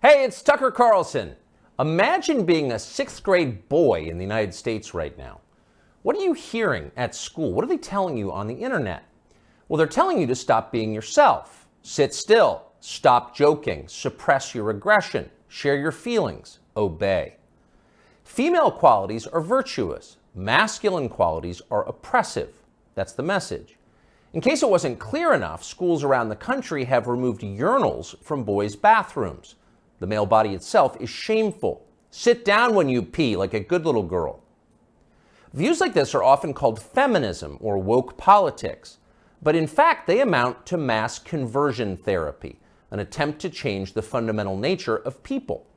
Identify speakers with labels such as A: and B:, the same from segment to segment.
A: Hey, it's Tucker Carlson. Imagine being a sixth grade boy in the United States right now. What are you hearing at school? What are they telling you on the internet? Well, they're telling you to stop being yourself. Sit still. Stop joking. Suppress your aggression. Share your feelings. Obey. Female qualities are virtuous. Masculine qualities are oppressive. That's the message. In case it wasn't clear enough, schools around the country have removed urinals from boys' bathrooms. The male body itself is shameful. Sit down when you pee like a good little girl. Views like this are often called feminism or woke politics, but in fact they amount to mass conversion therapy, an attempt to change the fundamental nature of people.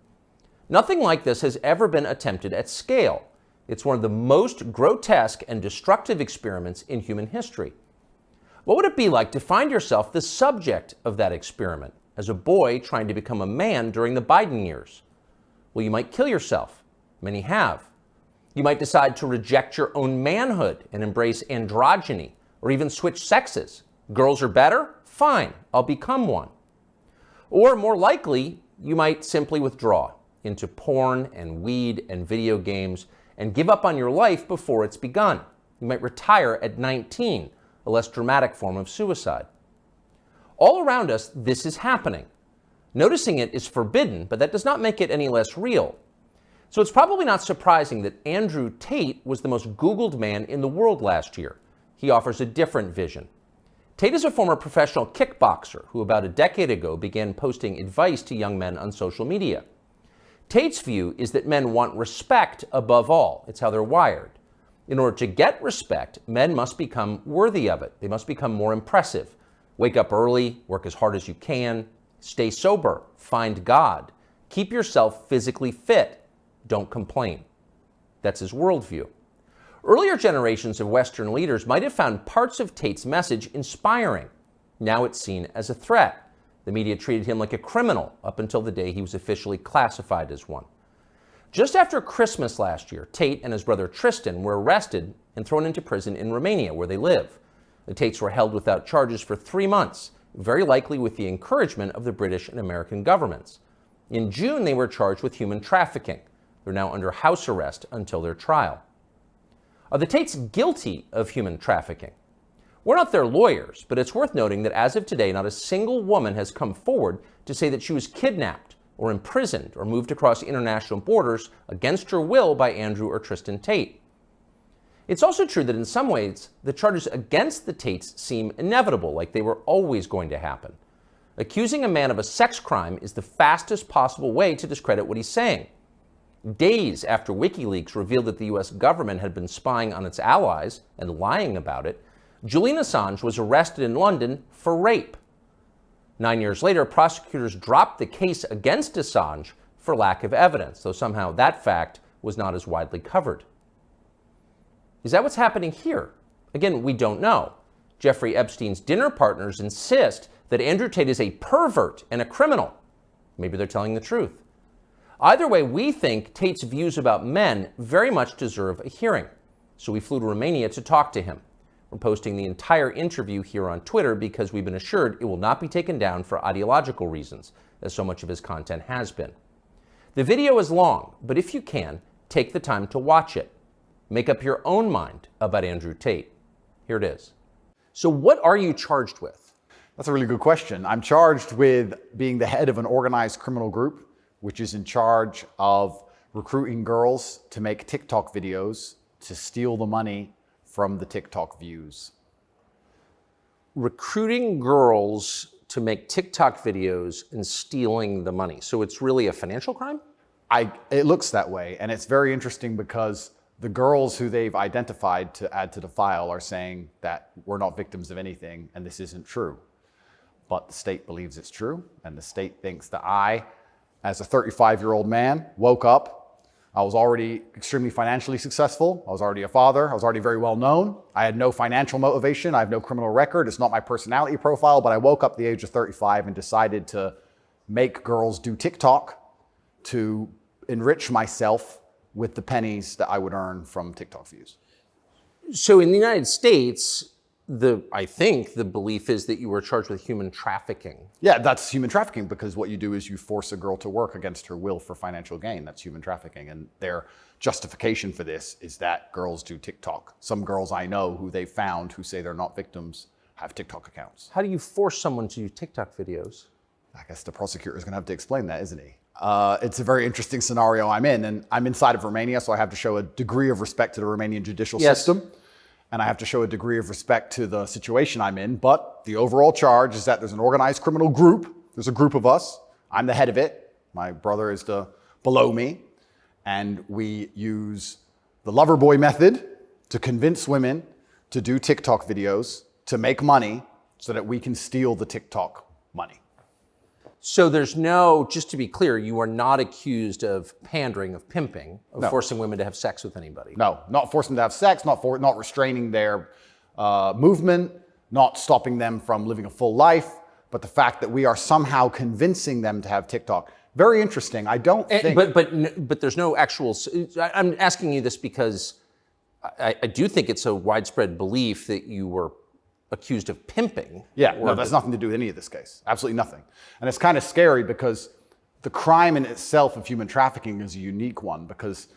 A: Nothing like this has ever been attempted at scale. It's one of the most grotesque and destructive experiments in human history. What would it be like to find yourself the subject of that experiment as a boy trying to become a man during the Biden years? Well, you might kill yourself. Many have. You might decide to reject your own manhood and embrace androgyny, or even switch sexes. Girls are better? Fine, I'll become one. Or more likely, you might simply withdraw into porn and weed and video games and give up on your life before it's begun. You might retire at 19, a less dramatic form of suicide. All around us, this is happening. Noticing it is forbidden, but that does not make it any less real. So it's probably not surprising that Andrew Tate was the most Googled man in the world last year. He offers a different vision. Tate is a former professional kickboxer who about a decade ago began posting advice to young men on social media. Tate's view is that men want respect above all. It's how they're wired. In order to get respect, men must become worthy of it. They must become more impressive. Wake up early, work as hard as you can, stay sober, find God, keep yourself physically fit, don't complain. That's his worldview. Earlier generations of Western leaders might have found parts of Tate's message inspiring. Now it's seen as a threat. The media treated him like a criminal up until the day he was officially classified as one. Just after Christmas last year, Tate and his brother Tristan were arrested and thrown into prison in Romania, where they live. The Tates were held without charges for 3 months, very likely with the encouragement of the British and American governments. In June, they were charged with human trafficking. They're now under house arrest until their trial. Are the Tates guilty of human trafficking? We're not their lawyers, but it's worth noting that as of today, not a single woman has come forward to say that she was kidnapped or imprisoned or moved across international borders against her will by Andrew or Tristan Tate. It's also true that in some ways, the charges against the Tates seem inevitable, like they were always going to happen. Accusing a man of a sex crime is the fastest possible way to discredit what he's saying. Days after WikiLeaks revealed that the US government had been spying on its allies and lying about it, Julian Assange was arrested in London for rape. 9 years later, prosecutors dropped the case against Assange for lack of evidence, though somehow that fact was not as widely covered. Is that what's happening here? Again, we don't know. Jeffrey Epstein's dinner partners insist that Andrew Tate is a pervert and a criminal. Maybe they're telling the truth. Either way, we think Tate's views about men very much deserve a hearing. So we flew to Romania to talk to him. We're posting the entire interview here on Twitter because we've been assured it will not be taken down for ideological reasons, as so much of his content has been. The video is long, but if you can, take the time to watch it. Make up your own mind about Andrew Tate. Here it is. So what are you charged with?
B: That's a really good question. I'm charged with being the head of an organized criminal group, which is in charge of recruiting girls to make TikTok videos to steal the money from the TikTok views.
A: Recruiting girls to make TikTok videos and stealing the money. So it's really a financial crime?
B: It looks that way. And it's very interesting because the girls who they've identified to add to the file are saying that we're not victims of anything and this isn't true. But the state believes it's true, and the state thinks that I, as a 35-year-old man, woke up. I was already extremely financially successful. I was already a father. I was already very well known. I had no financial motivation. I have no criminal record. It's not my personality profile, but I woke up at the age of 35 and decided to make girls do TikTok to enrich myself with the pennies that I would earn from TikTok views.
A: So in the United States, I think the belief is that you were charged with human trafficking.
B: Yeah, that's human trafficking, because what you do is you force a girl to work against her will for financial gain. That's human trafficking. And their justification for this is that girls do TikTok. Some girls I know who they found who say they're not victims have TikTok accounts.
A: How do you force someone to do TikTok videos?
B: I guess the prosecutor is going to have to explain that, isn't he? It's a very interesting scenario I'm in, and I'm inside of Romania, so I have to show a degree of respect to the Romanian judicial system. And I have to show a degree of respect to the situation I'm in. But the overall charge is that there's an organized criminal group. There's a group of us. I'm the head of it. My brother is below me. And we use the lover boy method to convince women to do TikTok videos to make money so that we can steal the TikTok money.
A: So there's no, just to be clear, you are not accused of pandering, of pimping, of forcing women to have sex with anybody.
B: No, not forcing them to have sex, not restraining their movement, not stopping them from living a full life, but the fact that we are somehow convincing them to have TikTok. Very interesting. I don't think...
A: But there's no actual... I'm asking you this because I do think it's a widespread belief that you were accused of pimping.
B: Yeah, no, that's nothing to do with any of this case. Absolutely nothing. And it's kind of scary because the crime in itself of human trafficking is a unique one, because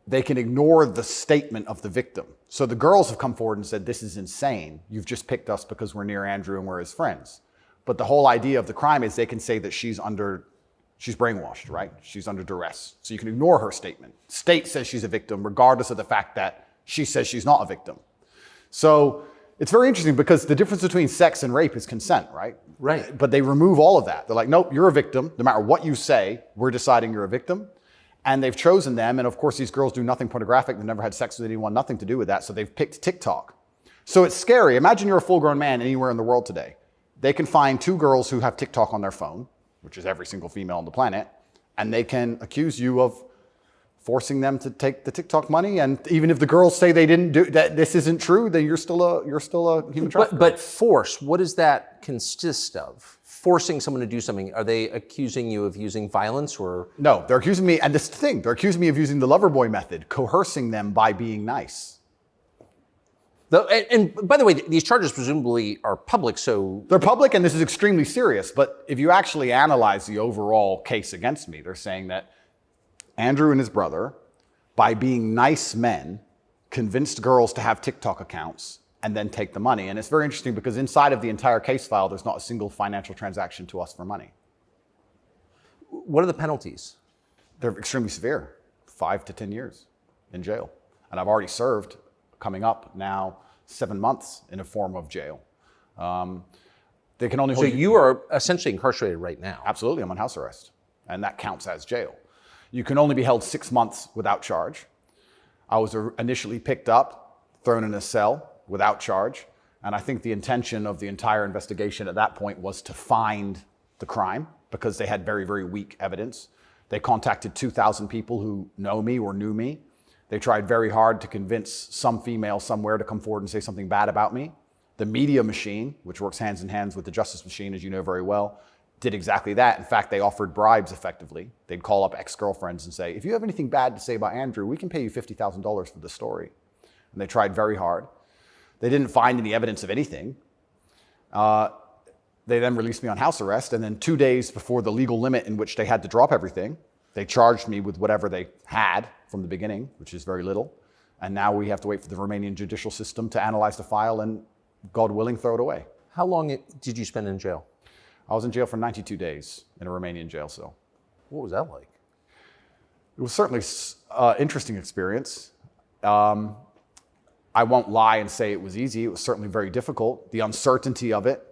B: they can ignore the statement of the victim. So the girls have come forward and said, this is insane. You've just picked us because we're near Andrew and we're his friends. But the whole idea of the crime is they can say that she's brainwashed, right? She's under duress. So you can ignore her statement. State says she's a victim regardless of the fact that she says she's not a victim. So it's very interesting because the difference between sex and rape is consent, right?
A: Right.
B: But they remove all of that. They're like, nope, you're a victim. No matter what you say, we're deciding you're a victim. And they've chosen them. And of course, these girls do nothing pornographic. They've never had sex with anyone, nothing to do with that. So they've picked TikTok. So it's scary. Imagine you're a full-grown man anywhere in the world today. They can find two girls who have TikTok on their phone, which is every single female on the planet, and they can accuse you of forcing them to take the TikTok money. And even if the girls say they didn't do that, this isn't true, then you're still a human trafficker.
A: But force, what does that consist of? Forcing someone to do something? Are they accusing you of using violence or? No,
B: they're accusing me, and this is the thing, they're accusing me of using the lover boy method, coercing them by being nice.
A: And by the way, these charges presumably are public, so...
B: They're public, and this is extremely serious, but if you actually analyze the overall case against me, they're saying that Andrew and his brother, by being nice men, convinced girls to have TikTok accounts and then take the money. And it's very interesting because inside of the entire case file, there's not a single financial transaction to us for money.
A: What are the penalties?
B: They're extremely severe, 5 to 10 years in jail. And I've already served, coming up now, 7 months in a form of jail. They can only hold
A: So you are essentially incarcerated right now?
B: Absolutely, I'm on house arrest. And that counts as jail. You can only be held 6 months without charge. I was initially picked up, thrown in a cell without charge. And I think the intention of the entire investigation at that point was to find the crime because they had very, very weak evidence. They contacted 2,000 people who know me or knew me. They tried very hard to convince some female somewhere to come forward and say something bad about me. The media machine, which works hands in hands with the justice machine, as you know very well, did exactly that. In fact, they offered bribes effectively. They'd call up ex-girlfriends and say, if you have anything bad to say about Andrew, we can pay you $50,000 for the story. And they tried very hard. They didn't find any evidence of anything. They then released me on house arrest. And then 2 days before the legal limit in which they had to drop everything, they charged me with whatever they had from the beginning, which is very little. And now we have to wait for the Romanian judicial system to analyze the file and, God willing, throw it away.
A: How long did you spend in jail?
B: I was in jail for 92 days in a Romanian jail cell.
A: What was that like?
B: It was certainly an interesting experience. I won't lie and say it was easy. It was certainly very difficult. The uncertainty of it.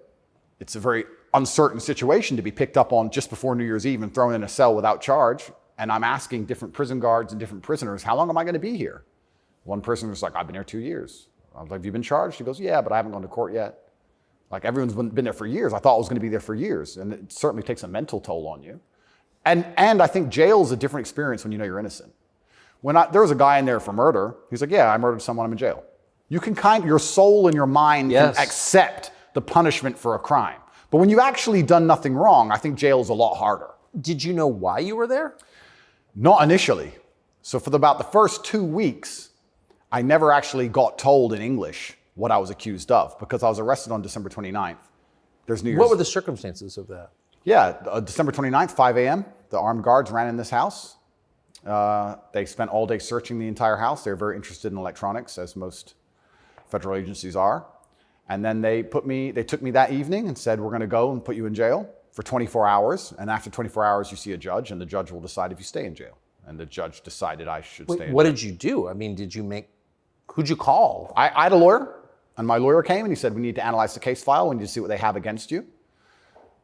B: It's a very uncertain situation to be picked up on just before New Year's Eve and thrown in a cell without charge. And I'm asking different prison guards and different prisoners, how long am I going to be here? One person was like, I've been here 2 years. I was like, have you been charged? He goes, yeah, but I haven't gone to court yet. Like, everyone's been there for years. I thought I was going to be there for years. And it certainly takes a mental toll on you. And I think jail is a different experience when you know you're innocent. There was a guy in there for murder. He's like, yeah, I murdered someone, I'm in jail. You can your soul and your mind can accept the punishment for a crime. But when you've actually done nothing wrong, I think jail is a lot harder.
A: Did you know why you were there?
B: Not initially. So for about the first 2 weeks, I never actually got told in English what I was accused of, because I was arrested on December 29th. There's New Year's.
A: What were the circumstances of that?
B: Yeah, December 29th, 5 a.m., the armed guards ran in this house. They spent all day searching the entire house. They were very interested in electronics, as most federal agencies are. And then they took me that evening and said, we're going to go and put you in jail for 24 hours. And after 24 hours, you see a judge, and the judge will decide if you stay in jail. And the judge decided I should stay in jail.
A: What did you do? I mean, who'd you call?
B: I had a lawyer, and my lawyer came and he said, we need to analyze the case file. We need to see what they have against you.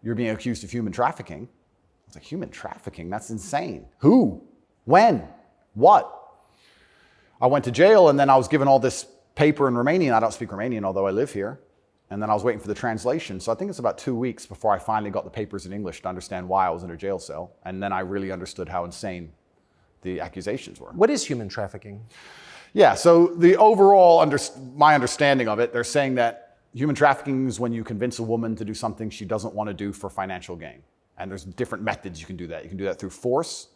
B: You're being accused of human trafficking. I was like, human trafficking? That's insane. Who? When? What? I went to jail, and then I was given all this paper in Romanian. I don't speak Romanian, although I live here. And then I was waiting for the translation. So I think it's about 2 weeks before I finally got the papers in English to understand why I was in a jail cell. And then I really understood how insane the accusations were.
A: What is human trafficking?
B: Yeah, so the overall, my understanding of it, they're saying that human trafficking is when you convince a woman to do something she doesn't want to do for financial gain. And there's different methods you can do that. You can do that through force,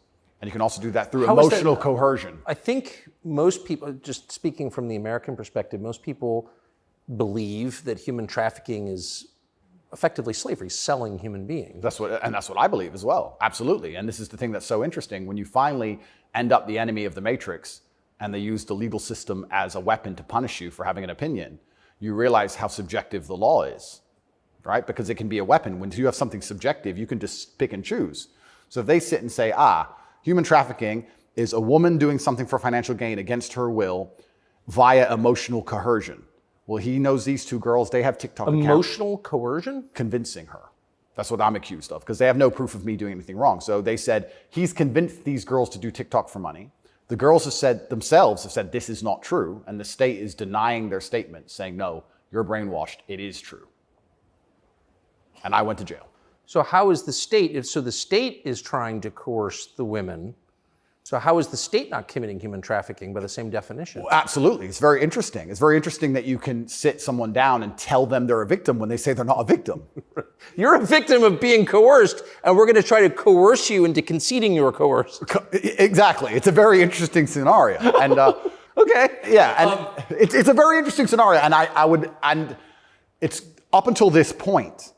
B: and you can also do that through emotional coercion.
A: I think most people, just speaking from the American perspective, most people believe that human trafficking is effectively slavery, selling human beings.
B: That's what I believe as well, absolutely. And this is the thing that's so interesting. When you finally end up the enemy of the matrix, and they use the legal system as a weapon to punish you for having an opinion, you realize how subjective the law is, right? Because it can be a weapon. When you have something subjective, you can just pick and choose. So if they sit and say, human trafficking is a woman doing something for financial gain against her will via emotional coercion. Well, he knows these two girls, they have TikTok accounts.
A: Emotional coercion?
B: Convincing her. That's what I'm accused of, because they have no proof of me doing anything wrong. So they said, he's convinced these girls to do TikTok for money. The girls have said this is not true, and the state is denying their statement, saying, no, you're brainwashed, it is true. And I went to jail.
A: So how is the state, so the state is trying to coerce the women, so how is the state not committing human trafficking by the same definition?
B: Well, absolutely, it's very interesting. It's very interesting that you can sit someone down and tell them they're a victim when they say they're not a victim.
A: You're a victim of being coerced, and we're going to try to coerce you into conceding you were coerced.
B: Exactly. It's a very interesting scenario. And
A: okay.
B: Yeah, and it's a very interesting scenario. And it's up until this point,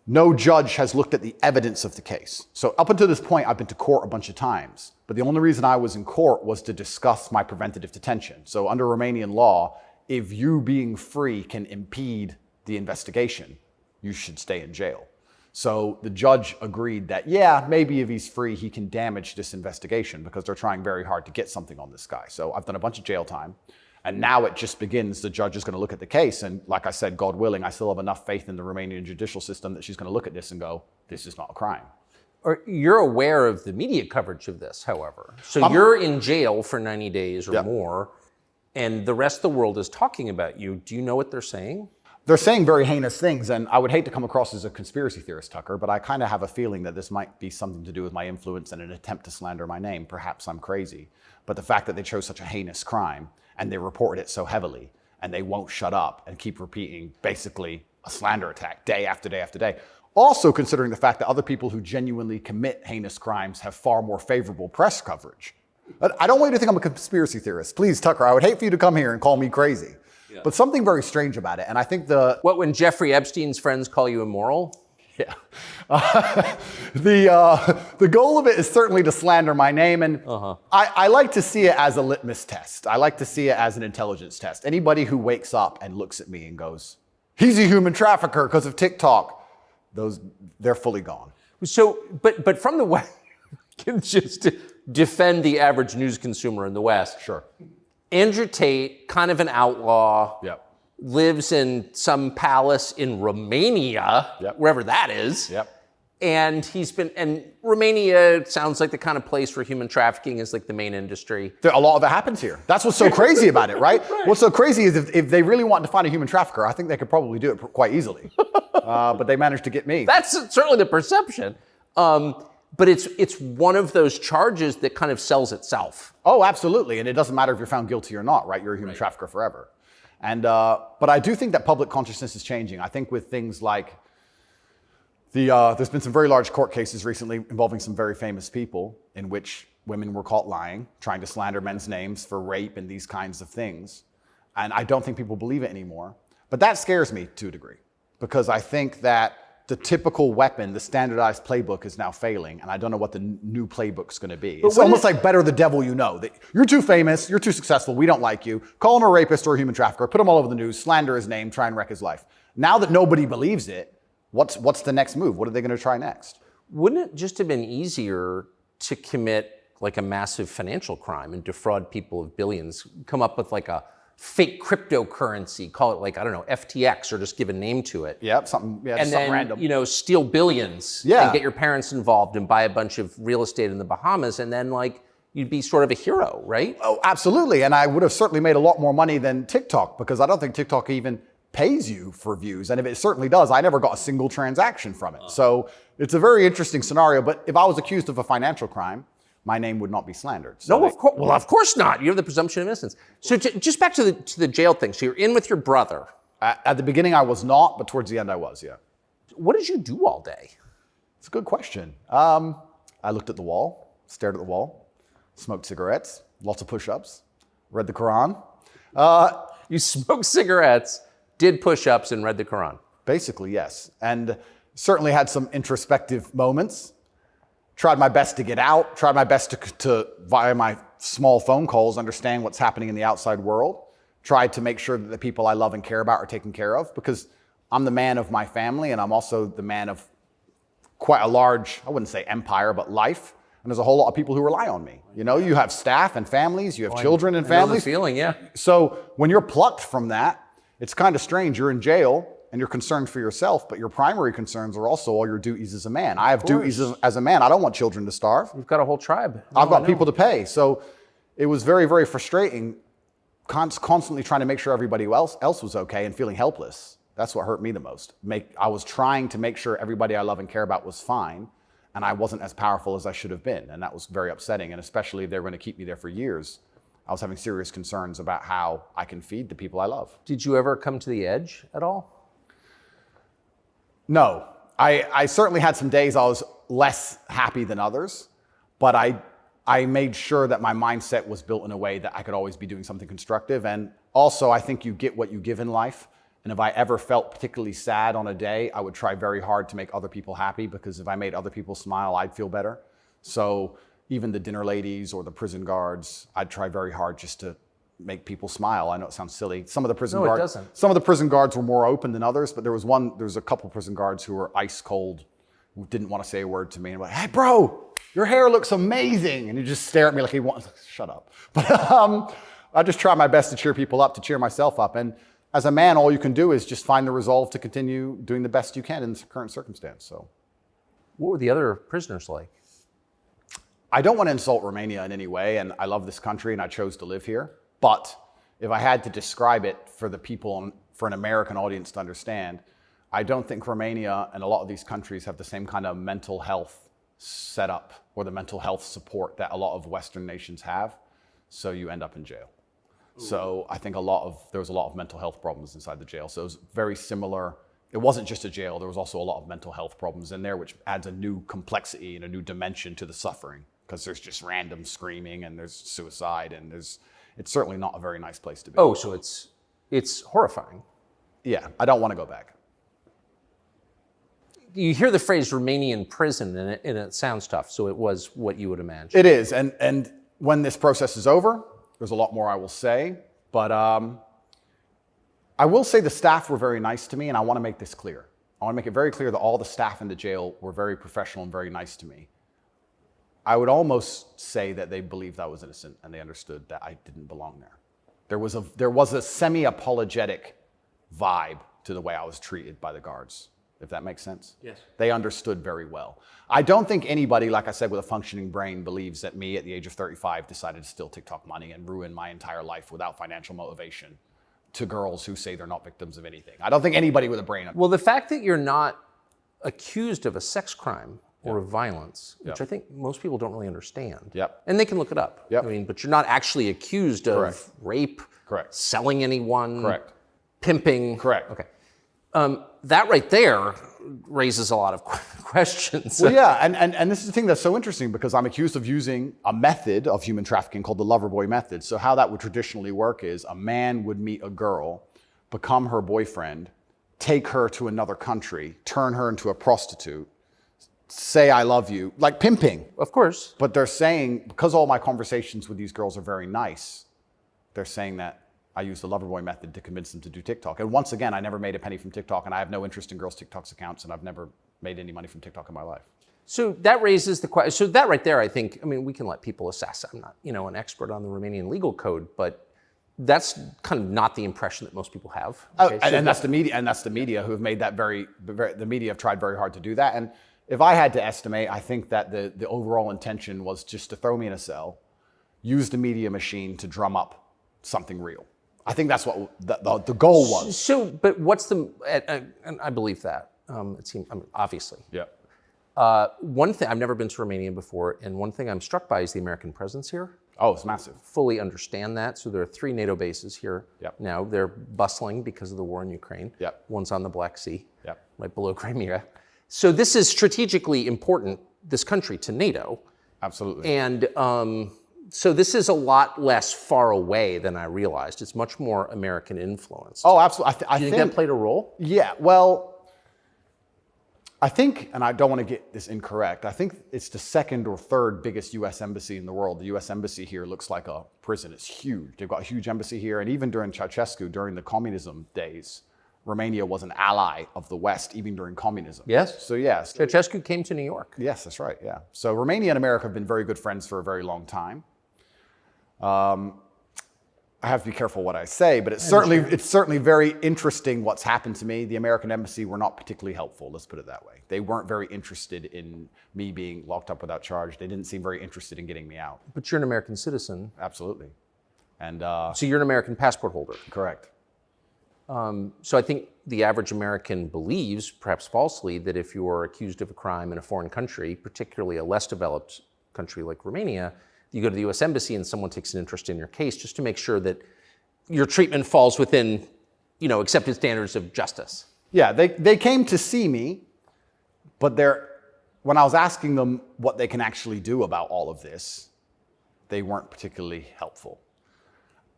B: no judge has looked at the evidence of the case. So up until this point, I've been to court a bunch of times. But the only reason I was in court was to discuss my preventative detention. So under Romanian law, if you being free can impede the investigation, you should stay in jail. So the judge agreed that, yeah, maybe if he's free, he can damage this investigation, because they're trying very hard to get something on this guy. So I've done a bunch of jail time. And now it just begins. The judge is going to look at the case. And like I said, God willing, I still have enough faith in the Romanian judicial system that she's going to look at this and go, this is not a crime.
A: Or you're aware of the media coverage of this, however. So you're in jail for 90 days or more, and the rest of the world is talking about you. Do you know what they're saying?
B: They're saying very heinous things, and I would hate to come across as a conspiracy theorist, Tucker, but I kind of have a feeling that this might be something to do with my influence and an attempt to slander my name. Perhaps I'm crazy. But the fact that they chose such a heinous crime, and they reported it so heavily, and they won't shut up and keep repeating basically a slander attack day after day after day. Also considering the fact that other people who genuinely commit heinous crimes have far more favorable press coverage. I don't want you to think I'm a conspiracy theorist. Please, Tucker, I would hate for you to come here and call me crazy. Yeah. But something very strange about it, and I think
A: What, when Jeffrey Epstein's friends call you immoral?
B: Yeah. The goal of it is certainly to slander my name, and I like to see it as a litmus test. I like to see it as an intelligence test. Anybody who wakes up and looks at me and goes, he's a human trafficker because of TikTok, they're fully gone.
A: So, but from the West, just to defend the average news consumer in the West.
B: Sure.
A: Andrew Tate, kind of an outlaw.
B: Yep.
A: Lives in some palace in Romania, wherever that is.
B: Yep.
A: And Romania sounds like the kind of place where human trafficking is like the main industry.
B: A lot of it happens here. That's what's so crazy about it, right? What's so crazy is if they really want to find a human trafficker, I think they could probably do it quite easily. But they managed to get me.
A: That's certainly the perception. But it's one of those charges that kind of sells itself.
B: Oh, absolutely. And it doesn't matter if you're found guilty or not, right? You're a human trafficker forever. And but I do think that public consciousness is changing. I think with things like there's been some very large court cases recently involving some very famous people in which women were caught lying, trying to slander men's names for rape and these kinds of things. And I don't think people believe it anymore. But that scares me to a degree, because I think that the typical weapon, the standardized playbook, is now failing, and I don't know what the new playbook's going to be. It's almost like better the devil you know. That you're too famous, you're too successful, we don't like you. Call him a rapist or a human trafficker, put him all over the news, slander his name, try and wreck his life. Now that nobody believes it, what's the next move? What are they going to try next?
A: Wouldn't it just have been easier to commit like a massive financial crime and defraud people of billions, come up with like a fake cryptocurrency, call it like, I don't know, FTX, or just give a name to it.
B: Yep, something random.
A: You know, steal billions and get your parents involved and buy a bunch of real estate in the Bahamas, and then like you'd be sort of a hero, right?
B: Oh, absolutely. And I would have certainly made a lot more money than TikTok, because I don't think TikTok even pays you for views. And if it certainly does, I never got a single transaction from it. So it's a very interesting scenario. But if I was accused of a financial crime, my name would not be slandered. So
A: no, of course. Well, of course not. You have the presumption of innocence. So just back to the jail thing. So you're in with your brother.
B: At the beginning, I was not, but towards the end, I was. Yeah.
A: What did you do all day?
B: It's a good question. I looked at the wall, stared at the wall, smoked cigarettes, lots of push-ups, read the Quran.
A: You smoked cigarettes, did push-ups, and read the Quran.
B: Basically, yes, and certainly had some introspective moments. Tried my best to get out, tried my best to, via my small phone calls, understand what's happening in the outside world. Tried to make sure that the people I love and care about are taken care of, because I'm the man of my family, and I'm also the man of quite a large, I wouldn't say empire, but life. And there's a whole lot of people who rely on me. You know, you have staff and families, you have children and families.
A: I know the feeling, yeah.
B: So when you're plucked from that, it's kind of strange. You're in jail, and you're concerned for yourself, but your primary concerns are also all your duties as a man. I have duties as a man. I don't want children to starve.
A: You've got a whole tribe.
B: I've got people to pay. So it was very, very frustrating, constantly trying to make sure everybody else was okay and feeling helpless. That's what hurt me the most. I was trying to make sure everybody I love and care about was fine, and I wasn't as powerful as I should have been. And that was very upsetting. And especially if they were going to keep me there for years, I was having serious concerns about how I can feed the people I love.
A: Did you ever come to the edge at all?
B: No, I certainly had some days I was less happy than others, but I made sure that my mindset was built in a way that I could always be doing something constructive. And also, I think you get what you give in life. And if I ever felt particularly sad on a day, I would try very hard to make other people happy, because if I made other people smile, I'd feel better. So even the dinner ladies or the prison guards, I'd try very hard just to make people smile. I know it sounds silly. Some of the prison guards,
A: it doesn't.
B: Some of the prison guards were more open than others, but there was a couple prison guards who were ice cold, who didn't want to say a word to me, and were like, "Hey, bro, your hair looks amazing," and he just stare at me like he wants. Shut up. But I just try my best to cheer people up, to cheer myself up, and as a man, all you can do is just find the resolve to continue doing the best you can in the current circumstance. So,
A: what were the other prisoners like?
B: I don't want to insult Romania in any way, and I love this country, and I chose to live here. But if I had to describe it for the people, for an American audience to understand, I don't think Romania and a lot of these countries have the same kind of mental health setup or the mental health support that a lot of Western nations have. So you end up in jail. So I think there was a lot of mental health problems inside the jail. So it was very similar. It wasn't just a jail. There was also a lot of mental health problems in there, which adds a new complexity and a new dimension to the suffering, because there's just random screaming and there's suicide and it's certainly not a very nice place to be.
A: Oh, so it's horrifying.
B: Yeah, I don't want to go back.
A: You hear the phrase Romanian prison, and it sounds tough, so it was what you would imagine.
B: It is, and when this process is over, there's a lot more I will say, but I will say the staff were very nice to me, and I want to make this clear. I want to make it very clear that all the staff in the jail were very professional and very nice to me. I would almost say that they believed I was innocent and they understood that I didn't belong there. There was a semi-apologetic vibe to the way I was treated by the guards, if that makes sense.
A: Yes.
B: They understood very well. I don't think anybody, like I said, with a functioning brain believes that me at the age of 35 decided to steal TikTok money and ruin my entire life without financial motivation to girls who say they're not victims of anything. I don't think anybody with a brain.
A: Well, the fact that you're not accused of a sex crime or of violence, which I think most people don't really understand.
B: Yep.
A: And they can look it up.
B: Yep.
A: I mean, but you're not actually accused of rape,
B: Correct.
A: selling anyone,
B: Correct.
A: pimping.
B: Correct.
A: Okay. That right there raises a lot of questions.
B: Well, yeah, and this is the thing that's so interesting because I'm accused of using a method of human trafficking called the lover boy method. So how that would traditionally work is a man would meet a girl, become her boyfriend, take her to another country, turn her into a prostitute, say I love you, like pimping.
A: Of course.
B: But they're saying, because all my conversations with these girls are very nice, they're saying that I use the lover boy method to convince them to do TikTok. And once again, I never made a penny from TikTok, and I have no interest in girls' TikTok's accounts, and I've never made any money from TikTok in my life.
A: So that raises the question. So that right there, I think, I mean, we can let people assess. I'm not, an expert on the Romanian legal code, but that's kind of not the impression that most people have. Okay?
B: And that's the media, who have made that the media have tried very hard to do that. And if I had to estimate, I think that the overall intention was just to throw me in a cell, use the media machine to drum up something real. I think that's what the goal was.
A: So, but what's and I believe that. It seems, obviously.
B: Yeah.
A: One thing, I've never been to Romania before, and one thing I'm struck by is the American presence here.
B: Oh, it's massive.
A: Fully understand that. So there are 3 NATO bases here now. They're bustling because of the war in Ukraine.
B: Yep.
A: One's on the Black Sea,
B: Yep.
A: right below Crimea. So this is strategically important, this country, to NATO.
B: Absolutely.
A: And so this is a lot less far away than I realized. It's much more American influence.
B: Oh, absolutely.
A: Do you think that played a role?
B: Yeah, well, I think, and I don't want to get this incorrect, I think it's the 2nd or 3rd biggest U.S. embassy in the world. The U.S. embassy here looks like a prison. It's huge. They've got a huge embassy here. And even during Ceausescu, during the communism days, Romania was an ally of the West, even during communism.
A: Yes.
B: So yes.
A: Ceausescu came to New York.
B: Yes, that's right, yeah. So Romania and America have been very good friends for a very long time. I have to be careful what I say, but it's certainly very interesting what's happened to me. The American embassy were not particularly helpful, let's put it that way. They weren't very interested in me being locked up without charge. They didn't seem very interested in getting me out.
A: But you're an American citizen.
B: Absolutely. And
A: so you're an American passport holder.
B: Correct.
A: So I think the average American believes, perhaps falsely, that if you're accused of a crime in a foreign country, particularly a less developed country like Romania, you go to the U.S. Embassy and someone takes an interest in your case just to make sure that your treatment falls within, accepted standards of justice.
B: Yeah, they came to see me, but when I was asking them what they can actually do about all of this, they weren't particularly helpful.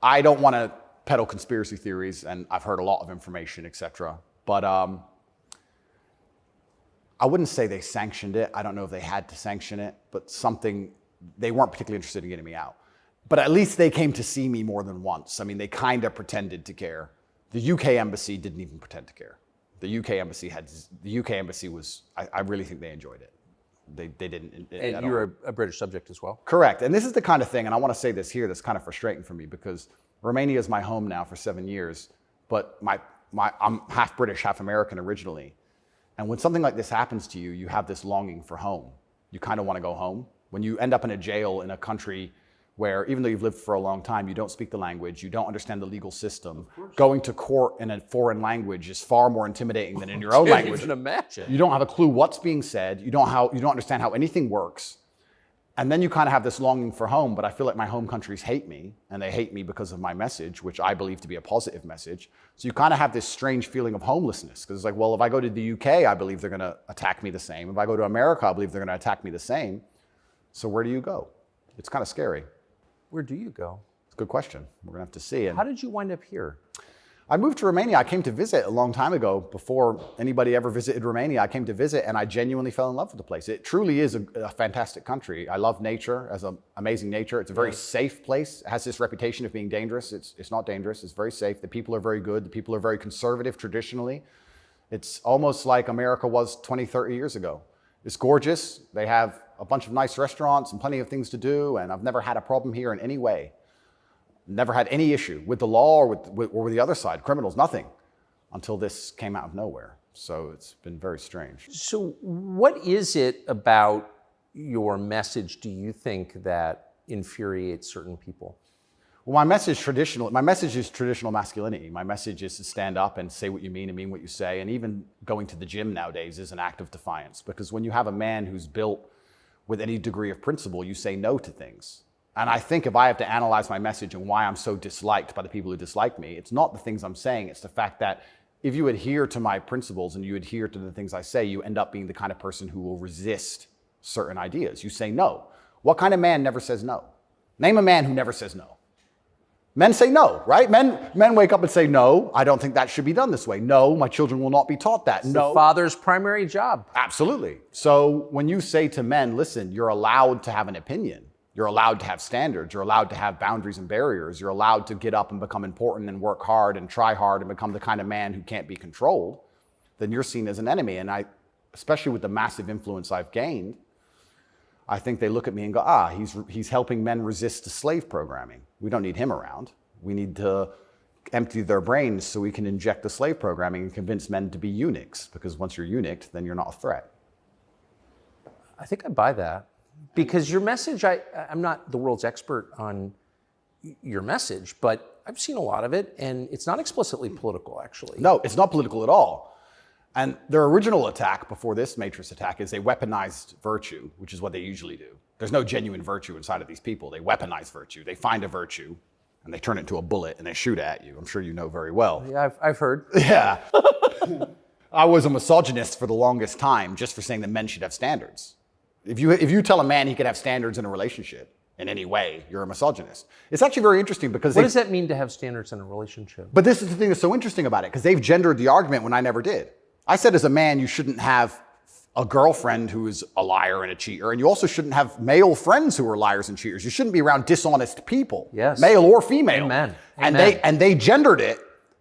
B: I don't want to peddle conspiracy theories, and I've heard a lot of information, etc. But I wouldn't say they sanctioned it. I don't know if they had to sanction it, but they weren't particularly interested in getting me out. But at least they came to see me more than once. I mean, they kind of pretended to care. The UK embassy didn't even pretend to care. The UK embassy was, I really think they enjoyed it. They didn't.
A: And you're a British subject as well?
B: Correct. And this is the kind of thing, and I want to say this here, that's kind of frustrating for me because Romania is my home now for 7 years, but I'm half British, half American originally. And when something like this happens to you, you have this longing for home. You kind of want to go home. When you end up in a jail in a country where, even though you've lived for a long time, you don't speak the language, you don't understand the legal system, going to court in a foreign language is far more intimidating than in your own language.
A: I can imagine.
B: You don't have a clue what's being said. You don't understand how anything works. And then you kind of have this longing for home, but I feel like my home countries hate me, and they hate me because of my message, which I believe to be a positive message. So you kind of have this strange feeling of homelessness, because it's like, well, if I go to the UK, I believe they're going to attack me the same. If I go to America, I believe they're going to attack me the same. So where do you go? It's kind of scary.
A: Where do you go?
B: It's a good question. We're going to have to see.
A: How did you wind up here?
B: I moved to Romania. I came to visit a long time ago. Before anybody ever visited Romania, I came to visit, and I genuinely fell in love with the place. It truly is a fantastic country. I love nature, as an amazing nature. It's a very safe place. It has this reputation of being dangerous. It's not dangerous. It's very safe. The people are very good. The people are very conservative traditionally. It's almost like America was 20, 30 years ago. It's gorgeous. They have a bunch of nice restaurants and plenty of things to do, and I've never had a problem here in any way. Never had any issue with the law or with the other side, criminals, nothing, until this came out of nowhere. So it's been very strange.
A: So what is it about your message, do you think, that infuriates certain people?
B: Well, my message is traditional masculinity. My message is to stand up and say what you mean and mean what you say. And even going to the gym nowadays is an act of defiance, because when you have a man who's built with any degree of principle, you say no to things. And I think if I have to analyze my message and why I'm so disliked by the people who dislike me, it's not the things I'm saying, it's the fact that if you adhere to my principles and you adhere to the things I say, you end up being the kind of person who will resist certain ideas. You say no. What kind of man never says no? Name a man who never says no. Men say no, right? Men wake up and say, no, I don't think that should be done this way. No, my children will not be taught that.
A: It's
B: no.
A: the father's primary job.
B: Absolutely. So when you say to men, listen, you're allowed to have an opinion. You're allowed to have standards. You're allowed to have boundaries and barriers. You're allowed to get up and become important and work hard and try hard and become the kind of man who can't be controlled, then you're seen as an enemy. And especially with the massive influence I've gained, I think they look at me and go, he's helping men resist the slave programming. We don't need him around. We need to empty their brains so we can inject the slave programming and convince men to be eunuchs, because once you're eunuched, then you're not a threat.
A: I think I buy that. Because your message, I'm not the world's expert on your message, but I've seen a lot of it, and it's not explicitly political, actually.
B: No, it's not political at all. And their original attack before this Matrix attack is they weaponized virtue, which is what they usually do. There's no genuine virtue inside of these people. They weaponize virtue. They find a virtue, and they turn it into a bullet, and they shoot at you. I'm sure you know very well.
A: Yeah, I've heard.
B: Yeah. I was a misogynist for the longest time just for saying that men should have standards. If you tell a man he can have standards in a relationship in any way, you're a misogynist. It's actually very interesting because
A: what does that mean to have standards in a relationship?
B: But this is the thing that's so interesting about it, because they've gendered the argument when I never did. I said as a man, you shouldn't have a girlfriend who is a liar and a cheater, and you also shouldn't have male friends who are liars and cheaters. You shouldn't be around dishonest people,
A: yes,
B: male or female.
A: Amen.
B: And they gendered it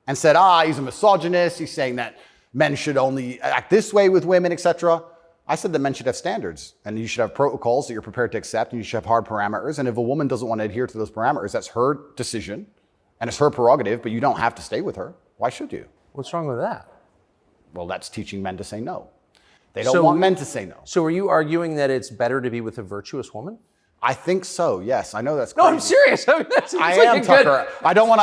B: and said, he's a misogynist. He's saying that men should only act this way with women, etc. I said that men should have standards, and you should have protocols that you're prepared to accept, and you should have hard parameters. And if a woman doesn't want to adhere to those parameters, that's her decision, and it's her prerogative, but you don't have to stay with her. Why should you?
A: What's wrong with that?
B: Well, that's teaching men to say no. They don't want men to say no.
A: So are you arguing that it's better to be with a virtuous woman?
B: I think so, yes. I know that's crazy.
A: No, I'm serious. I mean, that seems
B: I
A: like
B: am, Tucker. I don't want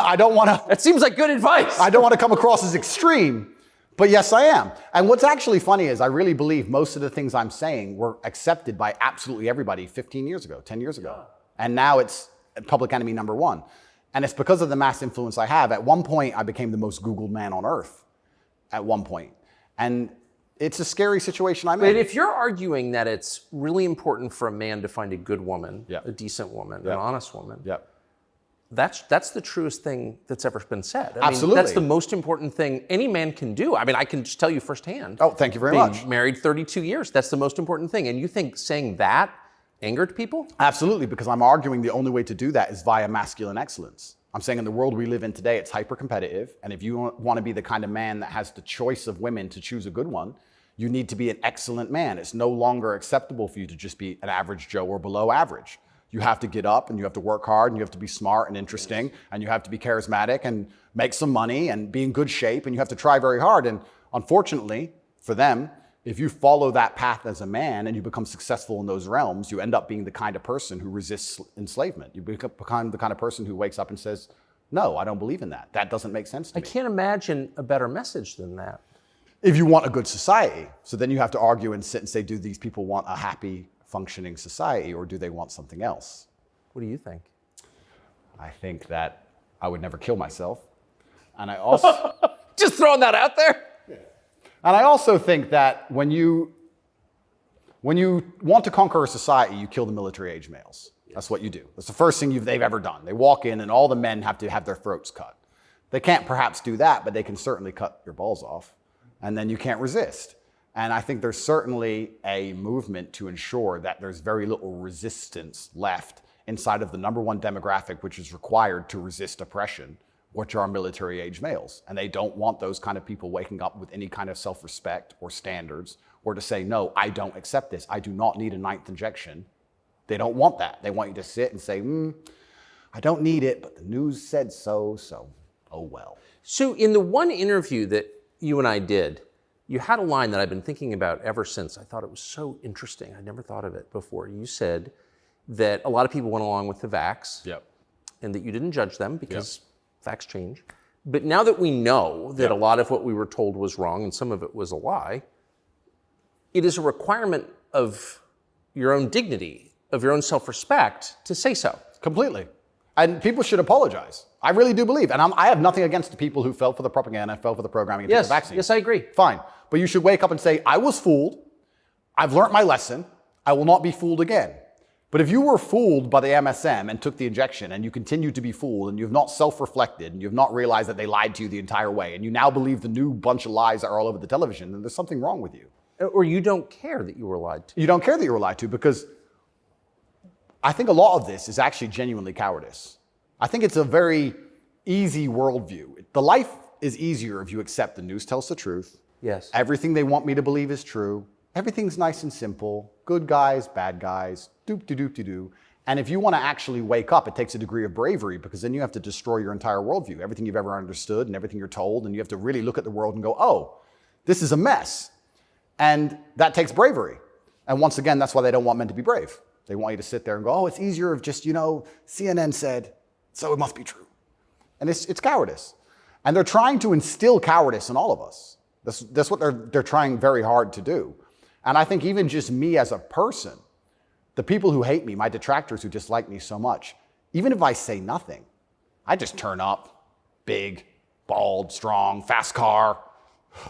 B: to.
A: That seems like good advice.
B: I don't want to come across as extreme. But yes, I am. And what's actually funny is I really believe most of the things I'm saying were accepted by absolutely everybody 15 years ago, 10 years ago. And now it's public enemy number one. And it's because of the mass influence I have. At one point, I became the most Googled man on earth. At one point. And it's a scary situation I'm in.
A: But if you're arguing that it's really important for a man to find a good woman, a decent woman, an honest woman, that's the truest thing that's ever been said. I
B: Absolutely.
A: mean, that's the most important thing any man can do. I mean, I can just tell you firsthand.
B: Oh, thank you very much.
A: Married 32 years, that's the most important thing. And you think saying that angered people?
B: Absolutely, because I'm arguing the only way to do that is via masculine excellence. I'm saying in the world we live in today, it's hyper-competitive. And if you want to be the kind of man that has the choice of women to choose a good one, you need to be an excellent man. It's no longer acceptable for you to just be an average Joe or below average. You have to get up and you have to work hard and you have to be smart and interesting and you have to be charismatic and make some money and be in good shape and you have to try very hard. And unfortunately for them, if you follow that path as a man and you become successful in those realms, you end up being the kind of person who resists enslavement. You become the kind of person who wakes up and says, no, I don't believe in that. That doesn't make sense to me.
A: I can't imagine a better message than that.
B: If you want a good society. So then you have to argue and sit and say, do these people want a happy, functioning society or do they want something else?
A: What do you think?
B: I think that I would never kill myself. And I also...
A: Just throwing that out there?
B: And I also think that when you want to conquer a society, you kill the military-age males. That's what you do. That's the first thing they've ever done. They walk in and all the men have to have their throats cut. They can't perhaps do that, but they can certainly cut your balls off. And then you can't resist. And I think there's certainly a movement to ensure that there's very little resistance left inside of the number one demographic which is required to resist oppression, which are military-age males. And they don't want those kind of people waking up with any kind of self-respect or standards or to say, no, I don't accept this. I do not need a ninth injection. They don't want that. They want you to sit and say, I don't need it, but the news said so, oh well.
A: So in the one interview that you and I did, you had a line that I've been thinking about ever since. I thought it was so interesting. I never thought of it before. You said that a lot of people went along with the vax and that you didn't judge them because facts change. But now that we know that a lot of what we were told was wrong and some of it was a lie, it is a requirement of your own dignity, of your own self-respect to say so.
B: Completely. And people should apologize. I really do believe. And I have nothing against the people who fell for the propaganda, fell for the programming, and took the vaccine.
A: Yes, I agree.
B: Fine. But you should wake up and say, I was fooled. I've learned my lesson. I will not be fooled again. But if you were fooled by the MSM and took the injection and you continue to be fooled and you've not self-reflected and you've not realized that they lied to you the entire way and you now believe the new bunch of lies that are all over the television, then there's something wrong with you.
A: Or you don't care that you were lied to.
B: You don't care that you were lied to because I think a lot of this is actually genuinely cowardice. I think it's a very easy worldview. The life is easier if you accept the news tells the truth.
A: Yes.
B: Everything they want me to believe is true. Everything's nice and simple. Good guys, bad guys, doop-de-doop-de-doo. And if you want to actually wake up, it takes a degree of bravery because then you have to destroy your entire worldview, everything you've ever understood and everything you're told, and you have to really look at the world and go, oh, this is a mess. And that takes bravery. And once again, that's why they don't want men to be brave. They want you to sit there and go, oh, it's easier if just, CNN said, so it must be true. And it's cowardice. And they're trying to instill cowardice in all of us. That's what they're trying very hard to do. And I think even just me as a person, the people who hate me, my detractors who dislike me so much, even if I say nothing, I just turn up, big, bald, strong, fast car.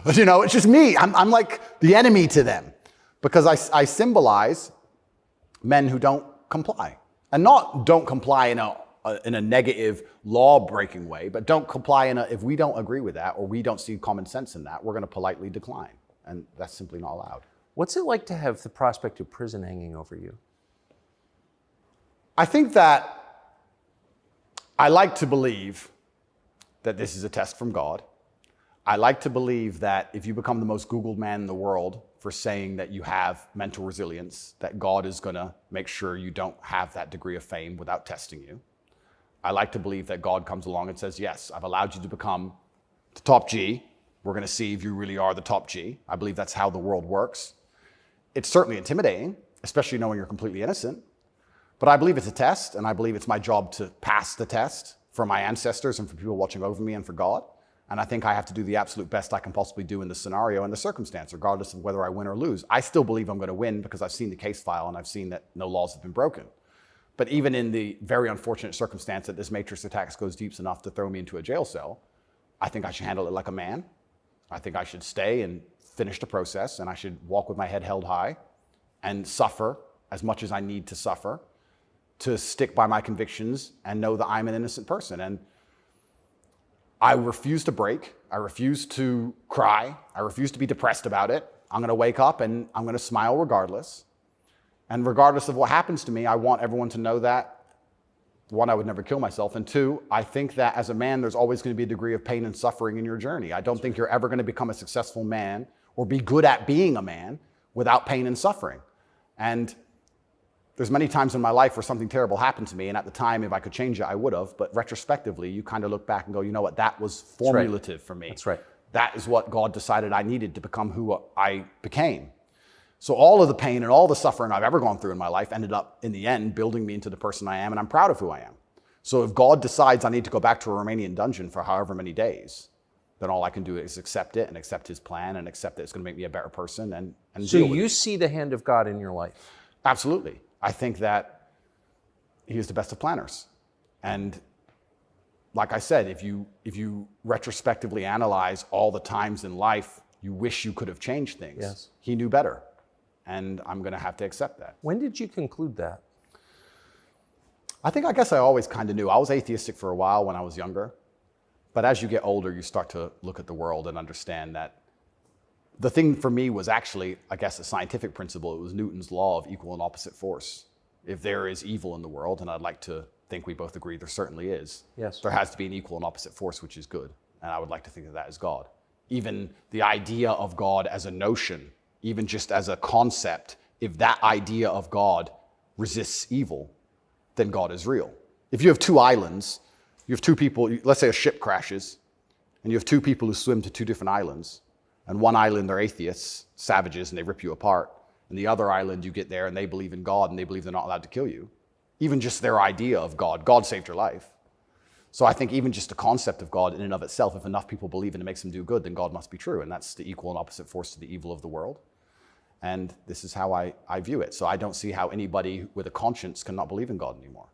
B: It's just me. I'm like the enemy to them because I symbolize men who don't comply. And not don't comply in a negative law-breaking way, but don't comply if we don't agree with that or we don't see common sense in that, we're going to politely decline. And that's simply not allowed.
A: What's it like to have the prospect of prison hanging over you?
B: I think that I like to believe that this is a test from God. I like to believe that if you become the most Googled man in the world for saying that you have mental resilience, that God is going to make sure you don't have that degree of fame without testing you. I like to believe that God comes along and says, yes, I've allowed you to become the top G. We're going to see if you really are the top G. I believe that's how the world works. It's certainly intimidating, especially knowing you're completely innocent. But I believe it's a test, and I believe it's my job to pass the test for my ancestors and for people watching over me and for God. And I think I have to do the absolute best I can possibly do in the scenario and the circumstance, regardless of whether I win or lose. I still believe I'm going to win because I've seen the case file and I've seen that no laws have been broken. But even in the very unfortunate circumstance that this matrix attack goes deep enough to throw me into a jail cell, I think I should handle it like a man. I think I should stay and finish the process, and I should walk with my head held high and suffer as much as I need to suffer to stick by my convictions and know that I'm an innocent person. And I refuse to break. I refuse to cry. I refuse to be depressed about it. I'm going to wake up and I'm going to smile regardless. And regardless of what happens to me, I want everyone to know that, one, I would never kill myself. And two, I think that as a man, there's always going to be a degree of pain and suffering in your journey. I don't think you're ever going to become a successful man or be good at being a man without pain and suffering. And there's many times in my life where something terrible happened to me, and at the time, if I could change it, I would have. But retrospectively, you kind of look back and go, you know what, that was formulative for me.
A: That's right.
B: That is what God decided I needed to become who I became. So all of the pain and all the suffering I've ever gone through in my life ended up, in the end, building me into the person I am, and I'm proud of who I am. So if God decides I need to go back to a Romanian dungeon for however many days, then all I can do is accept it and accept his plan and accept that it's going to make me a better person and
A: so
B: deal with
A: you
B: it.
A: see the hand of God in your life?
B: Absolutely. I think that he is the best of planners. And like I said, if you retrospectively analyze all the times in life you wish you could have changed things,
A: yes,
B: he knew better. And I'm going to have to accept that.
A: When did you conclude that?
B: I guess I always kind of knew. I was atheistic for a while when I was younger. But as you get older, you start to look at the world and understand that the thing for me was actually, I guess, a scientific principle. It was Newton's law of equal and opposite force. If there is evil in the world, and I'd like to think we both agree there certainly is,
A: yes,
B: there has to be an equal and opposite force, which is good. And I would like to think that that is God. Even the idea of God as a notion, even just as a concept, if that idea of God resists evil, then God is real. If you have two islands, you have two people, let's say a ship crashes, and you have two people who swim to two different islands, and one island they're atheists, savages, and they rip you apart, and the other island you get there and they believe in God and they believe they're not allowed to kill you. Even just their idea of God saved your life. So I think even just the concept of God in and of itself, if enough people believe and it makes them do good, then God must be true, and that's the equal and opposite force to the evil of the world. And this is how I view it. So I don't see how anybody with a conscience cannot believe in God anymore.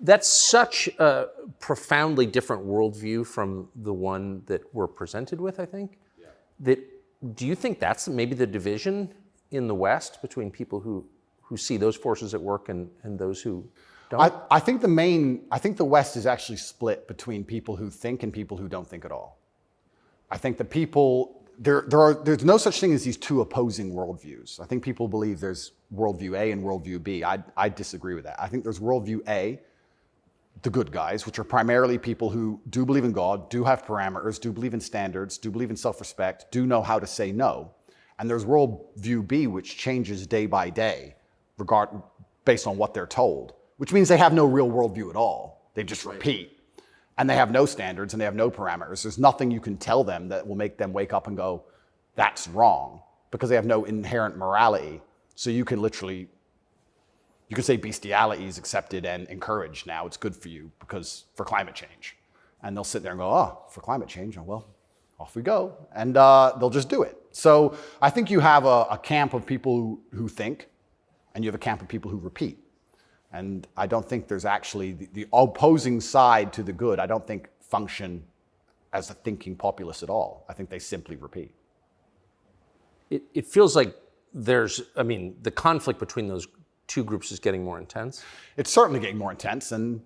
A: That's such a profoundly different worldview from the one that we're presented with, I think. Yeah. Do you think that's maybe the division in the West between people who see those forces at work and those who don't?
B: I think the West is actually split between people who think and people who don't think at all. I think the people, there's no such thing as these two opposing worldviews. I think people believe there's worldview A and worldview B. I disagree with that. I think there's worldview A, the good guys, which are primarily people who do believe in God, do have parameters, do believe in standards, do believe in self-respect, do know how to say no. And there's worldview B, which changes day by day, based on what they're told, which means they have no real worldview at all. They just repeat. And they have no standards and they have no parameters. There's nothing you can tell them that will make them wake up and go, that's wrong, because they have no inherent morality. So you can literally, you could say bestiality is accepted and encouraged now. It's good for you for climate change. And they'll sit there and go, oh, for climate change, oh, well, off we go. And they'll just do it. So I think you have a camp of people who think, and you have a camp of people who repeat. And I don't think there's actually the opposing side to the good, I don't think function as a thinking populace at all. I think they simply repeat.
A: It feels like the conflict between those two groups is getting more intense.
B: It's certainly getting more intense. And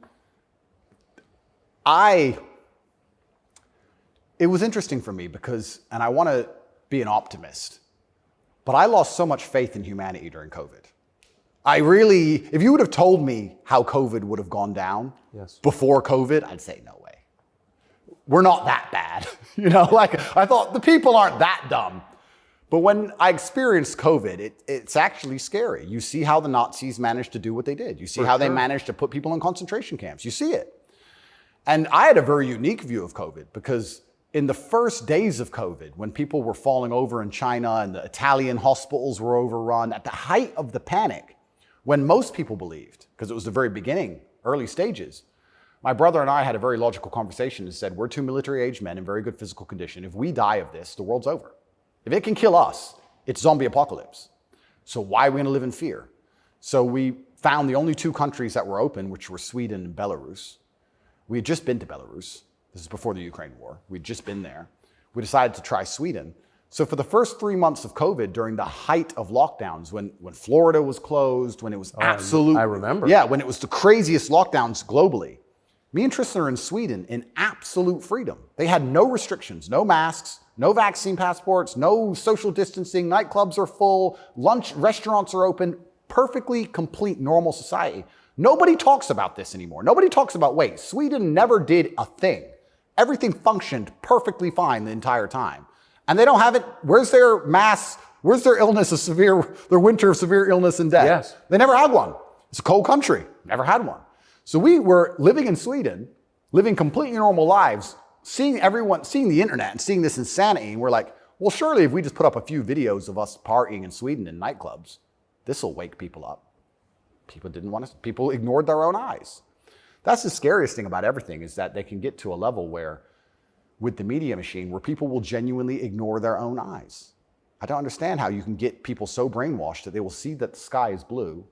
B: it was interesting for me because, and I want to be an optimist, but I lost so much faith in humanity during COVID. If you would have told me how COVID would have gone down before COVID, I'd say no way. We're not that bad. I thought the people aren't that dumb. But when I experienced COVID, it's actually scary. You see how the Nazis managed to do what they did. You see how they managed to put people in concentration camps. You see it. And I had a very unique view of COVID because in the first days of COVID, when people were falling over in China and the Italian hospitals were overrun, at the height of the panic, when most people believed, because it was the very beginning, early stages, my brother and I had a very logical conversation and said, we're two military-aged men in very good physical condition. If we die of this, the world's over. If it can kill us, it's zombie apocalypse. So why are we going to live in fear? So we found the only two countries that were open, which were Sweden and Belarus. We had just been to Belarus. This is before the Ukraine war. We'd just been there. We decided to try Sweden. So for the first 3 months of COVID, during the height of lockdowns, when Florida was closed, when it was
A: I remember.
B: Yeah, when it was the craziest lockdowns globally, me and Tristan are in Sweden in absolute freedom. They had no restrictions, no masks, no vaccine passports, no social distancing, nightclubs are full, restaurants are open, perfectly complete normal society. Nobody talks about this anymore. Nobody talks about, wait, Sweden never did a thing. Everything functioned perfectly fine the entire time. And they don't have it. Where's their illness of their winter of severe illness and death?
A: Yes.
B: They never had one. It's a cold country, never had one. So we were living in Sweden, living completely normal lives, seeing the internet and seeing this insanity. And we're like, well, surely if we just put up a few videos of us partying in Sweden in nightclubs, this will wake people up. People ignored their own eyes. That's the scariest thing about everything, is that they can get to a level where, with the media machine, where people will genuinely ignore their own eyes. I don't understand how you can get people so brainwashed that they will see that the sky is blue,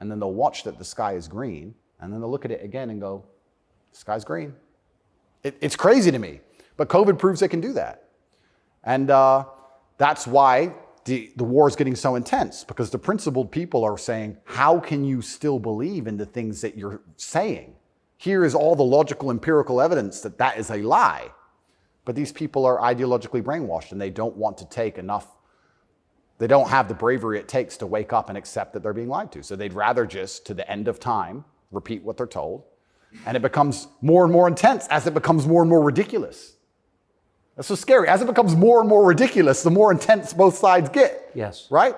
B: and then they'll watch that the sky is green, and then they'll look at it again and go, the sky's green. It's crazy to me, but COVID proves they can do that. And that's why the war is getting so intense, because the principled people are saying, how can you still believe in the things that you're saying? Here is all the logical, empirical evidence that that is a lie. But these people are ideologically brainwashed, and they don't want to take enough. They don't have the bravery it takes to wake up and accept that they're being lied to. So they'd rather just, to the end of time, repeat what they're told. And it becomes more and more intense as it becomes more and more ridiculous. That's so scary. As it becomes more and more ridiculous, the more intense both sides get.
A: Yes.
B: Right?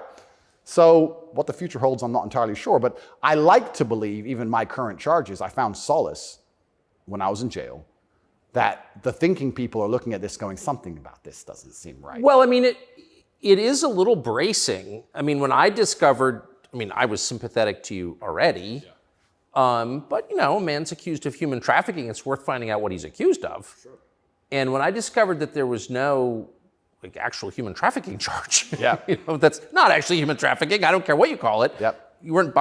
B: So what the future holds, I'm not entirely sure. But I like to believe, even my current charges, I found solace when I was in jail, that the thinking people are looking at this going, something about this doesn't seem right.
A: Well, I mean, it is a little bracing. I mean, when I discovered, I was sympathetic to you already. Yeah. But, a man's accused of human trafficking. It's worth finding out what he's accused of. Sure. And when I discovered that there was no actual human trafficking charge, that's not actually human trafficking. I don't care what you call it.
B: Yep.
A: You weren't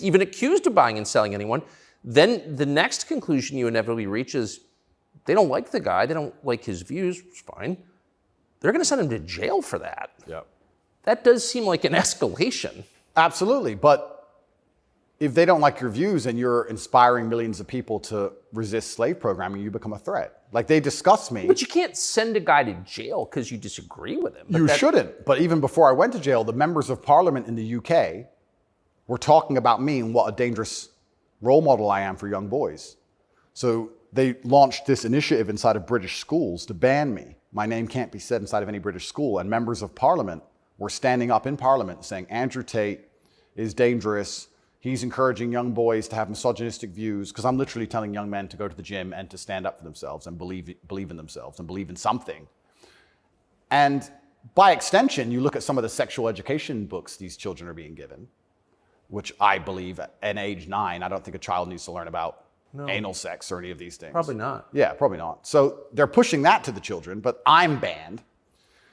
A: even accused of buying and selling anyone. Then the next conclusion you inevitably reach is they don't like the guy, they don't like his views, it's fine. They're going to send him to jail for that.
B: Yep.
A: That does seem like an escalation.
B: Absolutely. But if they don't like your views and you're inspiring millions of people to resist slave programming, you become a threat. Like, they discuss me.
A: But you can't send a guy to jail because you disagree with him.
B: You shouldn't. But even before I went to jail, the members of parliament in the UK were talking about me and what a dangerous role model I am for young boys. So they launched this initiative inside of British schools to ban me. My name can't be said inside of any British school. And members of parliament were standing up in parliament saying, Andrew Tate is dangerous. He's encouraging young boys to have misogynistic views, because I'm literally telling young men to go to the gym and to stand up for themselves and believe in themselves and believe in something. And by extension, you look at some of the sexual education books these children are being given, which I believe at age 9, I don't think a child needs to learn about anal sex or any of these things.
A: Probably not.
B: Yeah, probably not. So they're pushing that to the children, but I'm banned.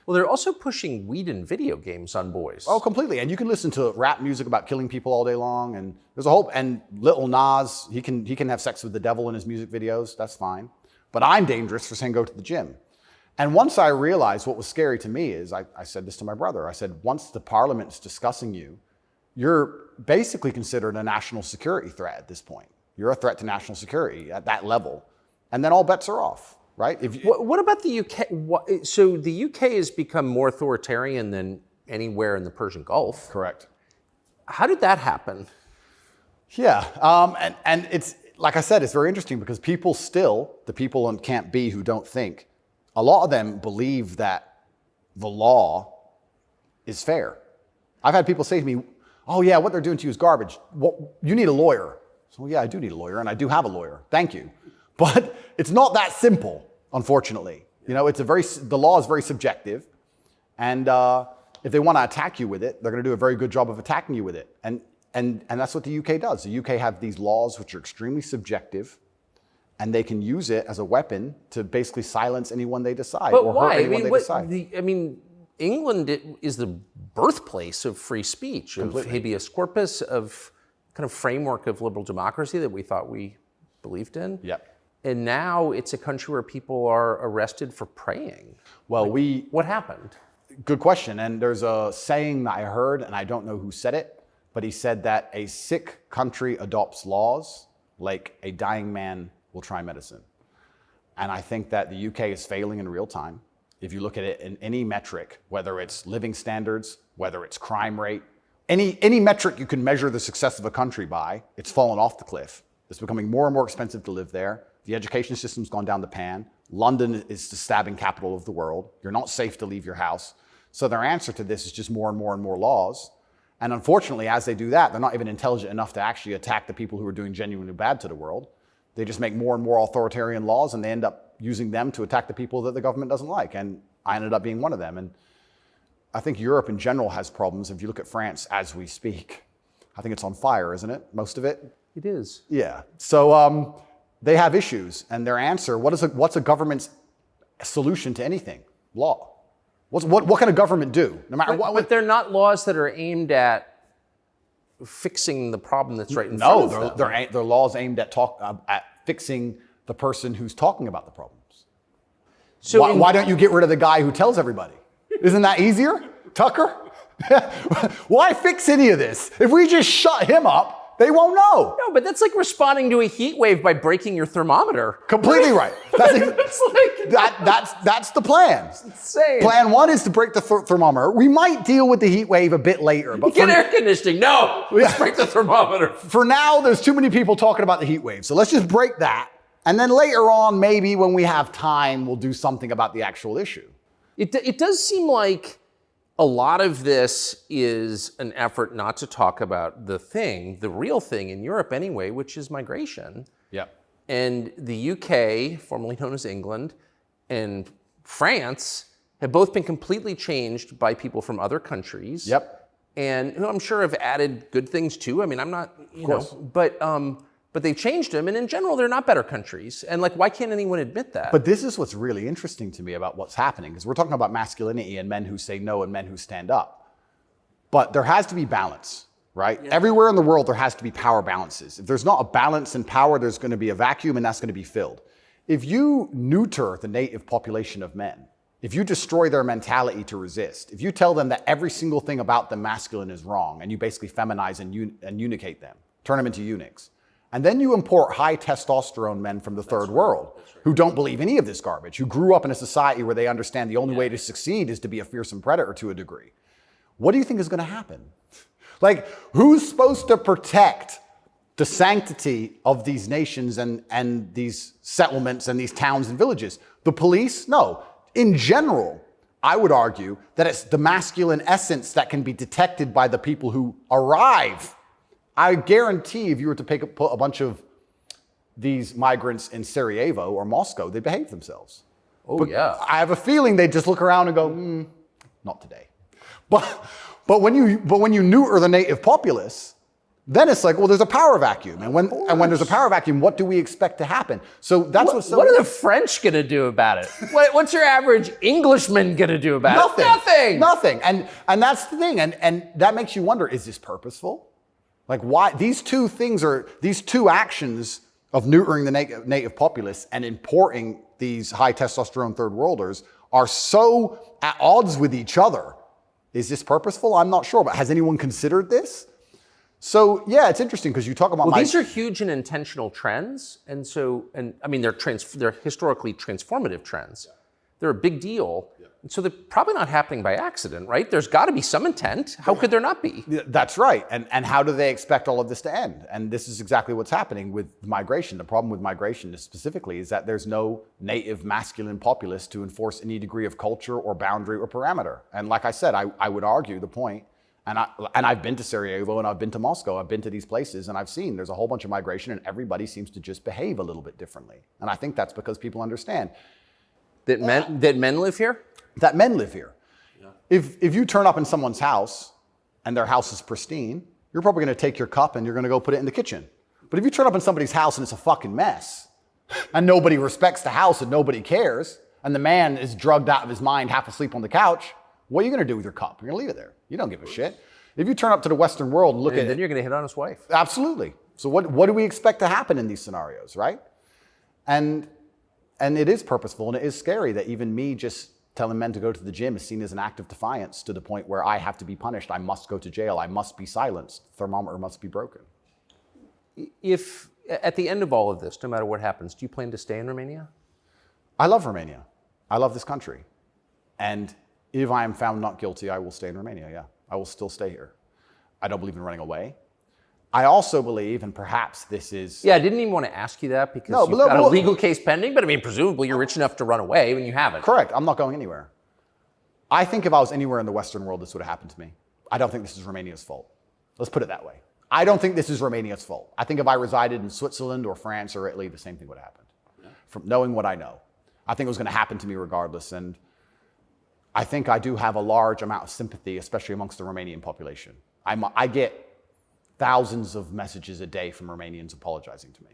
A: Well, they're also pushing weed and video games on boys.
B: Oh, completely. And you can listen to rap music about killing people all day long. And there's a whole, and Lil Nas, he can have sex with the devil in his music videos. That's fine. But I'm dangerous for saying go to the gym. And once I realized what was scary to me is, I said this to my brother. I said, once the parliament's discussing you, you're basically considered a national security threat at this point. You're a threat to national security at that level. And then all bets are off. Right?
A: What about the UK? So the UK has become more authoritarian than anywhere in the Persian Gulf.
B: Correct.
A: How did that happen?
B: Yeah, and it's, like I said, it's very interesting because people still, the people in Camp B who don't think, a lot of them believe that the law is fair. I've had people say to me, oh yeah, what they're doing to you is garbage. You need a lawyer. So yeah, I do need a lawyer, and I do have a lawyer. Thank you. But it's not that simple, unfortunately. You know, the law is very subjective. And if they want to attack you with it, they're going to do a very good job of attacking you with it. And that's what the UK does. The UK have these laws which are extremely subjective, and they can use it as a weapon to basically silence anyone they decide.
A: But
B: or
A: why?
B: hurt anyone they decide.
A: England is the birthplace of free speech, of habeas corpus, of kind of framework of liberal democracy that we thought we believed in.
B: Yep.
A: And now it's a country where people are arrested for praying.
B: Well,
A: what happened?
B: Good question. And there's a saying that I heard, and I don't know who said it, but he said that a sick country adopts laws like a dying man will try medicine. And I think that the UK is failing in real time. If you look at it in any metric, whether it's living standards, whether it's crime rate, any metric you can measure the success of a country by, it's fallen off the cliff. It's becoming more and more expensive to live there. The education system's gone down the pan. London is the stabbing capital of the world. You're not safe to leave your house. So their answer to this is just more and more and more laws. And unfortunately, as they do that, they're not even intelligent enough to actually attack the people who are doing genuinely bad to the world. They just make more and more authoritarian laws, and they end up using them to attack the people that the government doesn't like. And I ended up being one of them. And I think Europe in general has problems. If you look at France as we speak, I think it's on fire, isn't it? Most of it?
A: It is.
B: Yeah. So they have issues, and their answer, what's a government's solution to anything? Law. What can a government do? No matter what.
A: But they're not laws that are aimed at fixing the problem that's right in front of them.
B: No, they're laws aimed at fixing the person who's talking about the problems. So why don't you get rid of the guy who tells everybody? Isn't that easier? Tucker? Why fix any of this? If we just shut him up, they won't know.
A: No, but that's like responding to a heat wave by breaking your thermometer.
B: Completely right. That's the plan.
A: It's insane.
B: Plan 1 is to break the thermometer. We might deal with the heat wave a bit later. But
A: get air conditioning. No, let's break the thermometer.
B: For now, there's too many people talking about the heat wave. So let's just break that. And then later on, maybe when we have time, we'll do something about the actual issue.
A: It does seem like a lot of this is an effort not to talk about the real thing in Europe anyway, which is migration.
B: Yep.
A: And the UK, formerly known as England, and France have both been completely changed by people from other countries.
B: Yep.
A: And who I'm sure have added good things too. I mean, I'm not, you know, but they've changed them, and in general, they're not better countries. And like, why can't anyone admit that?
B: But this is what's really interesting to me about what's happening, because we're talking about masculinity and men who say no and men who stand up. But there has to be balance. right? Yeah. Everywhere in the world, there has to be power balances. If there's not a balance in power, there's going to be a vacuum, and that's going to be filled. If you neuter the native population of men, if you destroy their mentality to resist, if you tell them that every single thing about them masculine is wrong, and you basically feminize and eunuchate them, turn them into eunuchs, and then you import high testosterone men from the third world who don't believe any of this garbage, who grew up in a society where they understand the only way to succeed is to be a fearsome predator to a degree. What do you think is going to happen? Like, who's supposed to protect the sanctity of these nations and these settlements and these towns and villages? The police? No. In general, I would argue that it's the masculine essence that can be detected by the people who arrive. I guarantee if you were to put a bunch of these migrants in Sarajevo or Moscow, they behave themselves.
A: Oh,
B: but
A: yeah.
B: I have a feeling they just look around and go, not today. But when you neuter the native populace, then it's like, well, there's a power vacuum. And when there's a power vacuum, what do we expect to happen? So that's
A: what are the French going to do about it? What's your average Englishman going to do about it?
B: Nothing. And that's the thing. And that makes you wonder, is this purposeful? Like, why these two actions of neutering the native populace and importing these high testosterone third worlders are so at odds with each other. Is this purposeful? I'm not sure, but has anyone considered this? So yeah, it's interesting because you talk about
A: these are huge and intentional trends, and I mean they're historically transformative trends. Yeah. They're a big deal, and so they're probably not happening by accident, right? There's got to be some intent. How could there not be?
B: That's right. And how do they expect all of this to end? And this is exactly what's happening with migration. The problem with migration specifically is that there's no native masculine populace to enforce any degree of culture or boundary or parameter. And like I said, I would argue the point. And I've been to Sarajevo and I've been to Moscow. I've been to these places and I've seen there's a whole bunch of migration and everybody seems to just behave a little bit differently. And I think that's because people understand
A: that men live here.
B: That men live here. Yeah. If you turn up in someone's house and their house is pristine, you're probably going to take your cup and you're going to go put it in the kitchen. But if you turn up in somebody's house and it's a fucking mess, and nobody respects the house and nobody cares, and the man is drugged out of his mind, half asleep on the couch, what are you going to do with your cup? You're going to leave it there. You don't give a shit. If you turn up to the Western world and look at it,
A: then you're going to hit on his wife.
B: Absolutely. So what do we expect to happen in these scenarios, right? And it is purposeful and it is scary that even me just telling men to go to the gym is seen as an act of defiance to the point where I have to be punished. I must go to jail. I must be silenced. The thermometer must be broken.
A: If at the end of all of this, no matter what happens, do you plan to stay in Romania?
B: I love Romania. I love this country. And if I am found not guilty, I will stay in Romania, yeah. I will still stay here. I don't believe in running away. I also believe, and perhaps this is...
A: Yeah, I didn't even want to ask you that because you've got a legal case pending, but I mean, presumably you're rich enough to run away when you haven't.
B: Correct. I'm not going anywhere. I think if I was anywhere in the Western world, this would have happened to me. I don't think this is Romania's fault. Let's put it that way. I don't think this is Romania's fault. I think if I resided in Switzerland or France or Italy, the same thing would have happened. Yeah. From knowing what I know. I think it was going to happen to me regardless, and I think I do have a large amount of sympathy, especially amongst the Romanian population. I get thousands of messages a day from Romanians apologizing to me.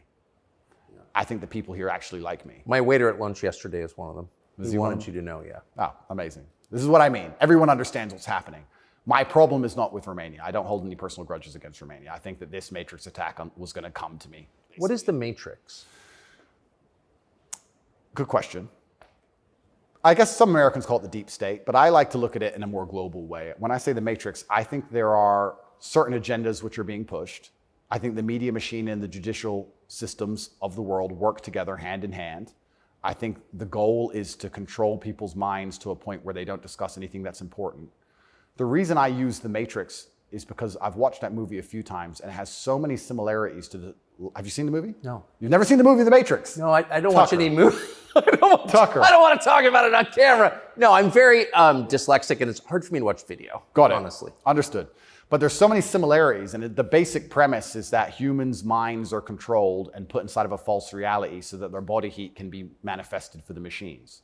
B: Yeah. I think the people here actually like me.
A: My waiter at lunch yesterday is one of them. He wanted you to know, yeah.
B: Oh, amazing. This is what I mean. Everyone understands what's happening. My problem is not with Romania. I don't hold any personal grudges against Romania. I think that this Matrix attack was going to come to me. Basically.
A: What is the Matrix?
B: Good question. I guess some Americans call it the deep state, but I like to look at it in a more global way. When I say the Matrix, I think there are certain agendas which are being pushed. I think the media machine and the judicial systems of the world work together hand in hand. I think the goal is to control people's minds to a point where they don't discuss anything that's important. The reason I use the Matrix is because I've watched that movie a few times and it has so many similarities to the... Have you seen the movie?
A: No.
B: You've never seen the movie The Matrix?
A: No, I don't watch any movie. I don't want to talk about it on camera. No, I'm very dyslexic and it's hard for me to watch video.
B: Got it.
A: Honestly.
B: Understood. But there's so many similarities, and the basic premise is that humans' minds are controlled and put inside of a false reality so that their body heat can be manifested for the machines.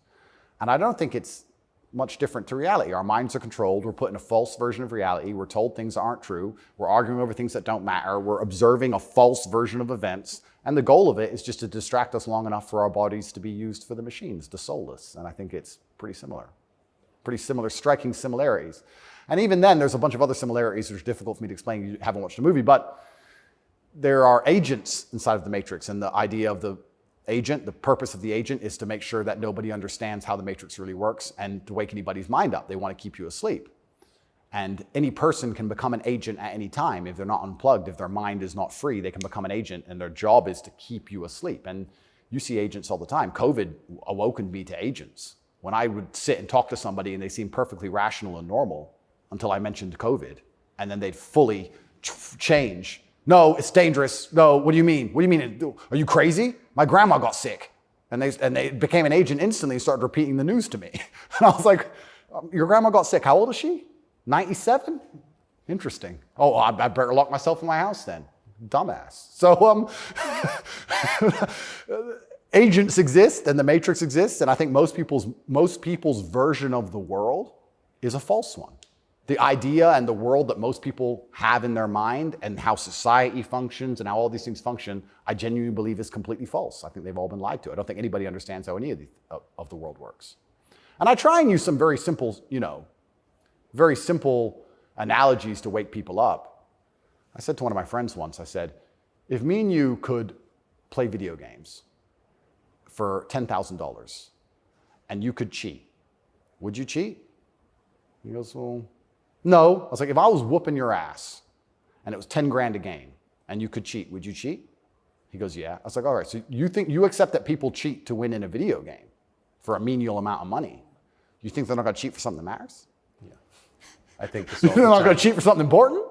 B: And I don't think it's much different to reality. Our minds are controlled. We're put in a false version of reality. We're told things aren't true. We're arguing over things that don't matter. We're observing a false version of events. And the goal of it is just to distract us long enough for our bodies to be used for the machines, the soulless. And I think it's pretty similar, striking similarities. And even then, there's a bunch of other similarities which are difficult for me to explain. You haven't watched the movie, but there are agents inside of the Matrix, and the idea of the agent, the purpose of the agent is to make sure that nobody understands how the Matrix really works and to wake anybody's mind up. They want to keep you asleep. And any person can become an agent at any time. If they're not unplugged, if their mind is not free, they can become an agent, and their job is to keep you asleep. And you see agents all the time. COVID awoken me to agents. When I would sit and talk to somebody and they seemed perfectly rational and normal until I mentioned COVID, and then they'd fully change. No, it's dangerous. No, what do you mean? What do you mean? Are you crazy? My grandma got sick. And they became an agent instantly and started repeating the news to me. And I was like, your grandma got sick. How old is she? 97? Interesting. Oh, I better lock myself in my house then. Dumbass. So agents exist and the Matrix exists, and I think most people's version of the world is a false one. The idea and the world that most people have in their mind and how society functions and how all these things function, I genuinely believe is completely false. I think they've all been lied to. I don't think anybody understands how any of the world works. And I try and use some very simple, very simple analogies to wake people up. I said to one of my friends once, I said, if me and you could play video games for $10,000 and you could cheat, would you cheat? He goes, well, no. I was like, if I was whooping your ass and it was 10 grand a game and you could cheat, would you cheat? He goes, yeah. I was like, all right, so you accept that people cheat to win in a video game for a menial amount of money. You think they're not going to cheat for something that matters?
A: Yeah. I think this
B: they're not going to cheat for something important?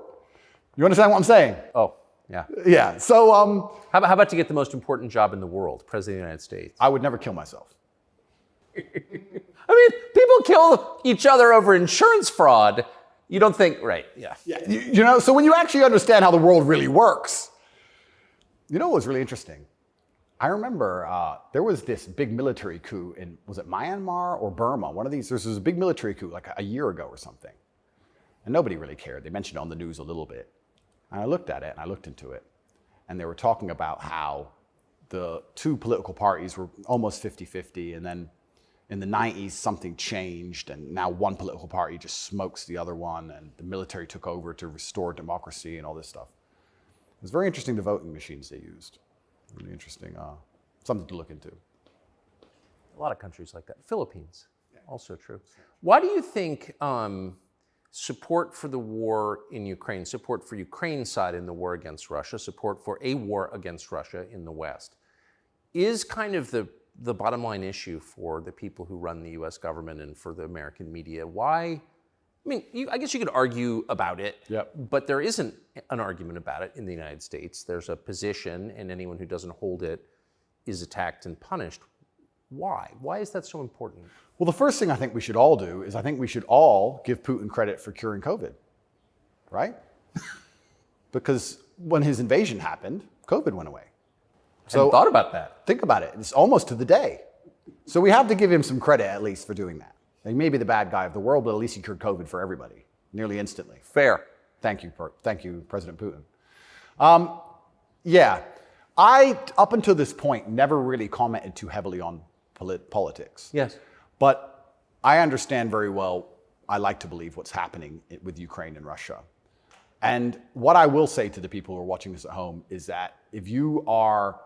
B: You understand what I'm saying?
A: Oh, yeah.
B: Yeah. So,
A: how about to get the most important job in the world, President of the United States?
B: I would never kill myself.
A: I mean, people kill each other over insurance fraud. You don't think, right? Yeah.
B: Yeah. So when you actually understand how the world really works, what was really interesting? I remember there was this big military coup in, was it Myanmar or Burma? One of these, there was a big military coup like a year ago or something. And nobody really cared. They mentioned it on the news a little bit. And I looked at it and I looked into it. And they were talking about how the two political parties were almost 50-50. And then in the 90s, something changed. And now one political party just smokes the other one. And the military took over to restore democracy and all this stuff. It was very interesting, the voting machines they used. Really interesting, something to look into.
A: A lot of countries like that. Philippines, also true. Why do you think support for the war in Ukraine, support for Ukraine's side in the war against Russia, support for a war against Russia in the West, is kind of the bottom line issue for the people who run the US government and for the American media? Why? I mean, I guess you could argue about it, but there isn't an argument about it in the United States. There's a position, and anyone who doesn't hold it is attacked and punished. Why? Why is that so important?
B: Well, the first thing I think we should all do is I think we should all give Putin credit for curing COVID, right? Because when his invasion happened, COVID went away.
A: So thought about that.
B: Think about it. It's almost to the day. So we have to give him some credit at least for doing that. He may be the bad guy of the world, but at least he cured COVID for everybody, nearly instantly.
A: Fair.
B: Thank you, President Putin. I, up until this point, never really commented too heavily on politics.
A: Yes.
B: But I understand very well, I like to believe what's happening with Ukraine and Russia. And what I will say to the people who are watching this at home is that if you are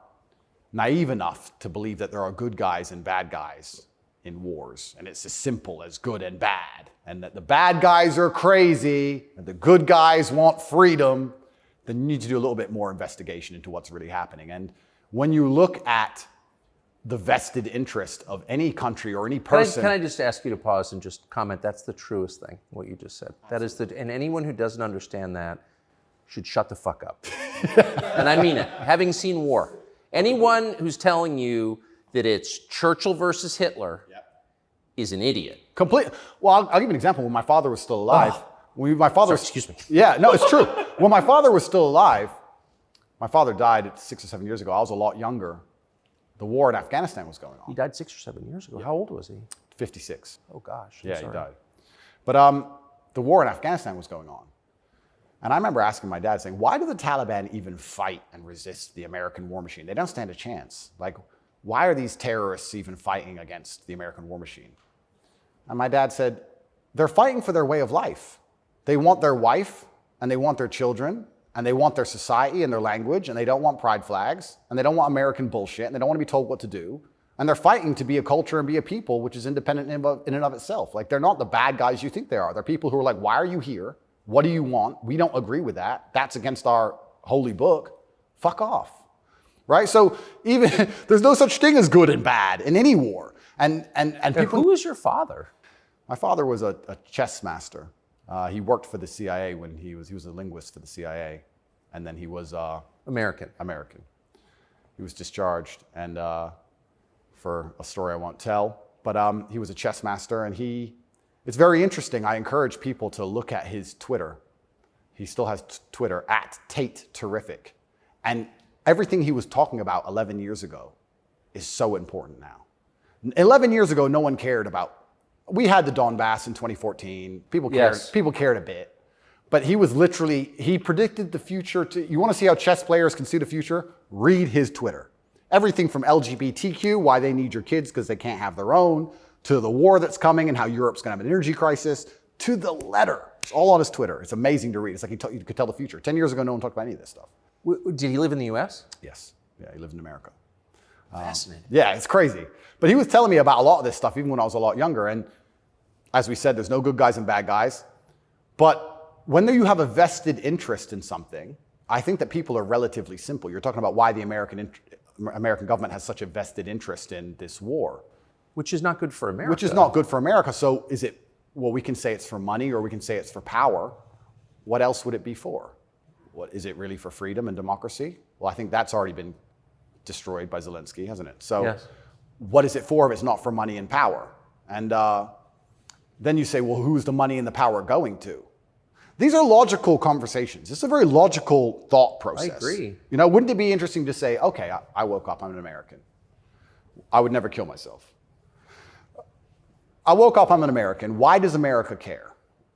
B: naive enough to believe that there are good guys and bad guys in wars, and it's as simple as good and bad, and that the bad guys are crazy and the good guys want freedom, then you need to do a little bit more investigation into what's really happening. And when you look at the vested interest of any country or any person...
A: Can I just ask you to pause and just comment? That's the truest thing, what you just said. That is and anyone who doesn't understand that should shut the fuck up. And I mean it. Having seen war, anyone who's telling you that it's Churchill versus Hitler is an idiot.
B: Well, I'll give you an example. When my father was still alive,
A: Excuse me.
B: Yeah, no, it's true. When my father was still alive, my father died 6 or 7 years ago. I was a lot younger. The war in Afghanistan was going on.
A: He died 6 or 7 years ago. How old was he?
B: 56.
A: Oh gosh.
B: Yeah, he died. But the war in Afghanistan was going on. And I remember asking my dad, saying, why do the Taliban even fight and resist the American war machine? They don't stand a chance. Like, why are these terrorists even fighting against the American war machine? And my dad said, they're fighting for their way of life. They want their wife, and they want their children, and they want their society and their language, and they don't want pride flags, and they don't want American bullshit, and they don't want to be told what to do. And they're fighting to be a culture and be a people which is independent in and of itself. Like, they're not the bad guys you think they are. They're people who are like, why are you here? What do you want? We don't agree with that. That's against our holy book. Fuck off. Right? So even there's no such thing as good and bad in any war. And people.
A: Who is your father?
B: My father was a chess master. He worked for the CIA when he was a linguist for the CIA, and then he was
A: American.
B: He was discharged, and for a story I won't tell, but he was a chess master, and it's very interesting. I encourage people to look at his Twitter. He still has Twitter at Tate Terrific, and everything he was talking about 11 years ago is so important now. 11 years ago, no one cared about. We had the Donbass in 2014. People cared.
A: Yes.
B: People cared a bit. But he predicted the future. You want to see how chess players can see the future? Read his Twitter. Everything from LGBTQ, why they need your kids because they can't have their own, to the war that's coming and how Europe's going to have an energy crisis, to the letter. It's all on his Twitter. It's amazing to read. It's like you could tell the future. 10 years ago, no one talked about any of this stuff.
A: Did he live in the U.S.?
B: Yes. Yeah, he lived in America.
A: Fascinating.
B: Yeah, it's crazy. But he was telling me about a lot of this stuff even when I was a lot younger. And as we said, there's no good guys and bad guys. But when you have a vested interest in something, I think that people are relatively simple. You're talking about why the American government has such a vested interest in this war.
A: Which is not good for America.
B: Which is not good for America. So is it, well, we can say it's for money or we can say it's for power. What else would it be for? What, is it really for freedom and democracy? Well, I think that's already been destroyed by Zelensky, hasn't it? So
A: yes.
B: What is it for if it's not for money and power? And then you say, well, who's the money and the power going to? These are logical conversations. It's a very logical thought process.
A: I agree.
B: You know, wouldn't it be interesting to say, okay, I woke up, I'm an American. I would never kill myself. I woke up, I'm an American. Why does America care?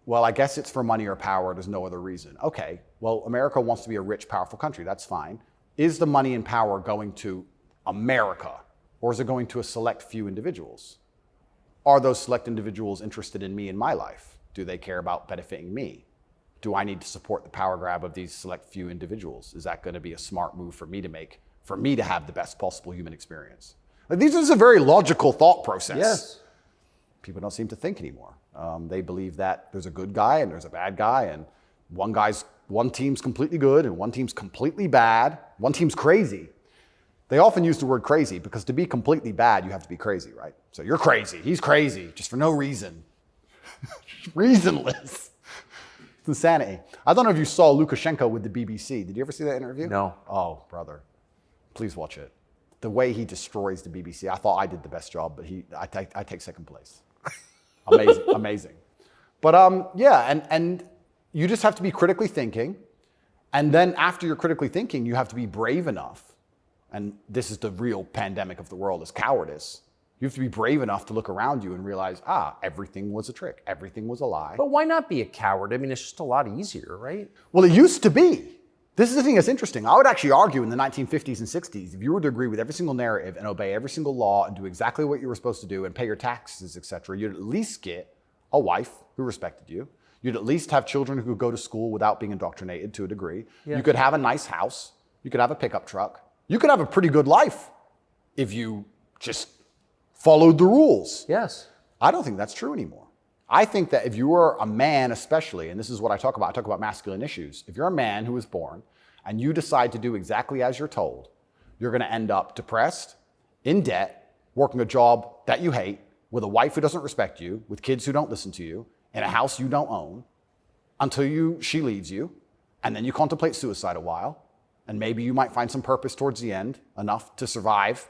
B: Well, I guess it's for money or power. There's no other reason. Okay, well, America wants to be a rich, powerful country. That's fine. Is the money and power going to America, or is it going to a select few individuals? Are those select individuals interested in me and my life? Do they care about benefiting me? Do I need to support the power grab of these select few individuals? Is that going to be a smart move for me to make, for me to have the best possible human experience? Like, this is a very logical thought process.
A: Yes.
B: People don't seem to think anymore. They believe that there's a good guy and there's a bad guy, and one team's completely good and one team's completely bad. One team's crazy. They often use the word crazy because to be completely bad, you have to be crazy, right? So you're crazy, he's crazy, just for no reason. Reasonless. It's insanity. I don't know if you saw Lukashenko with the BBC. Did you ever see that interview?
A: No.
B: Oh, brother. Please watch it. The way he destroys the BBC. I thought I did the best job, but I take second place. Amazing, amazing. But yeah, and you just have to be critically thinking. And then after you're critically thinking, you have to be brave enough. And this is the real pandemic of the world, is cowardice. You have to be brave enough to look around you and realize, everything was a trick. Everything was a lie.
A: But why not be a coward? I mean, it's just a lot easier, right?
B: Well, it used to be. This is the thing that's interesting. I would actually argue in the 1950s and 60s, if you were to agree with every single narrative and obey every single law and do exactly what you were supposed to do and pay your taxes, etc., you'd at least get a wife who respected you. You'd at least have children who could go to school without being indoctrinated to a degree. Yes. You could have a nice house. You could have a pickup truck. You could have a pretty good life if you just followed the rules.
A: Yes.
B: I don't think that's true anymore. I think that if you are a man especially, and this is what I talk about masculine issues. If you're a man who was born and you decide to do exactly as you're told, you're going to end up depressed, in debt, working a job that you hate, with a wife who doesn't respect you, with kids who don't listen to you, in a house you don't own, until she leaves you, and then you contemplate suicide a while, and maybe you might find some purpose towards the end, enough to survive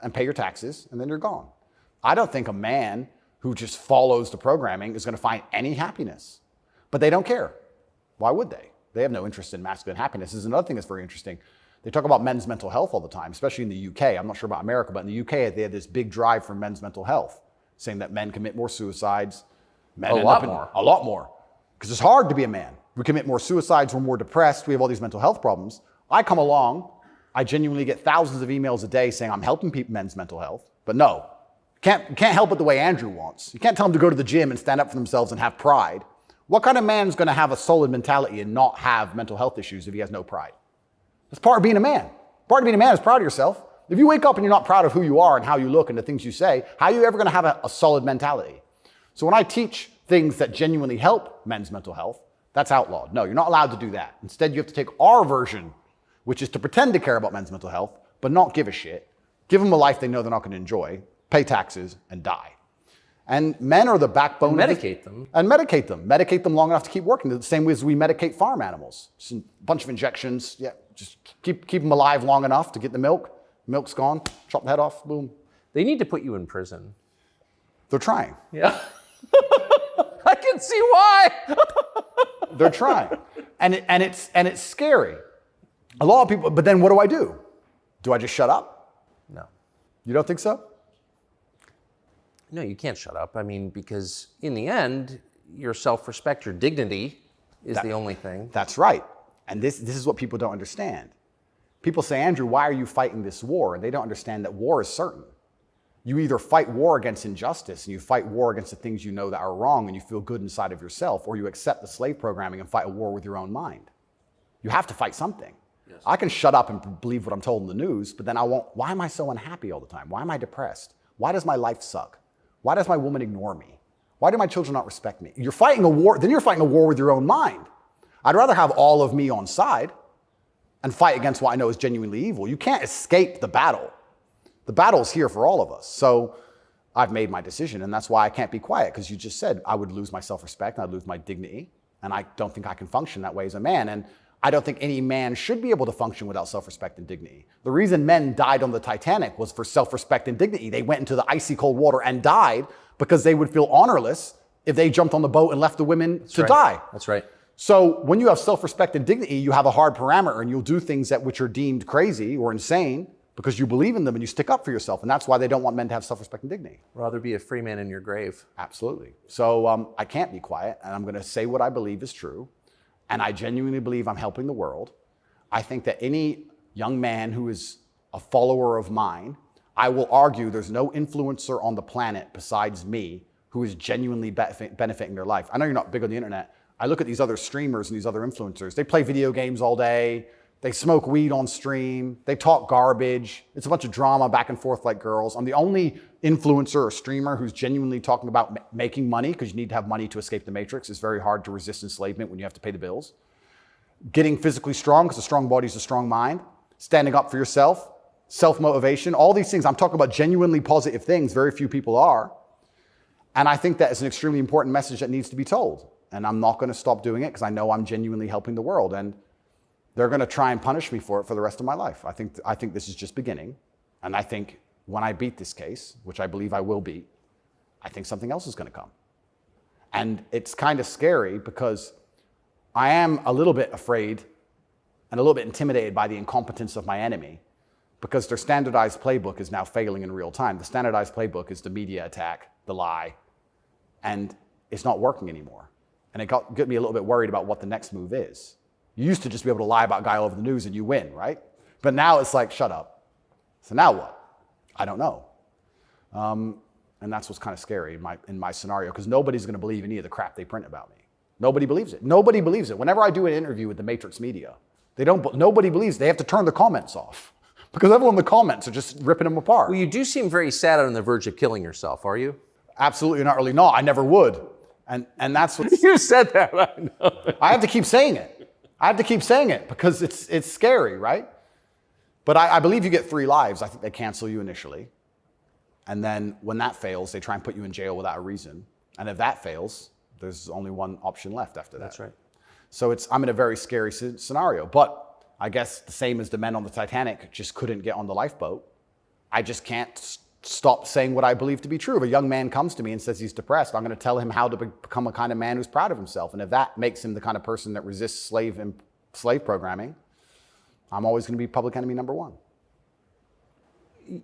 B: and pay your taxes, and then you're gone. I don't think a man who just follows the programming is going to find any happiness. But they don't care. Why would they? They have no interest in masculine happiness. This is another thing that's very interesting. They talk about men's mental health all the time, especially in the UK. I'm not sure about America, but in the UK, they had this big drive for men's mental health, saying that men commit more suicides.
A: A lot more.
B: Because it's hard to be a man. We commit more suicides, we're more depressed, we have all these mental health problems. I come along, I genuinely get thousands of emails a day saying I'm helping men's mental health, but you can't help it the way Andrew wants. You can't tell them to go to the gym and stand up for themselves and have pride. What kind of man's going to have a solid mentality and not have mental health issues if he has no pride? That's part of being a man. Part of being a man is proud of yourself. If you wake up and you're not proud of who you are and how you look and the things you say, how are you ever going to have a solid mentality? So when I teach things that genuinely help men's mental health, that's outlawed. No, you're not allowed to do that. Instead, you have to take our version, which is to pretend to care about men's mental health, but not give a shit. Give them a life they know they're not going to enjoy, pay taxes, and die. And men are the backbone.
A: And medicate them.
B: And medicate them. Medicate them long enough to keep working. The same way as we medicate farm animals. Just a bunch of injections. Yeah, just keep them alive long enough to get the milk. Milk's gone. Chop the head off. Boom.
A: They need to put you in prison.
B: They're trying.
A: Yeah. I can see why.
B: They're trying. And it's scary. A lot of people, but then what do? Do I just shut up?
A: No.
B: You don't think so?
A: No, you can't shut up. I mean, because in the end, your self-respect, your dignity is the only thing.
B: That's right. And this is what people don't understand. People say, Andrew, why are you fighting this war? And they don't understand that war is certain. You either fight war against injustice and you fight war against the things you know that are wrong and you feel good inside of yourself, or you accept the slave programming and fight a war with your own mind. You have to fight something. Yes. I can shut up and believe what I'm told in the news, but then why am I so unhappy all the time? Why am I depressed? Why does my life suck? Why does my woman ignore me? Why do my children not respect me? You're fighting a war, then you're fighting a war with your own mind. I'd rather have all of me on side and fight against what I know is genuinely evil. You can't escape the battle. The battle's here for all of us. So I've made my decision, and that's why I can't be quiet, because you just said I would lose my self-respect, and I'd lose my dignity, and I don't think I can function that way as a man. And I don't think any man should be able to function without self-respect and dignity. The reason men died on the Titanic was for self-respect and dignity. They went into the icy cold water and died because they would feel honorless if they jumped on the boat and left the women to die.
A: That's right.
B: So when you have self-respect and dignity, you have a hard parameter, and you'll do things which are deemed crazy or insane because you believe in them and you stick up for yourself. And that's why they don't want men to have self-respect and dignity.
A: Rather be a free man in your grave.
B: Absolutely. So I can't be quiet, and I'm going to say what I believe is true. And I genuinely believe I'm helping the world. I think that any young man who is a follower of mine, I will argue there's no influencer on the planet besides me who is genuinely benefiting their life. I know you're not big on the internet. I look at these other streamers and these other influencers. They play video games all day. They smoke weed on stream. They talk garbage. It's a bunch of drama back and forth like girls. I'm the only influencer or streamer who's genuinely talking about making money, because you need to have money to escape the matrix. It's very hard to resist enslavement when you have to pay the bills. Getting physically strong, because a strong body is a strong mind. Standing up for yourself. Self-motivation. All these things. I'm talking about genuinely positive things. Very few people are. And I think that is an extremely important message that needs to be told. And I'm not going to stop doing it because I know I'm genuinely helping the world. And they're going to try and punish me for it for the rest of my life. I think this is just beginning. And I think when I beat this case, which I believe I will beat, I think something else is going to come. And it's kind of scary because I am a little bit afraid and a little bit intimidated by the incompetence of my enemy, because their standardized playbook is now failing in real time. The standardized playbook is the media attack, the lie, and it's not working anymore. And it got me a little bit worried about what the next move is. You used to just be able to lie about a guy all over the news and you win, right? But now it's like, shut up. So now what? I don't know. And that's what's kind of scary in my scenario, because nobody's going to believe any of the crap they print about me. Nobody believes it. Nobody believes it. Whenever I do an interview with the Matrix media, nobody believes it. They have to turn the comments off because everyone in the comments are just ripping them apart.
A: Well, you do seem very sad on the verge of killing yourself, are you?
B: Absolutely not, really not. I never would. And that's what
A: you said that. I know.
B: I have to keep saying it. I have to keep saying it because it's scary, right? But I believe you get 3 lives. I think they cancel you initially. And then when that fails, they try and put you in jail without a reason. And if that fails, there's only one option left after that.
A: That's right.
B: So I'm in a very scary scenario. But I guess the same as the men on the Titanic just couldn't get on the lifeboat. I just can't stop saying what I believe to be true. If a young man comes to me and says he's depressed, I'm going to tell him how to become a kind of man who's proud of himself. And if that makes him the kind of person that resists slave programming, I'm always going to be public enemy number 1.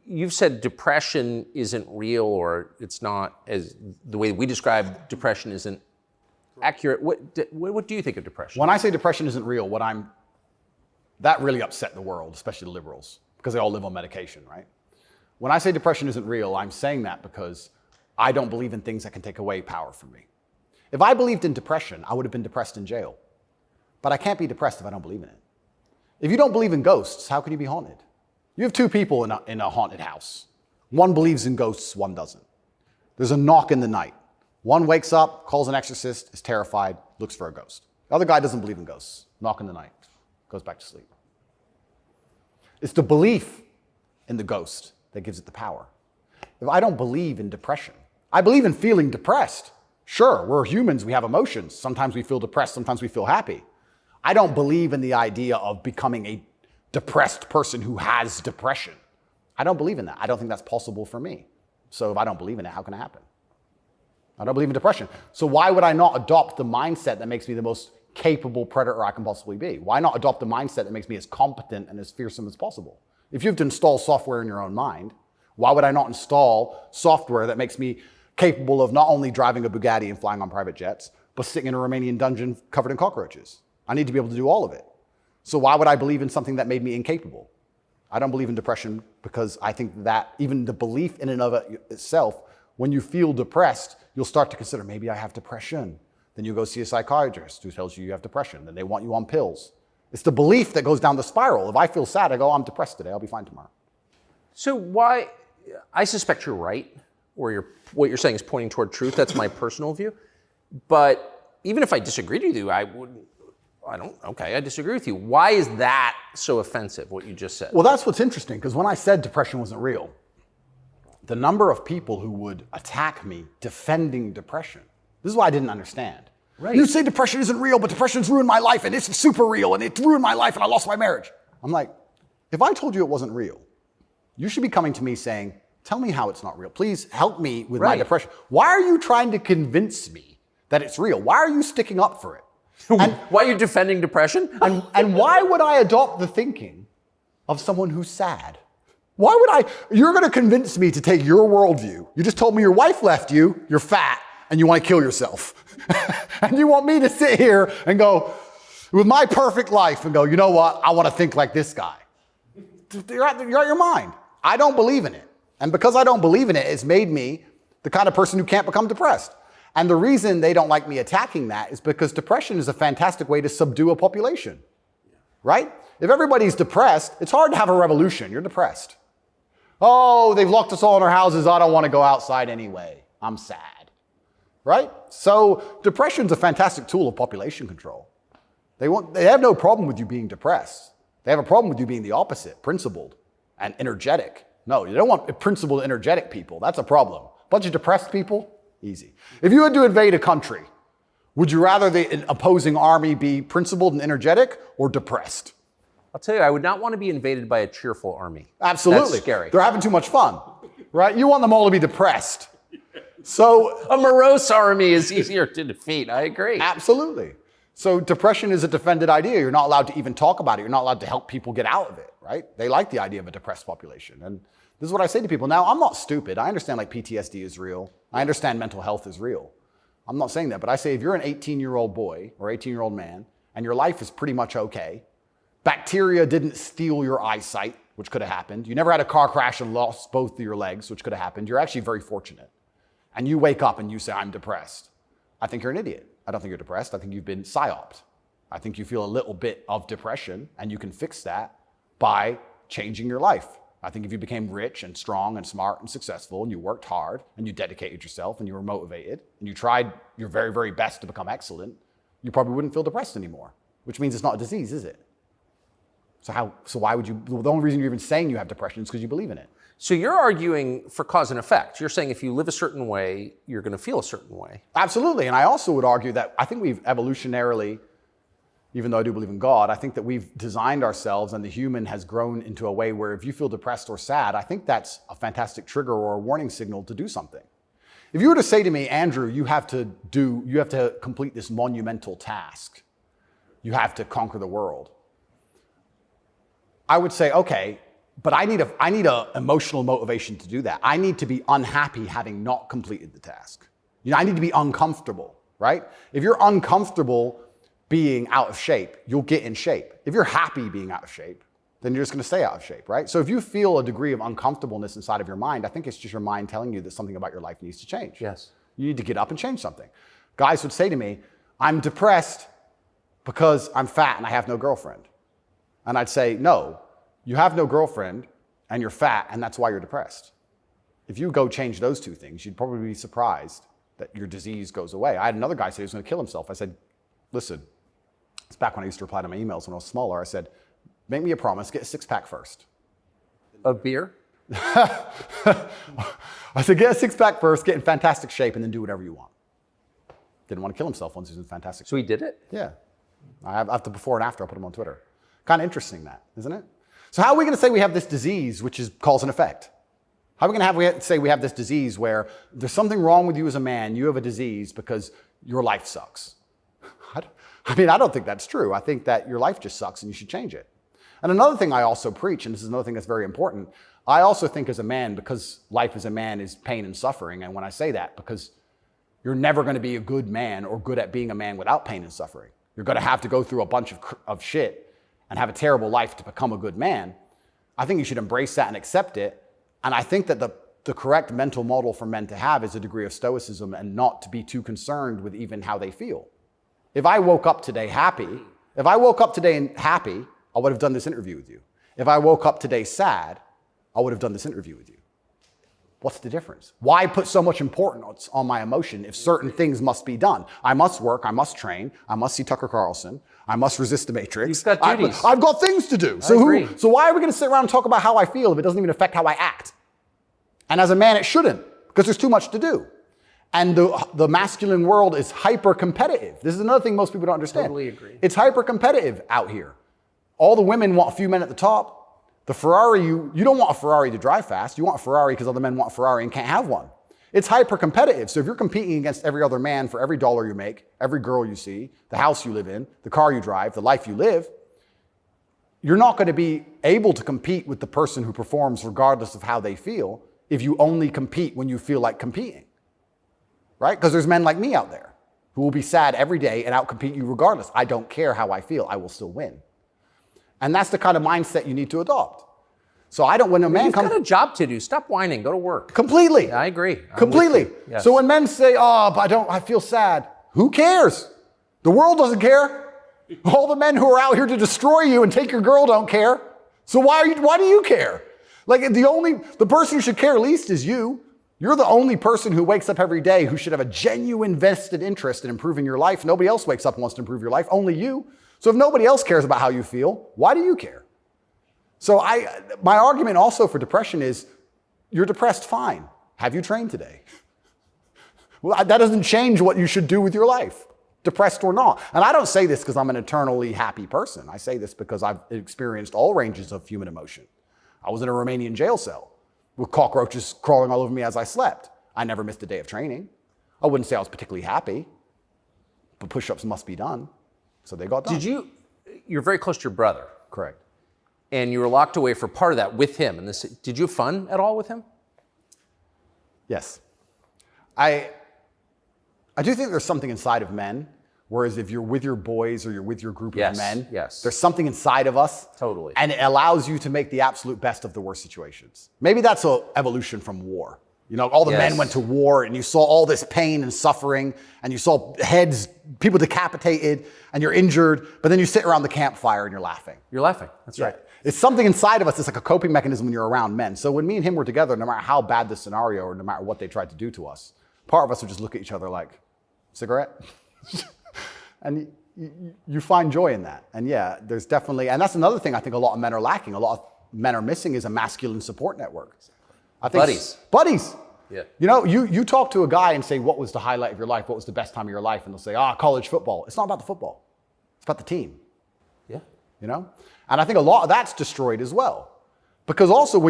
A: You've said depression isn't real, or it's not, as the way we describe depression isn't accurate. What do you think of depression?
B: When I say depression isn't real, that really upset the world, especially the liberals, because they all live on medication, right? When I say depression isn't real, I'm saying that because I don't believe in things that can take away power from me. If I believed in depression, I would have been depressed in jail. But I can't be depressed if I don't believe in it. If you don't believe in ghosts, how can you be haunted? You have two people in a haunted house. One believes in ghosts, one doesn't. There's a knock in the night. One wakes up, calls an exorcist, is terrified, looks for a ghost. The other guy doesn't believe in ghosts. Knock in the night, goes back to sleep. It's the belief in the ghost that gives it the power. If I don't believe in depression, I believe in feeling depressed. Sure, we're humans, we have emotions. Sometimes we feel depressed, sometimes we feel happy. I don't believe in the idea of becoming a depressed person who has depression. I don't believe in that. I don't think that's possible for me. So if I don't believe in it, how can it happen? I don't believe in depression. So why would I not adopt the mindset that makes me the most capable predator I can possibly be? Why not adopt the mindset that makes me as competent and as fearsome as possible? If you have to install software in your own mind, why would I not install software that makes me capable of not only driving a Bugatti and flying on private jets, but sitting in a Romanian dungeon covered in cockroaches? I need to be able to do all of it. So why would I believe in something that made me incapable? I don't believe in depression because I think that even the belief in and of itself, when you feel depressed, you'll start to consider, maybe I have depression. Then you go see a psychiatrist who tells you you have depression. Then they want you on pills. It's the belief that goes down the spiral. If I feel sad, I go, I'm depressed today. I'll be fine tomorrow.
A: So why, I suspect you're right, or what you're saying is pointing toward truth. That's my personal view. But even if I disagreed with you, I disagree with you. Why is that so offensive, what you just said?
B: Well, that's what's interesting, because when I said depression wasn't real, the number of people who would attack me defending depression, this is what I didn't understand.
A: Right.
B: You say depression isn't real, but depression's ruined my life, and it's super real, and it ruined my life, and I lost my marriage. I'm like, if I told you it wasn't real, you should be coming to me saying, tell me how it's not real. Please help me with my depression. Why are you trying to convince me that it's real? Why are you sticking up for it?
A: And why are you defending depression?
B: And why would I adopt the thinking of someone who's sad? Why would you're going to convince me to take your worldview. You just told me your wife left you, you're fat, and you want to kill yourself. And you want me to sit here and go, with my perfect life, and go, you know what, I want to think like this guy. You're out your mind. I don't believe in it. And because I don't believe in it, it's made me the kind of person who can't become depressed. And the reason they don't like me attacking that is because depression is a fantastic way to subdue a population, right? If everybody's depressed, it's hard to have a revolution. You're depressed. Oh, they've locked us all in our houses. I don't want to go outside anyway. I'm sad, right? So depression's a fantastic tool of population control. They have no problem with you being depressed. They have a problem with you being the opposite, principled and energetic. No, you don't want principled, energetic people. That's a problem. A bunch of depressed people, easy. If you had to invade a country, would you rather the opposing army be principled and energetic or depressed?
A: I'll tell you, I would not want to be invaded by a cheerful army.
B: Absolutely.
A: That's scary.
B: They're having too much fun, right? You want them all to be depressed. So
A: a morose army is easier to defeat. I agree.
B: Absolutely. So depression is a defended idea. You're not allowed to even talk about it. You're not allowed to help people get out of it, right? They like the idea of a depressed population. And this is what I say to people. Now, I'm not stupid. I understand like PTSD is real. I understand mental health is real. I'm not saying that, but I say if you're an 18-year-old boy or 18-year-old man and your life is pretty much okay, bacteria didn't steal your eyesight, which could have happened. You never had a car crash and lost both of your legs, which could have happened. You're actually very fortunate. And you wake up and you say, I'm depressed. I think you're an idiot. I don't think you're depressed. I think you've been psyoped. I think you feel a little bit of depression and you can fix that by changing your life. I think if you became rich and strong and smart and successful and you worked hard and you dedicated yourself and you were motivated and you tried your very, very best to become excellent, you probably wouldn't feel depressed anymore, which means it's not a disease, is it? So why would you, the only reason you're even saying you have depression is because you believe in it.
A: So you're arguing for cause and effect. You're saying if you live a certain way, you're going to feel a certain way.
B: Absolutely. And I also would argue that I think we've evolutionarily, even though I do believe in God, I think that we've designed ourselves and the human has grown into a way where if you feel depressed or sad, I think that's a fantastic trigger or a warning signal to do something. If you were to say to me, Andrew, you have to complete this monumental task. You have to conquer the world. I would say, okay, but I need a emotional motivation to do that. I need to be unhappy having not completed the task. I need to be uncomfortable, right? If you're uncomfortable being out of shape, you'll get in shape. If you're happy being out of shape, then you're just going to stay out of shape, right? So if you feel a degree of uncomfortableness inside of your mind, I think it's just your mind telling you that something about your life needs to change.
A: Yes.
B: You need to get up and change something. Guys would say to me, I'm depressed because I'm fat and I have no girlfriend. And I'd say, no, you have no girlfriend and you're fat and that's why you're depressed. If you go change those two things, you'd probably be surprised that your disease goes away. I had another guy say he was going to kill himself. I said, listen, it's back when I used to reply to my emails when I was smaller. I said, make me a promise, get a six-pack first.
A: Of beer?
B: I said, get a six-pack first, get in fantastic shape, and then do whatever you want. Didn't want to kill himself once he was in fantastic shape.
A: So he did it?
B: Yeah. I have the before and after. I'll put them on Twitter. Kind of interesting that, isn't it? So how are we going to say we have this disease, which is cause and effect? How are we going to say we have this disease where there's something wrong with you as a man, you have a disease because your life sucks? I don't think that's true. I think that your life just sucks and you should change it. And another thing I also preach, and this is another thing that's very important, I also think as a man, because life as a man is pain and suffering, and when I say that, because you're never going to be a good man or good at being a man without pain and suffering. You're going to have to go through a bunch of shit and have a terrible life to become a good man. I think you should embrace that and accept it. And I think that the correct mental model for men to have is a degree of stoicism and not to be too concerned with even how they feel. If I woke up today happy, I would have done this interview with you. If I woke up today sad, I would have done this interview with you. What's the difference? Why put so much importance on my emotion if certain things must be done? I must work, I must train, I must see Tucker Carlson, I must resist the Matrix.
A: You've got duties.
B: I've got things to do. So why are we going to sit around and talk about how I feel if it doesn't even affect how I act? And as a man, it shouldn't, because there's too much to do. And the masculine world is hyper-competitive. This is another thing most people don't understand.
A: Totally agree.
B: It's hyper-competitive out here. All the women want a few men at the top. The Ferrari, you don't want a Ferrari to drive fast. You want a Ferrari because other men want a Ferrari and can't have one. It's hyper-competitive. So if you're competing against every other man for every dollar you make, every girl you see, the house you live in, the car you drive, the life you live, you're not going to be able to compete with the person who performs regardless of how they feel if you only compete when you feel like competing. Right? Because there's men like me out there who will be sad every day and outcompete you regardless. I don't care how I feel. I will still win. And that's the kind of mindset you need to adopt. So when a man comes...
A: You've got a job to do. Stop whining. Go to work.
B: Completely.
A: Yeah, I agree.
B: Completely.
A: Yes.
B: So when men say, but I feel sad. Who cares? The world doesn't care. All the men who are out here to destroy you and take your girl don't care. So why do you care? Like the person who should care least is you. You're the only person who wakes up every day who should have a genuine vested interest in improving your life. Nobody else wakes up and wants to improve your life, only you. So if nobody else cares about how you feel, why do you care? So my argument also for depression is, you're depressed, fine. Have you trained today? Well, that doesn't change what you should do with your life, depressed or not. And I don't say this because I'm an eternally happy person. I say this because I've experienced all ranges of human emotion. I was in a Romanian jail cell with cockroaches crawling all over me as I slept. I never missed a day of training. I wouldn't say I was particularly happy, but push-ups must be done. So they got done.
A: You're very close to your brother.
B: Correct.
A: And you were locked away for part of that with him. And did you have fun at all with him?
B: Yes. I do think there's something inside of men, whereas if you're with your boys or you're with your group of men, there's something inside of us.
A: Totally.
B: And it allows you to make the absolute best of the worst situations. Maybe that's an evolution from war. You know, all the men went to war and you saw all this pain and suffering and you saw heads, people decapitated and you're injured, but then you sit around the campfire and you're laughing.
A: You're laughing. That's right.
B: It's something inside of us. It's like a coping mechanism when you're around men. So when me and him were together, no matter how bad the scenario or no matter what they tried to do to us, part of us would just look at each other like, cigarette? And you find joy in that. And yeah, there's definitely, and that's another thing I think a lot of men are lacking. A lot of men are missing is a masculine support network. I think buddies.
A: Yeah.
B: You know, you talk to a guy and say, what was the highlight of your life? What was the best time of your life? And they'll say, college football. It's not about the football. It's about the team.
A: Yeah.
B: You know? And I think a lot of that's destroyed as well. Because also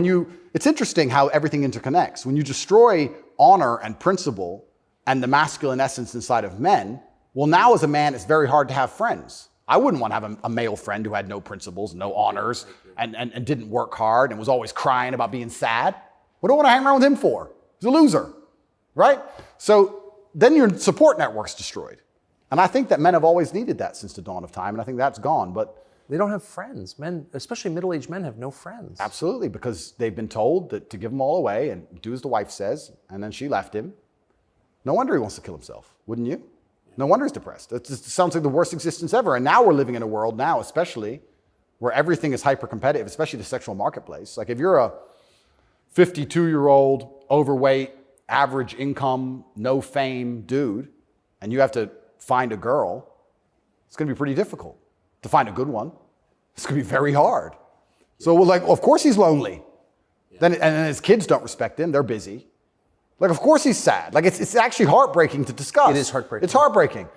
B: it's interesting how everything interconnects. When you destroy honor and principle and the masculine essence inside of men, well, now as a man, it's very hard to have friends. I wouldn't want to have a male friend who had no principles, no honors, and didn't work hard and was always crying about being sad. What do I want to hang around with him for? He's a loser, right? So then your support network's destroyed. And I think that men have always needed that since the dawn of time, and I think that's gone. But
A: they don't have friends. Men, especially middle-aged men, have no friends.
B: Absolutely, because they've been told that to give them all away and do as the wife says, and then she left him. No wonder he wants to kill himself, wouldn't you? No wonder he's depressed. It sounds like the worst existence ever. And now we're living in a world now, especially, where everything is hyper-competitive, especially the sexual marketplace. Like if you're a 52-year-old, overweight, average income, no fame dude, and you have to find a girl, it's going to be pretty difficult to find a good one. It's going to be very hard. So we're like, of course he's lonely. Yeah. And his kids don't respect him. They're busy. Like, of course he's sad. Like, it's actually heartbreaking to discuss.
A: It is heartbreaking.
B: It's heartbreaking.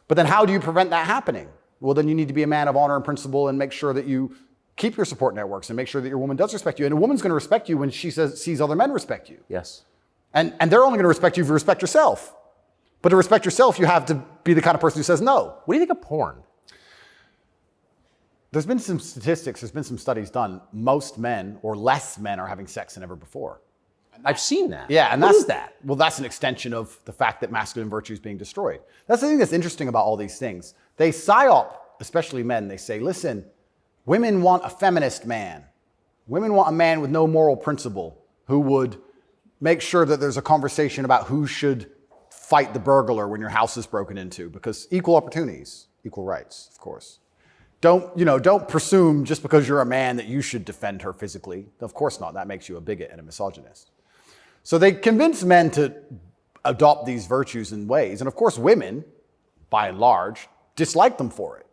B: But then how do you prevent that happening? Well, then you need to be a man of honor and principle and make sure that you keep your support networks and make sure that your woman does respect you. And a woman's going to respect you when she sees other men respect you.
A: Yes.
B: And they're only going to respect you if you respect yourself. But to respect yourself, you have to be the kind of person who says no.
A: What do you think of porn?
B: There's been some statistics, there's been some studies done. Most men or less men are having sex than ever before.
A: I've seen that.
B: Yeah, and
A: what is that?
B: Well, that's an extension of the fact that masculine virtue is being destroyed. That's the thing that's interesting about all these things. They psyop, especially men, they say, listen, women want a feminist man. Women want a man with no moral principle who would make sure that there's a conversation about who should fight the burglar when your house is broken into, because equal opportunities, equal rights, of course. Don't presume just because you're a man that you should defend her physically. Of course not. That makes you a bigot and a misogynist. So they convince men to adopt these virtues in ways. And of course, women, by and large, dislike them for it.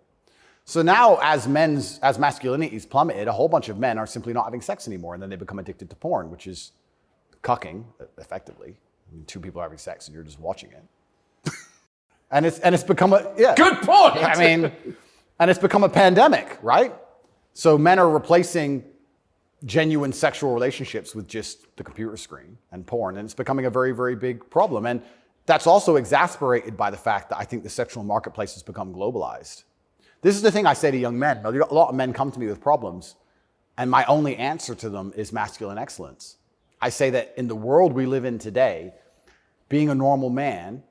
B: So now as masculinity is plummeted, a whole bunch of men are simply not having sex anymore. And then they become addicted to porn, which is cucking, effectively. I mean, two people are having sex and you're just watching it. and it's become a, yeah.
A: Good point.
B: I mean, and it's become a pandemic, right? So men are replacing genuine sexual relationships with just the computer screen and porn. And it's becoming a very, very big problem. And that's also exasperated by the fact that I think the sexual marketplace has become globalized. This is the thing I say to young men. A lot of men come to me with problems, and my only answer to them is masculine excellence. I say that in the world we live in today, being a normal man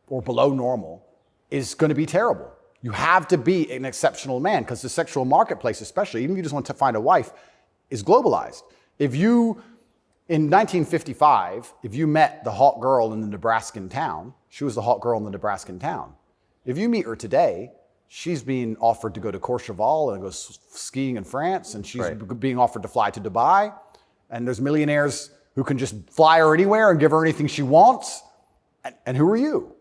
B: or below normal is going to be terrible. You have to be an exceptional man because the sexual marketplace, especially, even if you just want to find a wife, is globalized. If you, in 1955, if you met the hot girl in the Nebraskan town, she was the hot girl in the Nebraskan town. If you meet her today, she's being offered to go to Courchevel and go skiing in France, and she's being offered to fly to Dubai. And there's millionaires who can just fly her anywhere and give her anything she wants. And who are you?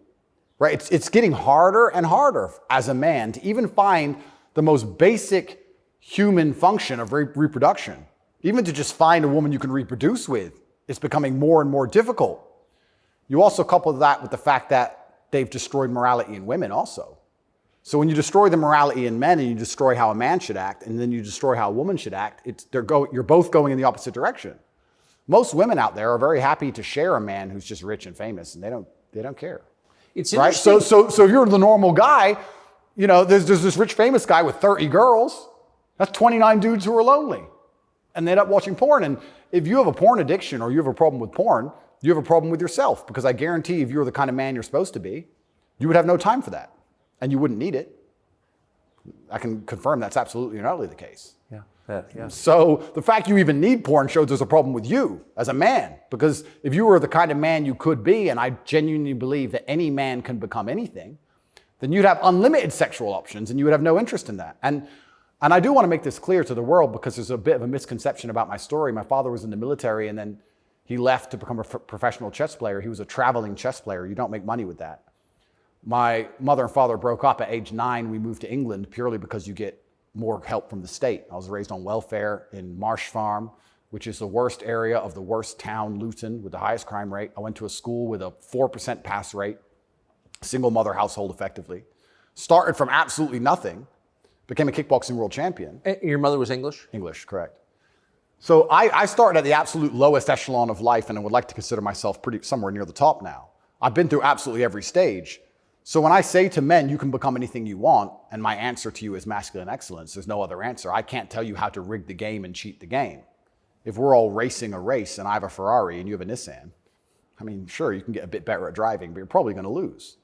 B: Right? It's getting harder and harder as a man to even find the most basic human function of reproduction. Even to just find a woman you can reproduce with, it's becoming more and more difficult. You also couple that with the fact that they've destroyed morality in women also. So when you destroy the morality in men and you destroy how a man should act, and then you destroy how a woman should act, you're both going in the opposite direction. Most women out there are very happy to share a man who's just rich and famous, and they don't care.
A: It's
B: right. So if you're the normal guy, there's this rich famous guy with 30 girls. That's 29 dudes who are lonely, and they end up watching porn. And if you have a porn addiction or you have a problem with porn, you have a problem with yourself, because I guarantee if you were the kind of man you're supposed to be, you would have no time for that, and you wouldn't need it. I can confirm that's absolutely and utterly the case.
A: Yeah.
B: So the fact you even need porn shows there's a problem with you as a man, because if you were the kind of man you could be, and I genuinely believe that any man can become anything, then you'd have unlimited sexual options and you would have no interest in that. And I do want to make this clear to the world, because there's a bit of a misconception about my story. My father was in the military and then he left to become a professional chess player. He was a traveling chess player. You don't make money with that. My mother and father broke up at age 9. We moved to England purely because you get more help from the state. I was raised on welfare in Marsh Farm, which is the worst area of the worst town, Luton, with the highest crime rate. I went to a school with a 4% pass rate, single mother household effectively. Started from absolutely nothing, became a kickboxing world champion.
A: Your mother was English?
B: English, correct. So I started at the absolute lowest echelon of life, and I would like to consider myself somewhere near the top now. I've been through absolutely every stage. So when I say to men, you can become anything you want, and my answer to you is masculine excellence, there's no other answer. I can't tell you how to rig the game and cheat the game. If we're all racing a race and I have a Ferrari and you have a Nissan, I mean, sure, you can get a bit better at driving, but you're probably going to lose.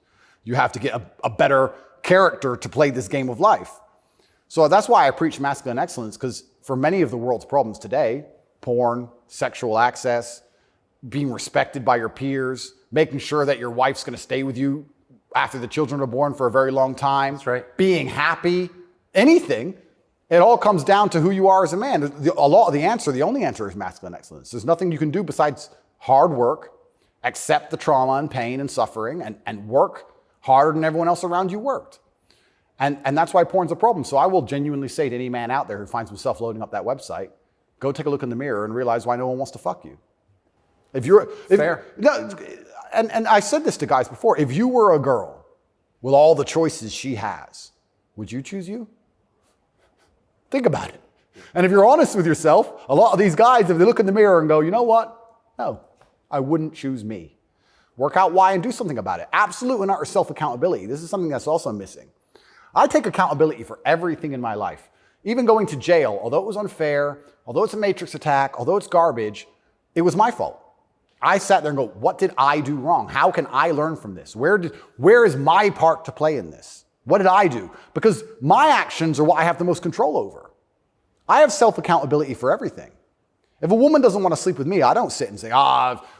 B: You have to get a better character to play this game of life. So that's why I preach masculine excellence, because for many of the world's problems today, porn, sexual access, being respected by your peers, making sure that your wife's going to stay with you after the children are born for a very long time.
A: That's right.
B: Being happy, anything. It all comes down to who you are as a man. The only answer is masculine excellence. There's nothing you can do besides hard work, accept the trauma and pain and suffering, and work harder than everyone else around you worked. And that's why porn's a problem. So I will genuinely say to any man out there who finds himself loading up that website, go take a look in the mirror and realize why no one wants to fuck you.
A: Fair.
B: No, and I said this to guys before. If you were a girl with all the choices she has, would you choose you? Think about it. And if you're honest with yourself, a lot of these guys, if they look in the mirror and go, you know what? No, I wouldn't choose me. Work out why and do something about it. Absolute and utter self-accountability. This is something that's also missing. I take accountability for everything in my life. Even going to jail, although it was unfair, although it's a matrix attack, although it's garbage, it was my fault. I sat there and go, what did I do wrong? How can I learn from this? Where is my part to play in this? What did I do? Because my actions are what I have the most control over. I have self-accountability for everything. If a woman doesn't want to sleep with me, I don't sit and say,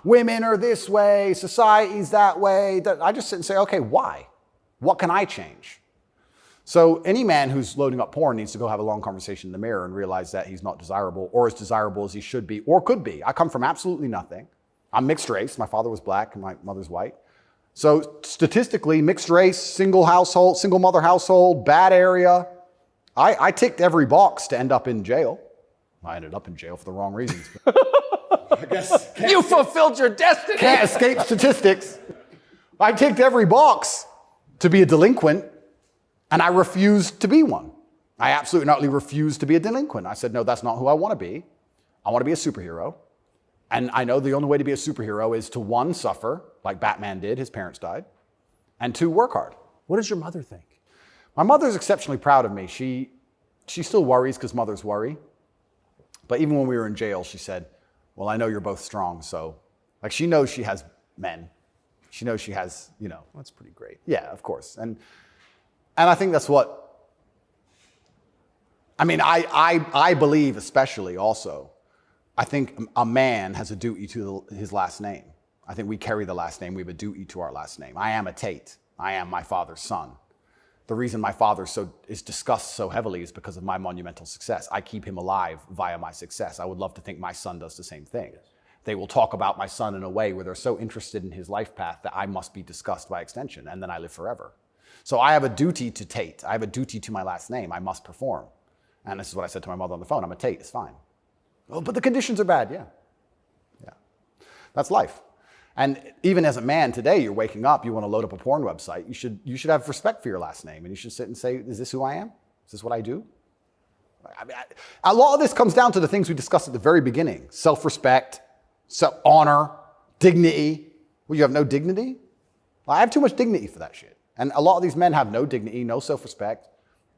B: women are this way, society's that way. I just sit and say, okay, why? What can I change? So any man who's loading up porn needs to go have a long conversation in the mirror and realize that he's not desirable or as desirable as he should be or could be. I come from absolutely nothing. I'm mixed race. My father was black and my mother's white. So statistically, mixed race, single mother household, bad area. I ticked every box to end up in jail. I ended up in jail for the wrong reasons. I guess
A: You fulfilled your destiny.
B: can't escape statistics. I ticked every box to be a delinquent, and I refused to be one. I absolutely not refused to be a delinquent. I said, no, that's not who I want to be. I want to be a superhero. And I know the only way to be a superhero is to, one, suffer, like Batman did, his parents died, and two, work hard.
A: What does your mother think?
B: My mother's exceptionally proud of me. She still worries because mothers worry. But even when we were in jail, she said, well, I know you're both strong. So, like, she knows she has men. She knows she has,
A: That's pretty great.
B: Yeah, of course. And I think that's what, I believe especially also, I think a man has a duty to his last name. I think we carry the last name. We have a duty to our last name. I am a Tate. I am my father's son. The reason my father is discussed so heavily is because of my monumental success. I keep him alive via my success. I would love to think my son does the same thing. Yes. They will talk about my son in a way where they're so interested in his life path that I must be discussed by extension, and then I live forever. So I have a duty to Tate. I have a duty to my last name. I must perform. And this is what I said to my mother on the phone. I'm a Tate. It's fine. Oh, but the conditions are bad. Yeah. That's life. And even as a man today, you're waking up, you want to load up a porn website. You should have respect for your last name, and you should sit and say, is this who I am? Is this what I do? A lot of this comes down to the things we discussed at the very beginning. Self-respect, honor, dignity. Well, you have no dignity? Well, I have too much dignity for that shit. And a lot of these men have no dignity, no self-respect,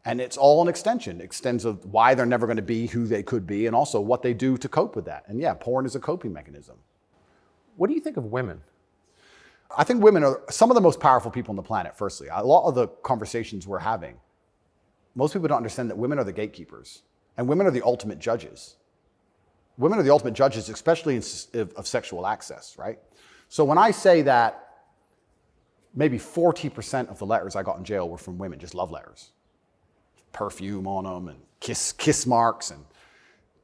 B: and it's all an extension. It extends of why they're never going to be who they could be, and also what they do to cope with that. And yeah, porn is a coping mechanism.
A: What do you think of women?
B: I think women are some of the most powerful people on the planet, firstly. A lot of the conversations we're having, most people don't understand that women are the gatekeepers, and women are the ultimate judges. Women are the ultimate judges, especially of sexual access, right? So when I say that maybe 40% of the letters I got in jail were from women, just love letters. Perfume on them and kiss marks. And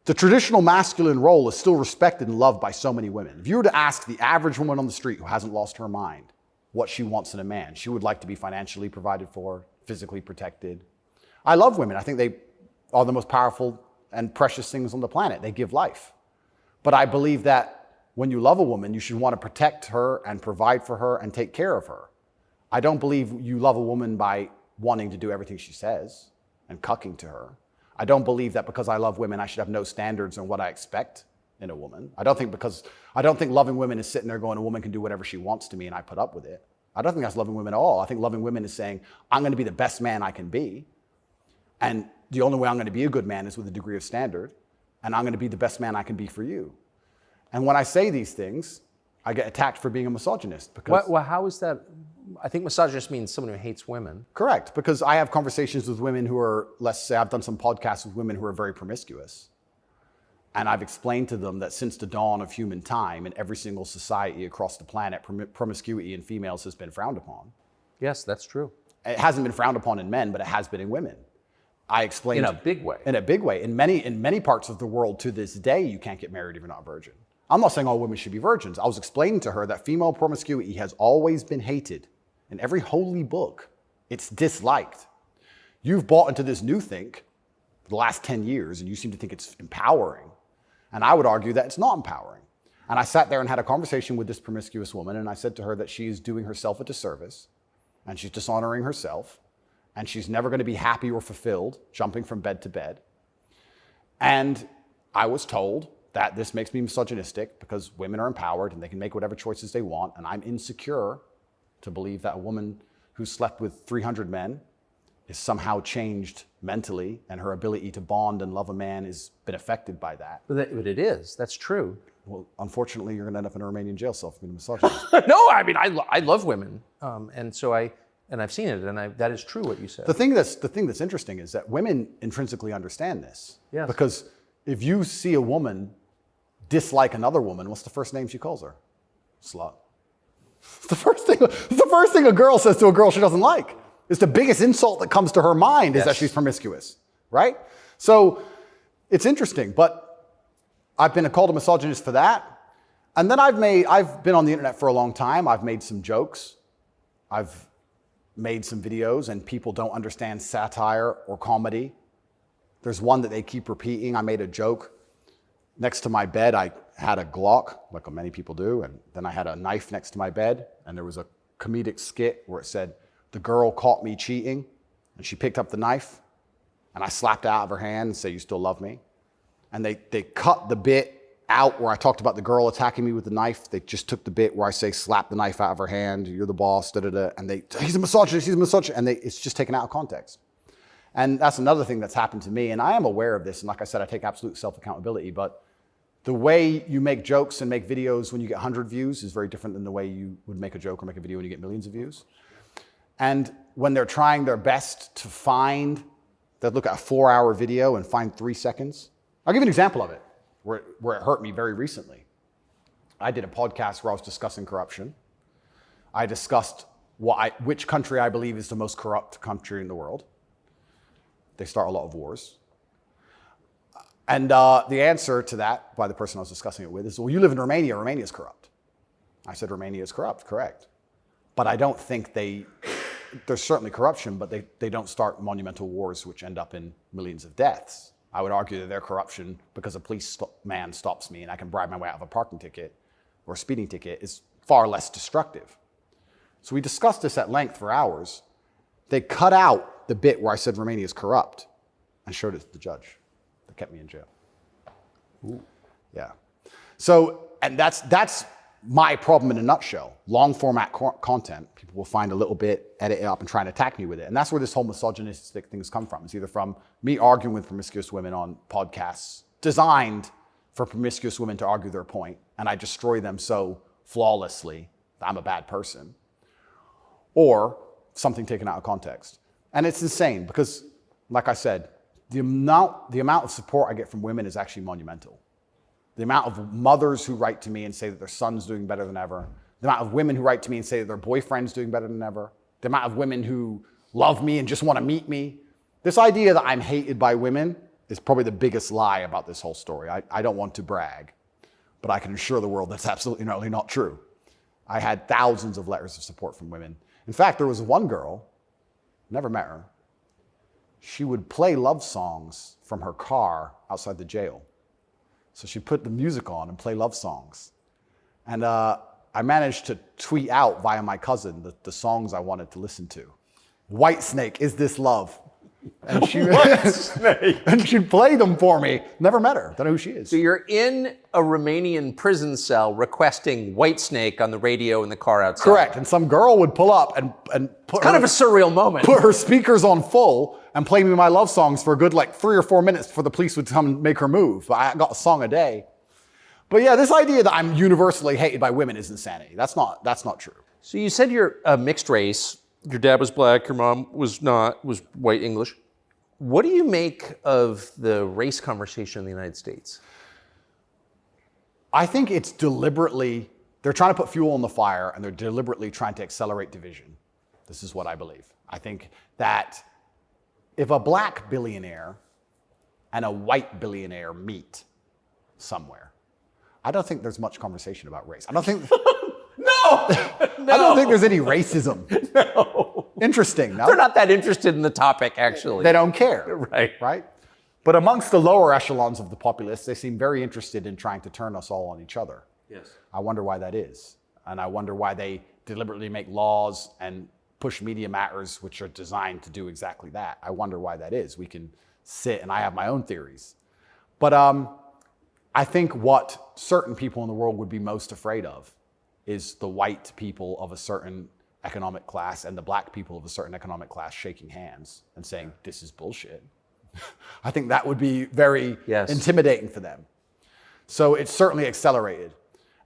B: the traditional masculine role is still respected and loved by so many women. If you were to ask the average woman on the street who hasn't lost her mind what she wants in a man, she would like to be financially provided for, physically protected. I love women. I think they are the most powerful and precious things on the planet. They give life. But I believe that when you love a woman, you should want to protect her and provide for her and take care of her. I don't believe you love a woman by wanting to do everything she says and cucking to her. I don't believe that because I love women, I should have no standards on what I expect in a woman. I don't think loving women is sitting there going, a woman can do whatever she wants to me and I put up with it. I don't think that's loving women at all. I think loving women is saying, I'm going to be the best man I can be. And the only way I'm going to be a good man is with a degree of standard. And I'm going to be the best man I can be for you. And when I say these things, I get attacked for being a misogynist. Because
A: Well, how is that? I think misogynist means someone who hates women.
B: Correct, because I have conversations with women who are, let's say I've done some podcasts with women who are very promiscuous. And I've explained to them that since the dawn of human time in every single society across the planet, promiscuity in females has been frowned upon.
A: Yes, that's true.
B: It hasn't been frowned upon in men, but it has been in women. I explained
A: In a big way.
B: In a big way. In many parts of the world to this day, you can't get married if you're not a virgin. I'm not saying all women should be virgins. I was explaining to her that female promiscuity has always been hated. In every holy book, it's disliked. You've bought into this new thing for the last 10 years, and you seem to think it's empowering. And I would argue that it's not empowering. And I sat there and had a conversation with this promiscuous woman, and I said to her that she is doing herself a disservice, and she's dishonoring herself, and she's never going to be happy or fulfilled jumping from bed to bed. And I was told that this makes me misogynistic because women are empowered and they can make whatever choices they want, and I'm insecure to believe that a woman who slept with 300 men is somehow changed mentally and her ability to bond and love a man has been affected by that.
A: But it is. That's true.
B: Well, unfortunately, you're going to end up in a Romanian jail cell for being a misogynist.
A: No, I mean, I love women. And so I've seen it, and that is true what you said.
B: The thing that's interesting is that women intrinsically understand this.
A: Yes.
B: Because if you see a woman dislike another woman, what's the first name she calls her? Slut. It's the first thing a girl says to a girl she doesn't like. It's the biggest insult that comes to her mind is that she's promiscuous, right? So it's interesting, but I've been called a misogynist for that. And then I've been on the internet for a long time. I've made some jokes. I've made some videos, and people don't understand satire or comedy. There's one that they keep repeating. I made a joke. Next to my bed, I had a Glock, like many people do, and then I had a knife next to my bed, and there was a comedic skit where it said, "The girl caught me cheating, and she picked up the knife, and I slapped it out of her hand and said, 'You still love me?'" And they cut the bit out where I talked about the girl attacking me with the knife. They just took the bit where I say, "Slap the knife out of her hand, you're the boss, da-da-da," and he's a misogynist, and it's just taken out of context. And that's another thing that's happened to me, and I am aware of this, and like I said, I take absolute self-accountability, but the way you make jokes and make videos when you get 100 views is very different than the way you would make a joke or make a video when you get millions of views. And when they're trying their best to they'll look at a 4-hour video and find 3 seconds. I'll give you an example of it, where it hurt me very recently. I did a podcast where I was discussing corruption. I discussed which country I believe is the most corrupt country in the world. They start a lot of wars. And the answer to that by the person I was discussing it with is, well, you live in Romania. Romania is corrupt. I said, Romania is corrupt, correct. But I don't think there's certainly corruption, but they don't start monumental wars which end up in millions of deaths. I would argue that their corruption, because a policeman stops me and I can bribe my way out of a parking ticket or a speeding ticket, is far less destructive. So we discussed this at length for hours. They cut out the bit where I said Romania is corrupt and showed it to the judge. That kept me in jail. Ooh. Yeah. So, and that's my problem in a nutshell. Long format content, people will find a little bit, edit it up, and try and attack me with it. And that's where this whole misogynistic things come from. It's either from me arguing with promiscuous women on podcasts designed for promiscuous women to argue their point, and I destroy them so flawlessly that I'm a bad person, or something taken out of context. And it's insane because, like I said, the amount of support I get from women is actually monumental. The amount of mothers who write to me and say that their son's doing better than ever. The amount of women who write to me and say that their boyfriend's doing better than ever. The amount of women who love me and just want to meet me. This idea that I'm hated by women is probably the biggest lie about this whole story. I don't want to brag, but I can assure the world that's absolutely not true. I had thousands of letters of support from women. In fact, there was one girl, never met her. She would play love songs from her car outside the jail. So she'd put the music on and play love songs. And I managed to tweet out via my cousin the songs I wanted to listen to. Whitesnake, Is This Love? And and she'd play them for me. Never met her. Don't know who she is.
A: So you're in a Romanian prison cell requesting Whitesnake on the radio in the car outside.
B: Correct. And some girl would pull up and put
A: kind of a surreal moment.
B: Put her speakers on full and play me my love songs for a good 3 or 4 minutes before the police would come and make her move. I got a song a day. But yeah, this idea that I'm universally hated by women is insanity. That's not true.
A: So you said you're a mixed race. Your dad was black, your mom was white English. What do you make of the race conversation in the United States?
B: I think it's they're trying to put fuel on the fire, and they're deliberately trying to accelerate division. This is what I believe. I think that if a black billionaire and a white billionaire meet somewhere, I don't think there's much conversation about race. I don't think...
A: No!
B: I don't think there's any racism.
A: No.
B: Interesting, no?
A: They're not that interested in the topic, actually.
B: They don't care.
A: Right.
B: Right? But amongst the lower echelons of the populace, they seem very interested in trying to turn us all on each other.
A: Yes.
B: I wonder why that is. And I wonder why they deliberately make laws and push media matters which are designed to do exactly that. I wonder why that is. We can sit, and I have my own theories. But I think what certain people in the world would be most afraid of is the white people of a certain economic class and the black people of a certain economic class shaking hands and saying, this is bullshit. I think that would be very intimidating for them. So it's certainly accelerated.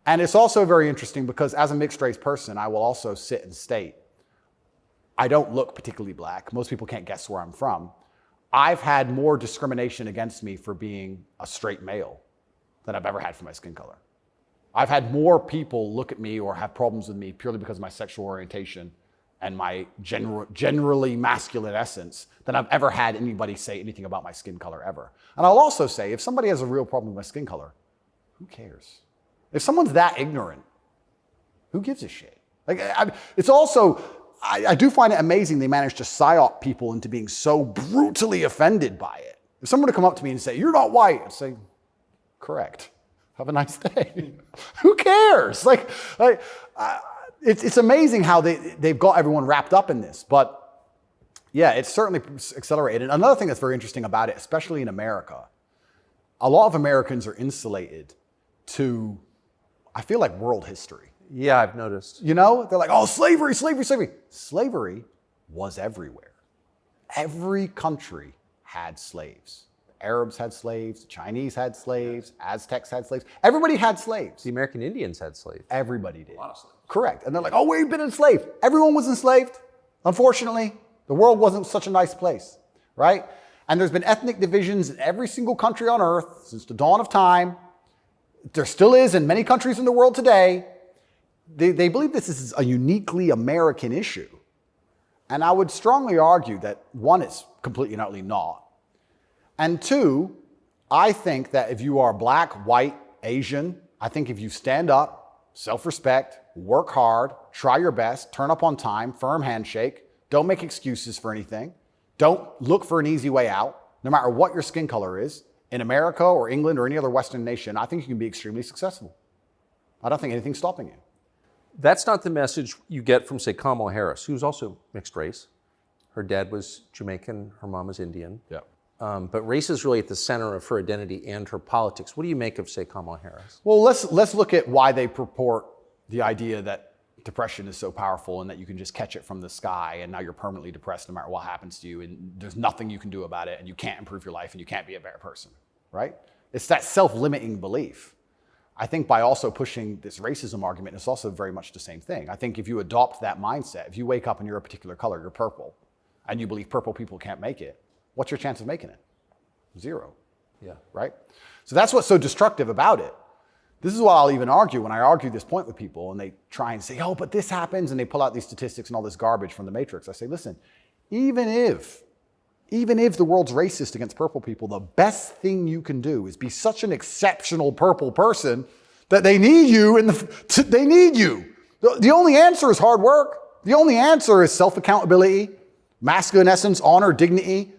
B: And it's also very interesting because as a mixed race person, I will also sit and state, I don't look particularly black. Most people can't guess where I'm from. I've had more discrimination against me for being a straight male than I've ever had for my skin color. I've had more people look at me or have problems with me purely because of my sexual orientation and my generally masculine essence than I've ever had anybody say anything about my skin color ever. And I'll also say, if somebody has a real problem with my skin color, who cares? If someone's that ignorant, who gives a shit? Like, it's also, I do find it amazing they manage to psyop people into being so brutally offended by it. If someone were to come up to me and say, you're not white, I'd say, correct. Have a nice day. Who cares? It's amazing how they've got everyone wrapped up in this. But yeah, it's certainly accelerated. Another thing that's very interesting about it, especially in America, a lot of Americans are insulated to, I feel like, world history.
A: Yeah, I've noticed.
B: You know, they're like, oh, slavery, slavery, slavery. Slavery was everywhere. Every country had slaves. Arabs had slaves, the Chinese had slaves, Aztecs had slaves. Everybody had slaves.
A: The American Indians had slaves.
B: Everybody did.
A: A lot of slaves.
B: Correct. And they're like, oh, we've been enslaved. Everyone was enslaved. Unfortunately, the world wasn't such a nice place, right? And there's been ethnic divisions in every single country on earth since the dawn of time. There still is in many countries in the world today. They believe this is a uniquely American issue. And I would strongly argue that, one, it's completely and utterly not. And two, I think that if you are black, white, Asian, I think if you stand up, self-respect, work hard, try your best, turn up on time, firm handshake, don't make excuses for anything, don't look for an easy way out, no matter what your skin color is, in America or England or any other Western nation, I think you can be extremely successful. I don't think anything's stopping you.
A: That's not the message you get from, say, Kamala Harris, who's also mixed race. Her dad was Jamaican, her mom was Indian.
B: Yeah.
A: But race is really at the center of her identity and her politics. What do you make of, say, Kamala Harris?
B: Well, let's look at why they purport the idea that depression is so powerful and that you can just catch it from the sky and now you're permanently depressed no matter what happens to you and there's nothing you can do about it and you can't improve your life and you can't be a better person, right? It's that self-limiting belief. I think by also pushing this racism argument, it's also very much the same thing. I think if you adopt that mindset, if you wake up and you're a particular color, you're purple, and you believe purple people can't make it, what's your chance of making it? Zero.
A: Yeah.
B: Right? So that's what's so destructive about it. This is what I'll even argue when I argue this point with people and they try and say, oh, but this happens, and they pull out these statistics and all this garbage from the Matrix. I say, listen, even if the world's racist against purple people, the best thing you can do is be such an exceptional purple person that they need you they need you. The only answer is hard work. The only answer is self-accountability, masculine essence, honor, dignity,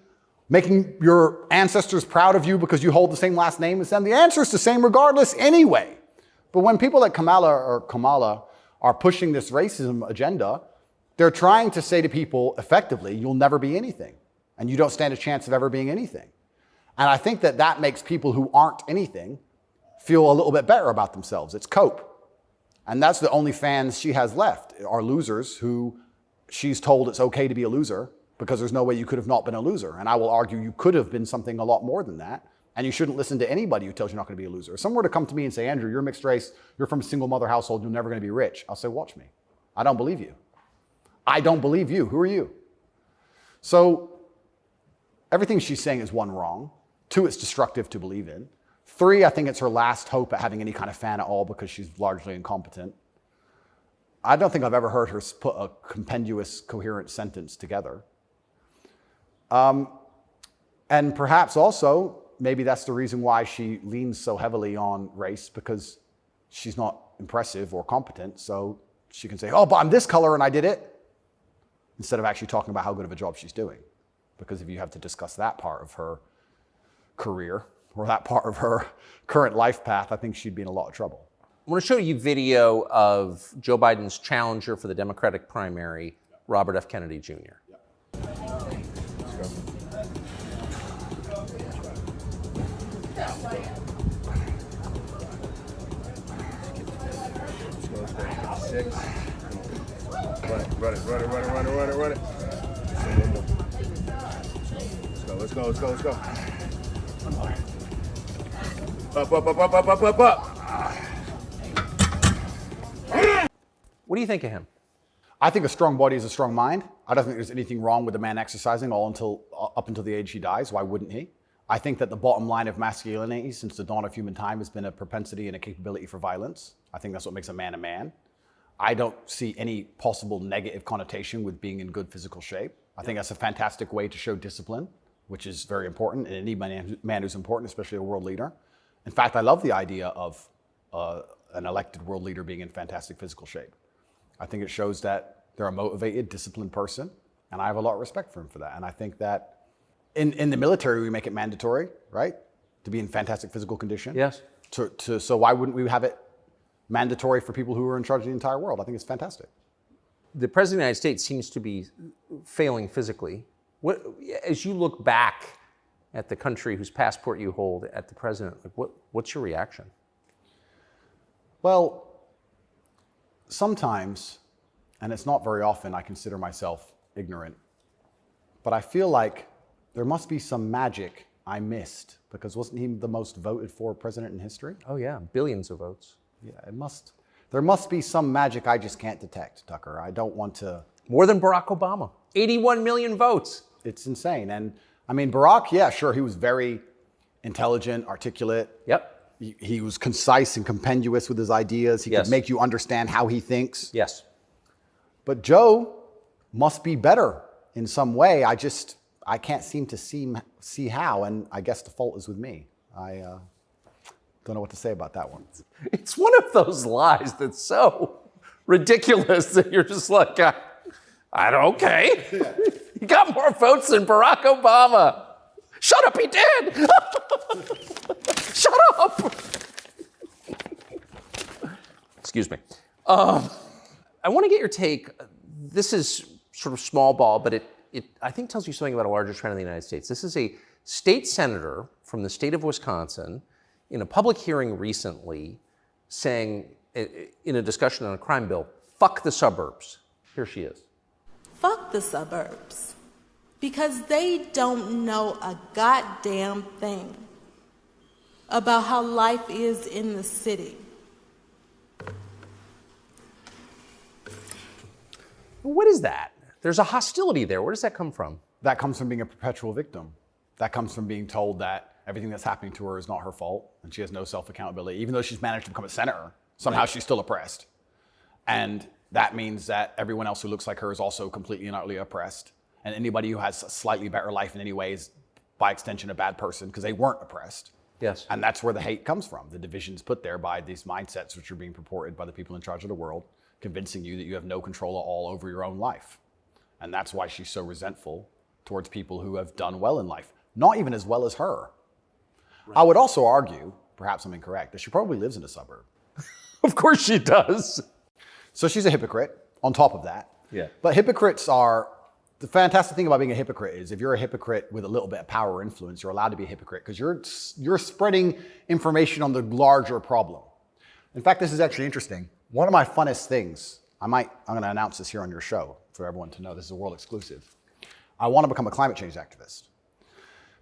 B: making your ancestors proud of you because you hold the same last name as them. The answer is the same regardless anyway. But when people like Kamala are pushing this racism agenda, they're trying to say to people effectively, you'll never be anything. And you don't stand a chance of ever being anything. And I think that makes people who aren't anything feel a little bit better about themselves. It's cope. And that's the only fans she has left, are losers who she's told it's okay to be a loser because there's no way you could have not been a loser. And I will argue you could have been something a lot more than that. And you shouldn't listen to anybody who tells you not going to be a loser. If someone were to come to me and say, Andrew, you're mixed race, you're from a single mother household, you're never going to be rich. I'll say, watch me. I don't believe you. I don't believe you. Who are you? So everything she's saying is, one, wrong. Two, it's destructive to believe in. Three, I think it's her last hope at having any kind of fan at all because she's largely incompetent. I don't think I've ever heard her put a compendious, coherent sentence together. And perhaps also, maybe that's the reason why she leans so heavily on race, because she's not impressive or competent. So she can say, oh, but I'm this color and I did it, instead of actually talking about how good of a job she's doing. Because if you have to discuss that part of her career or that part of her current life path, I think she'd be in a lot of trouble.
A: I want to show you video of Joe Biden's challenger for the Democratic primary, Robert F. Kennedy Jr.
C: Run it. Let's go. Up.
A: What do you think of him?
B: I think a strong body is a strong mind. I don't think there's anything wrong with a man exercising up until the age he dies. Why wouldn't he? I think that the bottom line of masculinity since the dawn of human time has been a propensity and a capability for violence. I think that's what makes a man a man. I don't see any possible negative connotation with being in good physical shape. I think that's a fantastic way to show discipline, which is very important, and any man who's important, especially a world leader. In fact, I love the idea of an elected world leader being in fantastic physical shape. I think it shows that they're a motivated, disciplined person, and I have a lot of respect for him for that. And I think that in the military, we make it mandatory, right, to be in fantastic physical condition.
A: Yes.
B: So why wouldn't we have it mandatory for people who are in charge of the entire world? I think it's fantastic.
A: The President of the United States seems to be failing physically. As you look back at the country whose passport you hold, at the president, what's your reaction?
B: Well, sometimes, and it's not very often, I consider myself ignorant, but I feel like there must be some magic I missed, because wasn't he the most voted for president in history?
A: Oh yeah, billions of votes.
B: Yeah, there must be some magic I just can't detect, Tucker. I don't want to.
A: More than Barack Obama. 81 million votes.
B: It's insane. And I mean, Barack, yeah, sure, he was very intelligent, articulate.
A: Yep.
B: He was concise and compendious with his ideas. He could make you understand how he thinks.
A: Yes.
B: But Joe must be better in some way. I can't seem to see how, and I guess the fault is with me. I don't know what to say about that one.
A: It's one of those lies that's so ridiculous that you're just like, okay. He got more votes than Barack Obama. Shut up, he did. Shut up. Excuse me. I want to get your take. This is sort of small ball, but it I think tells you something about a larger trend in the United States. This is a state senator from the state of Wisconsin in a public hearing recently saying, in a discussion on a crime bill, fuck the suburbs. Here she is.
D: Fuck the suburbs. Because they don't know a goddamn thing about how life is in the city.
A: What is that? There's a hostility there. Where does that come from?
B: That comes from being a perpetual victim. That comes from being told that everything that's happening to her is not her fault and she has no self-accountability. Even though she's managed to become a senator, somehow she's still oppressed. And that means that everyone else who looks like her is also completely and utterly oppressed. And anybody who has a slightly better life in any way is, by extension, a bad person because they weren't oppressed.
A: Yes.
B: And that's where the hate comes from. The division's put there by these mindsets which are being purported by the people in charge of the world, convincing you that you have no control at all over your own life. And that's why she's so resentful towards people who have done well in life, not even as well as her. Right. I would also argue, perhaps I'm incorrect, that she probably lives in a suburb.
A: Of course she does.
B: So she's a hypocrite on top of that.
A: Yeah.
B: But hypocrites are, the fantastic thing about being a hypocrite is if you're a hypocrite with a little bit of power or influence, you're allowed to be a hypocrite because you're spreading information on the larger problem. In fact, this is actually interesting. One of my funnest things, I'm going to announce this here on your show for everyone to know, this is a world exclusive. I want to become a climate change activist.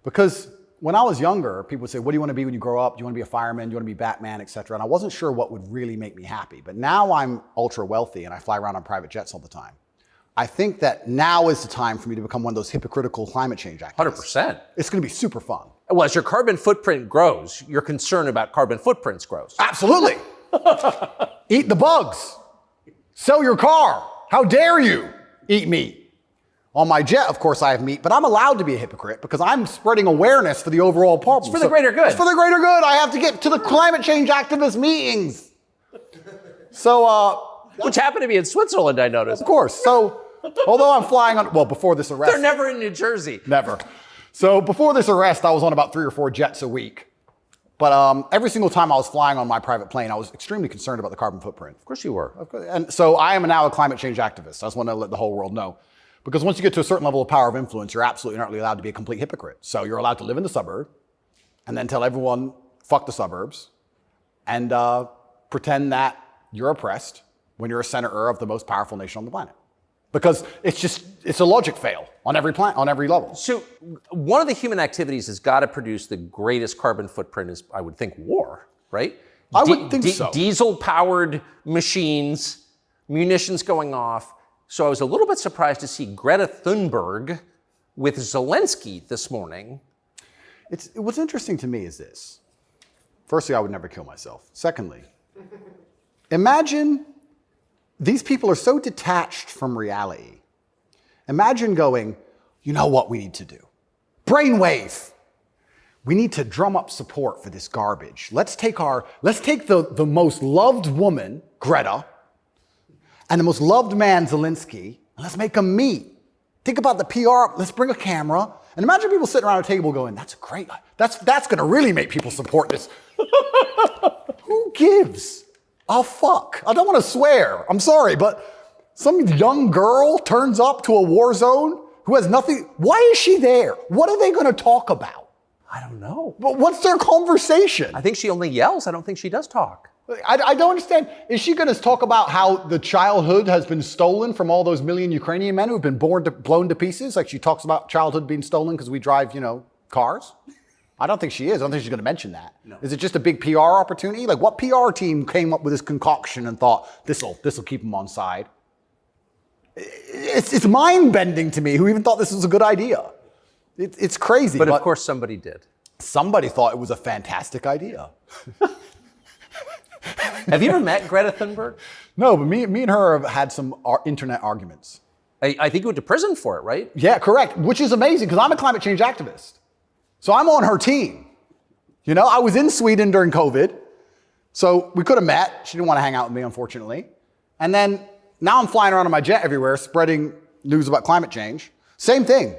B: Because when I was younger, people would say, what do you want to be when you grow up? Do you want to be a fireman? Do you want to be Batman, et cetera? And I wasn't sure what would really make me happy. But now I'm ultra wealthy and I fly around on private jets all the time. I think that now is the time for me to become one of those hypocritical climate change activists.
A: 100%.
B: It's going to be super fun.
A: Well, as your carbon footprint grows, your concern about carbon footprints grows.
B: Absolutely. Eat the bugs. Sell your car. How dare you eat meat? On my jet, of course, I have meat, but I'm allowed to be a hypocrite because I'm spreading awareness for the overall problem.
A: It's for the greater good.
B: It's for the greater good. I have to get to the climate change activist meetings. So,
A: Which happened to be in Switzerland, I noticed.
B: of course. So, although I'm flying on, well, before this arrest.
A: They're never in New Jersey.
B: Never. So before this arrest, I was on about 3 or 4 jets a week. But every single time I was flying on my private plane, I was extremely concerned about the carbon footprint.
A: Of course you were.
B: And so I am now a climate change activist. I just want to let the whole world know. Because once you get to a certain level of power of influence, you're absolutely not really allowed to be a complete hypocrite. So you're allowed to live in the suburb and then tell everyone, fuck the suburbs, and pretend that you're oppressed when you're a senator of the most powerful nation on the planet. Because it's a logic fail on every level.
A: So one of the human activities has got to produce the greatest carbon footprint is, I would think, war, right?
B: I would think so.
A: Diesel-powered machines, munitions going off. So I was a little bit surprised to see Greta Thunberg with Zelensky this morning.
B: What's interesting to me is this. Firstly, I would never kill myself. Secondly, imagine these people are so detached from reality. Imagine going, you know what we need to do? Brainwave. We need to drum up support for this garbage. Let's take the most loved woman, Greta, and the most loved man, Zelensky, and let's make them meet. Think about the PR. Let's bring a camera. And imagine people sitting around a table going, that's great. That's going to really make people support this. Who gives a fuck? I don't want to swear. I'm sorry, but some young girl turns up to a war zone who has nothing. Why is she there? What are they going to talk about?
A: I don't know.
B: But what's their conversation?
A: I think she only yells. I don't think she does talk.
B: I don't understand. Is she going to talk about how the childhood has been stolen from all those million Ukrainian men who've been blown to pieces? Like she talks about childhood being stolen because we drive, cars? I don't think she is. I don't think she's going to mention that. No. Is it just a big PR opportunity? Like what PR team came up with this concoction and thought, this'll keep them on side? It's mind-bending to me who even thought this was a good idea. It's crazy.
A: But of course somebody did.
B: Somebody thought it was a fantastic idea.
A: Have you ever met Greta Thunberg?
B: No, but me and her have had some internet arguments.
A: I think you went to prison for it, right?
B: Yeah, correct. Which is amazing because I'm a climate change activist. So I'm on her team. I was in Sweden during COVID. So we could have met. She didn't want to hang out with me, unfortunately. And then now I'm flying around on my jet everywhere, spreading news about climate change. Same thing.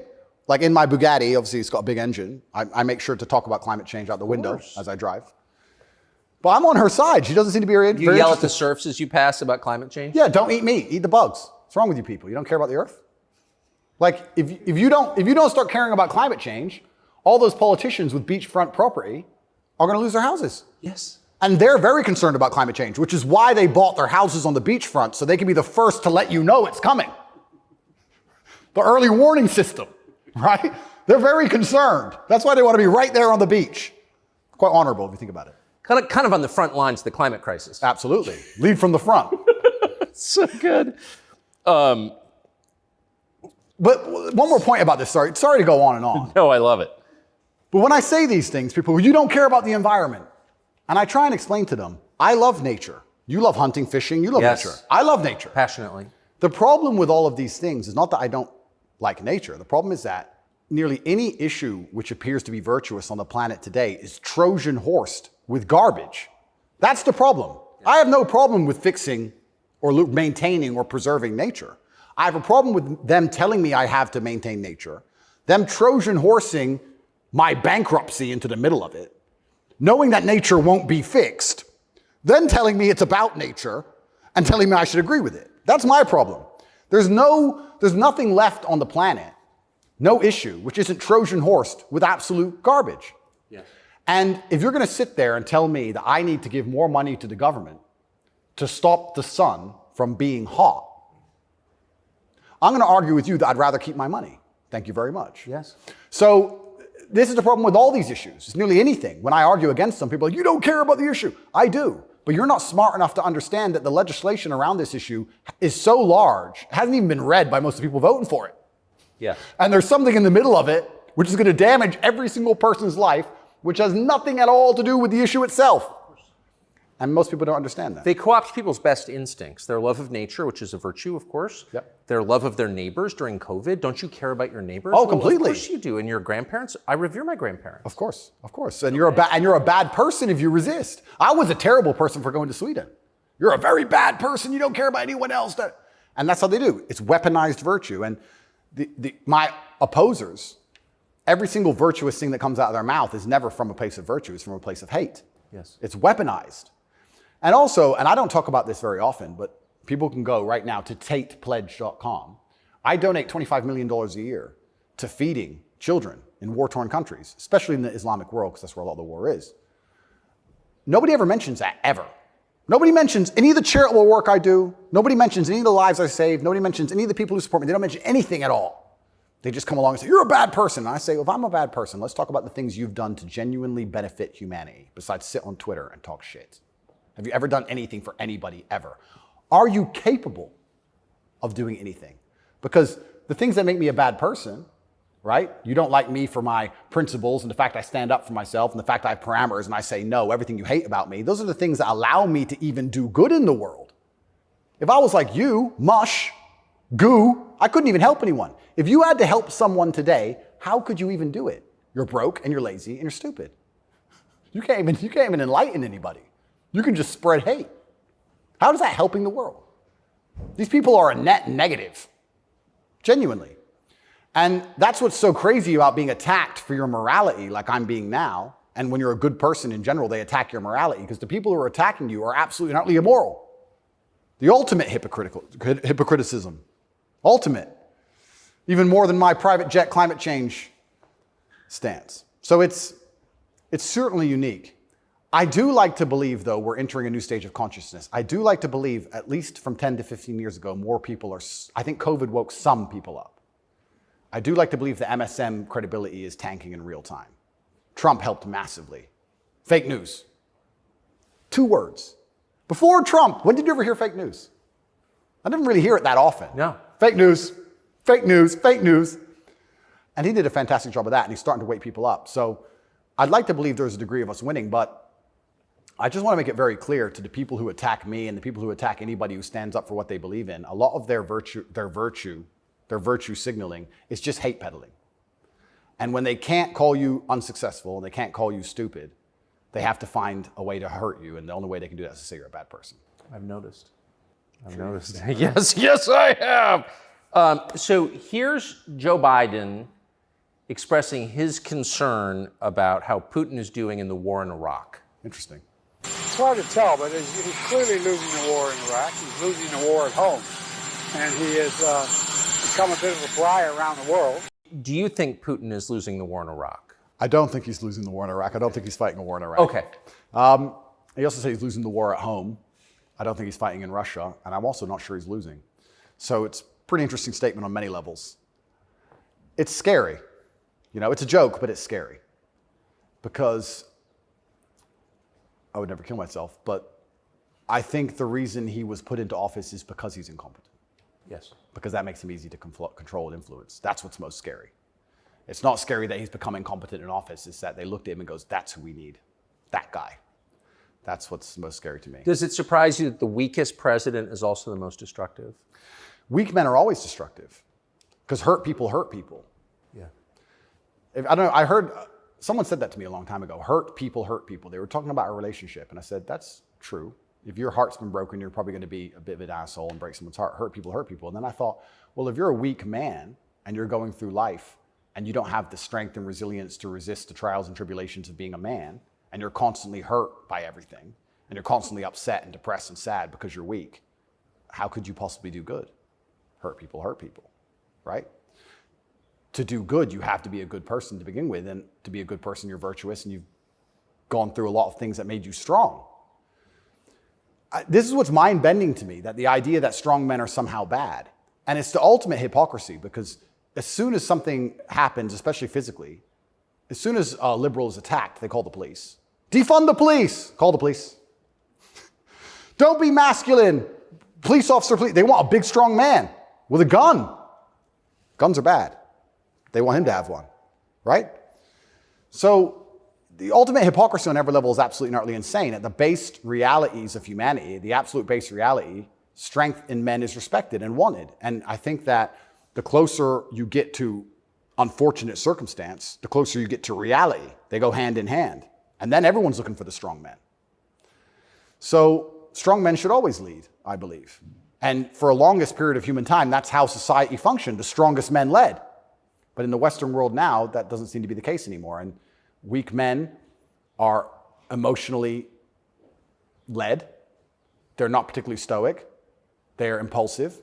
B: Like in my Bugatti, obviously it's got a big engine. I make sure to talk about climate change out the window as I drive. But I'm on her side. She doesn't seem to be very interested.
A: You yell at the serfs as you pass about climate change?
B: Yeah, don't eat meat. Eat the bugs. What's wrong with you people? You don't care about the earth? Like, if you don't start caring about climate change, all those politicians with beachfront property are going to lose their houses.
A: Yes.
B: And they're very concerned about climate change, which is why they bought their houses on the beachfront, so they can be the first to let you know it's coming. The early warning system, right? They're very concerned. That's why they want to be right there on the beach. Quite honorable if you think about it.
A: Kind of on the front lines of the climate crisis.
B: Absolutely. Lead from the front.
A: So good.
B: But one more point about this. Sorry to go on and on.
A: No, I love it.
B: But when I say these things, people, you don't care about the environment. And I try and explain to them, I love nature. You love hunting, fishing, you love nature. I love nature.
A: Passionately.
B: The problem with all of these things is not that I don't like nature. The problem is that nearly any issue which appears to be virtuous on the planet today is Trojan horsed with garbage. That's the problem. I have no problem with fixing or maintaining or preserving nature. I have a problem with them telling me I have to maintain nature, them Trojan horsing my bankruptcy into the middle of it, knowing that nature won't be fixed, then telling me it's about nature and telling me I should agree with it. That's my problem. There's nothing left on the planet, no issue, which isn't Trojan horsed with absolute garbage. Yes. And if you're going to sit there and tell me that I need to give more money to the government to stop the sun from being hot, I'm going to argue with you that I'd rather keep my money. Thank you very much.
A: Yes.
B: So this is the problem with all these issues. It's nearly anything. When I argue against them, people are like, you don't care about the issue. I do. But you're not smart enough to understand that the legislation around this issue is so large, it hasn't even been read by most of the people voting for it.
A: Yeah.
B: And there's something in the middle of it which is going to damage every single person's life, which has nothing at all to do with the issue itself. And most people don't understand that.
A: They co-opt people's best instincts, their love of nature, which is a virtue, of course.
B: Yep.
A: Their love of their neighbors during COVID. Don't you care about your neighbors?
B: Oh,
A: Well,
B: completely.
A: of course you do. And your grandparents? I revere my grandparents.
B: Of course. And you're a bad person if you resist. I was a terrible person for going to Sweden. You're a very bad person. You don't care about anyone else. And that's how they do. It's weaponized virtue. And my opposers, every single virtuous thing that comes out of their mouth is never from a place of virtue. It's from a place of hate.
A: Yes.
B: It's weaponized. And also, and I don't talk about this very often, but people can go right now to tatepledge.com. I donate $25 million a year to feeding children in war-torn countries, especially in the Islamic world, because that's where a lot of the war is. Nobody ever mentions that, ever. Nobody mentions any of the charitable work I do. Nobody mentions any of the lives I save. Nobody mentions any of the people who support me. They don't mention anything at all. They just come along and say, you're a bad person. And I say, well, if I'm a bad person, let's talk about the things you've done to genuinely benefit humanity, besides sit on Twitter and talk shit. Have you ever done anything for anybody ever? Are you capable of doing anything? Because the things that make me a bad person, right? You don't like me for my principles and the fact I stand up for myself and the fact I have parameters and I say no, everything you hate about me. Those are the things that allow me to even do good in the world. If I was like you, mush, goo, I couldn't even help anyone. If you had to help someone today, how could you even do it? You're broke and you're lazy and you're stupid. You can't even enlighten anybody. You can just spread hate. How is that helping the world? These people are a net negative, genuinely. And that's what's so crazy about being attacked for your morality like I'm being now. And when you're a good person in general, they attack your morality because the people who are attacking you are absolutely and utterly immoral. The ultimate hypocriticism. Ultimate. Even more than my private jet climate change stance. So it's certainly unique. I do like to believe, though, we're entering a new stage of consciousness. I do like to believe, at least from 10 to 15 years ago, more people are, I think COVID woke some people up. I do like to believe the MSM credibility is tanking in real time. Trump helped massively. Fake news. 2 words. Before Trump, when did you ever hear fake news? I didn't really hear it that often.
A: No.
B: Fake news, fake news, fake news. And he did a fantastic job of that, and he's starting to wake people up. So I'd like to believe there's a degree of us winning, but I just want to make it very clear to the people who attack me and the people who attack anybody who stands up for what they believe in, a lot of their virtue signaling is just hate peddling. And when they can't call you unsuccessful and they can't call you stupid, they have to find a way to hurt you. And the only way they can do that is to say you're a bad person.
A: I've noticed. Yes, I have. So here's Joe Biden expressing his concern about how Putin is doing in the war in Iraq.
B: Interesting.
E: It's hard to tell, but he's clearly losing the war in Iraq. He's losing the war at home. And he has become a bit of a fly around the world.
A: Do you think Putin is losing the war in Iraq?
B: I don't think he's losing the war in Iraq. I don't think he's fighting a war in Iraq.
A: Okay.
B: He also said he's losing the war at home. I don't think he's fighting in Russia, and I'm also not sure he's losing. So it's a pretty interesting statement on many levels. It's scary. You know, it's a joke, but it's scary. Because I would never kill myself, but I think the reason he was put into office is because he's incompetent.
A: Yes.
B: Because that makes him easy to control and influence. That's what's most scary. It's not scary that he's become incompetent in office. It's that they looked at him and goes, that's who we need. That guy. That's what's most scary to me.
A: Does it surprise you that the weakest president is also the most destructive?
B: Weak men are always destructive because hurt people hurt people.
A: Yeah.
B: I don't know, I heard, someone said that to me a long time ago, hurt people hurt people. They were talking about a relationship and I said, that's true. If your heart's been broken, you're probably going to be a bit of an asshole and break someone's heart. Hurt people hurt people. And then I thought, well, if you're a weak man and you're going through life and you don't have the strength and resilience to resist the trials and tribulations of being a man, and you're constantly hurt by everything, and you're constantly upset and depressed and sad because you're weak, how could you possibly do good? Hurt people, right? To do good, you have to be a good person to begin with, and to be a good person, you're virtuous, and you've gone through a lot of things that made you strong. This is what's mind-bending to me, that the idea that strong men are somehow bad. And it's the ultimate hypocrisy, because as soon as something happens, especially physically, as soon as a liberal is attacked, they call the police. Defund the police! Call the police. Don't be masculine. Police officer, they want a big, strong man with a gun. Guns are bad. They want him to have one, right? So The ultimate hypocrisy on every level is absolutely and utterly insane. At the base realities of humanity, the absolute base reality, strength in men is respected and wanted. And I think that the closer you get to unfortunate circumstance, the closer you get to reality. They go hand in hand. And then everyone's looking for the strong men. So strong men should always lead, I believe. And for a longest period of human time, that's how society functioned. The strongest men led. But in the Western world now, that doesn't seem to be the case anymore. And weak men are emotionally led. They're not particularly stoic. They're impulsive.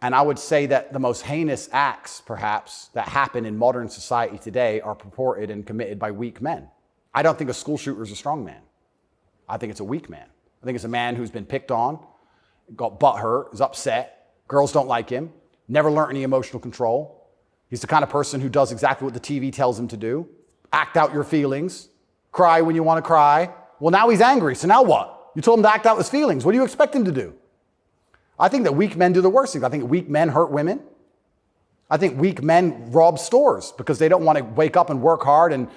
B: And I would say that the most heinous acts, perhaps, that happen in modern society today are purported and committed by weak men. I don't think a school shooter is a strong man. I think it's a weak man. I think it's a man who's been picked on, got butthurt, is upset, girls don't like him, never learned any emotional control. He's the kind of person who does exactly what the TV tells him to do. Act out your feelings, cry when you want to cry. Well, now he's angry, so now what? You told him to act out his feelings. What do you expect him to do? I think that weak men do the worst things. I think weak men hurt women. I think weak men rob stores because they don't want to wake up and work hard and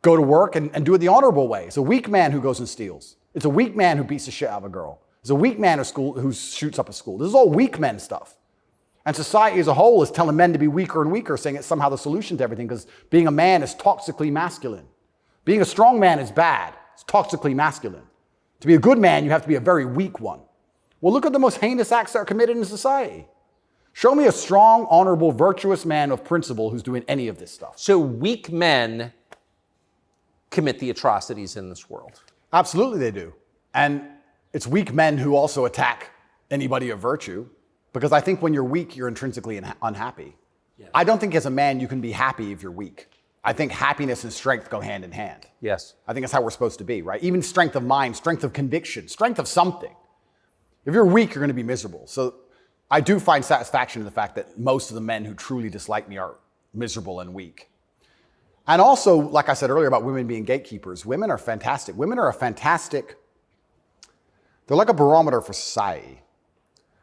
B: go to work and do it the honorable way. It's a weak man who goes and steals. It's a weak man who beats the shit out of a girl. It's a weak man who shoots up a school. This is all weak men stuff. And society as a whole is telling men to be weaker and weaker, saying it's somehow the solution to everything because being a man is toxically masculine. Being a strong man is bad. It's toxically masculine. To be a good man, you have to be a very weak one. Well, look at the most heinous acts that are committed in society. Show me a strong, honorable, virtuous man of principle who's doing any of this stuff.
A: So weak men commit the atrocities in this world.
B: Absolutely they do. And it's weak men who also attack anybody of virtue because I think when you're weak, you're intrinsically unhappy. Yes. I don't think as a man you can be happy if you're weak. I think happiness and strength go hand in hand.
A: Yes.
B: I think that's how we're supposed to be, right? Even strength of mind, strength of conviction, strength of something. If you're weak, you're going to be miserable. So I do find satisfaction in the fact that most of the men who truly dislike me are miserable and weak. And also, like I said earlier about women being gatekeepers, women are fantastic. Women are they're like a barometer for society.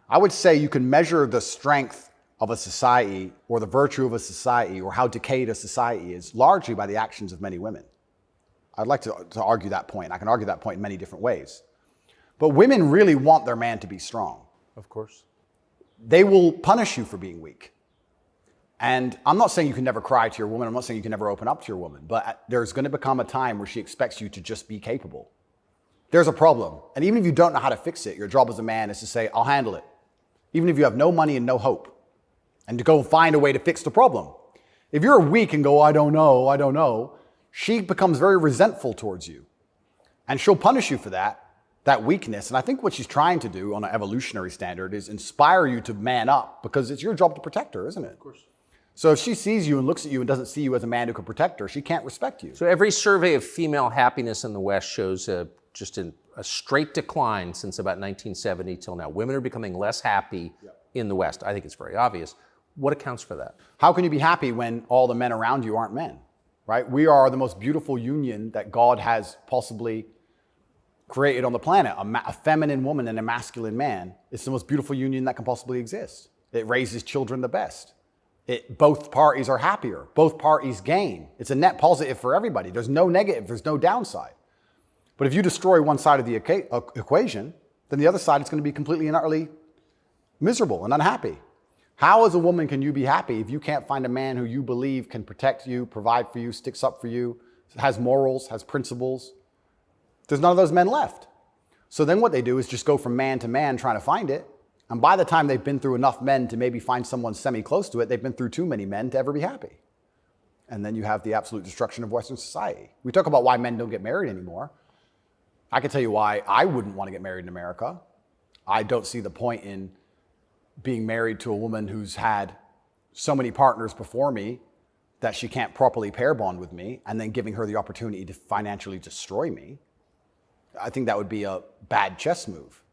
B: I would say you can measure the strength of a society or the virtue of a society or how decayed a society is largely by the actions of many women. I'd like to argue that point. I can argue that point in many different ways. But women really want their man to be strong.
A: Of course.
B: They will punish you for being weak. And I'm not saying you can never cry to your woman. I'm not saying you can never open up to your woman. But there's going to become a time where she expects you to just be capable. There's a problem. And even if you don't know how to fix it, your job as a man is to say, I'll handle it. Even if you have no money and no hope. And to go find a way to fix the problem. If you're weak and go, I don't know, she becomes very resentful towards you. And she'll punish you for that weakness. And I think what she's trying to do on an evolutionary standard is inspire you to man up because it's your job to protect her, isn't it? Of course. So if she sees you and looks at you and doesn't see you as a man who can protect her, she can't respect you.
A: So every survey of female happiness in the West shows just a straight decline since about 1970 till now. Women are becoming less happy in the West. I think it's very obvious. What accounts for that?
B: How can you be happy when all the men around you aren't men, right? We are the most beautiful union that God has possibly created on the planet, a feminine woman and a masculine man. It's the most beautiful union that can possibly exist. It raises children the best. Both parties are happier. Both parties gain. It's a net positive for everybody. There's no negative. There's no downside. But if you destroy one side of the equation, then the other side is going to be completely and utterly miserable and unhappy. How as a woman can you be happy if you can't find a man who you believe can protect you, provide for you, sticks up for you, has morals, has principles? There's none of those men left. So then what they do is just go from man to man trying to find it. And by the time they've been through enough men to maybe find someone semi-close to it, they've been through too many men to ever be happy. And then you have the absolute destruction of Western society. We talk about why men don't get married anymore. I can tell you why I wouldn't want to get married in America. I don't see the point in being married to a woman who's had so many partners before me that she can't properly pair bond with me and then giving her the opportunity to financially destroy me. I think that would be a bad chess move.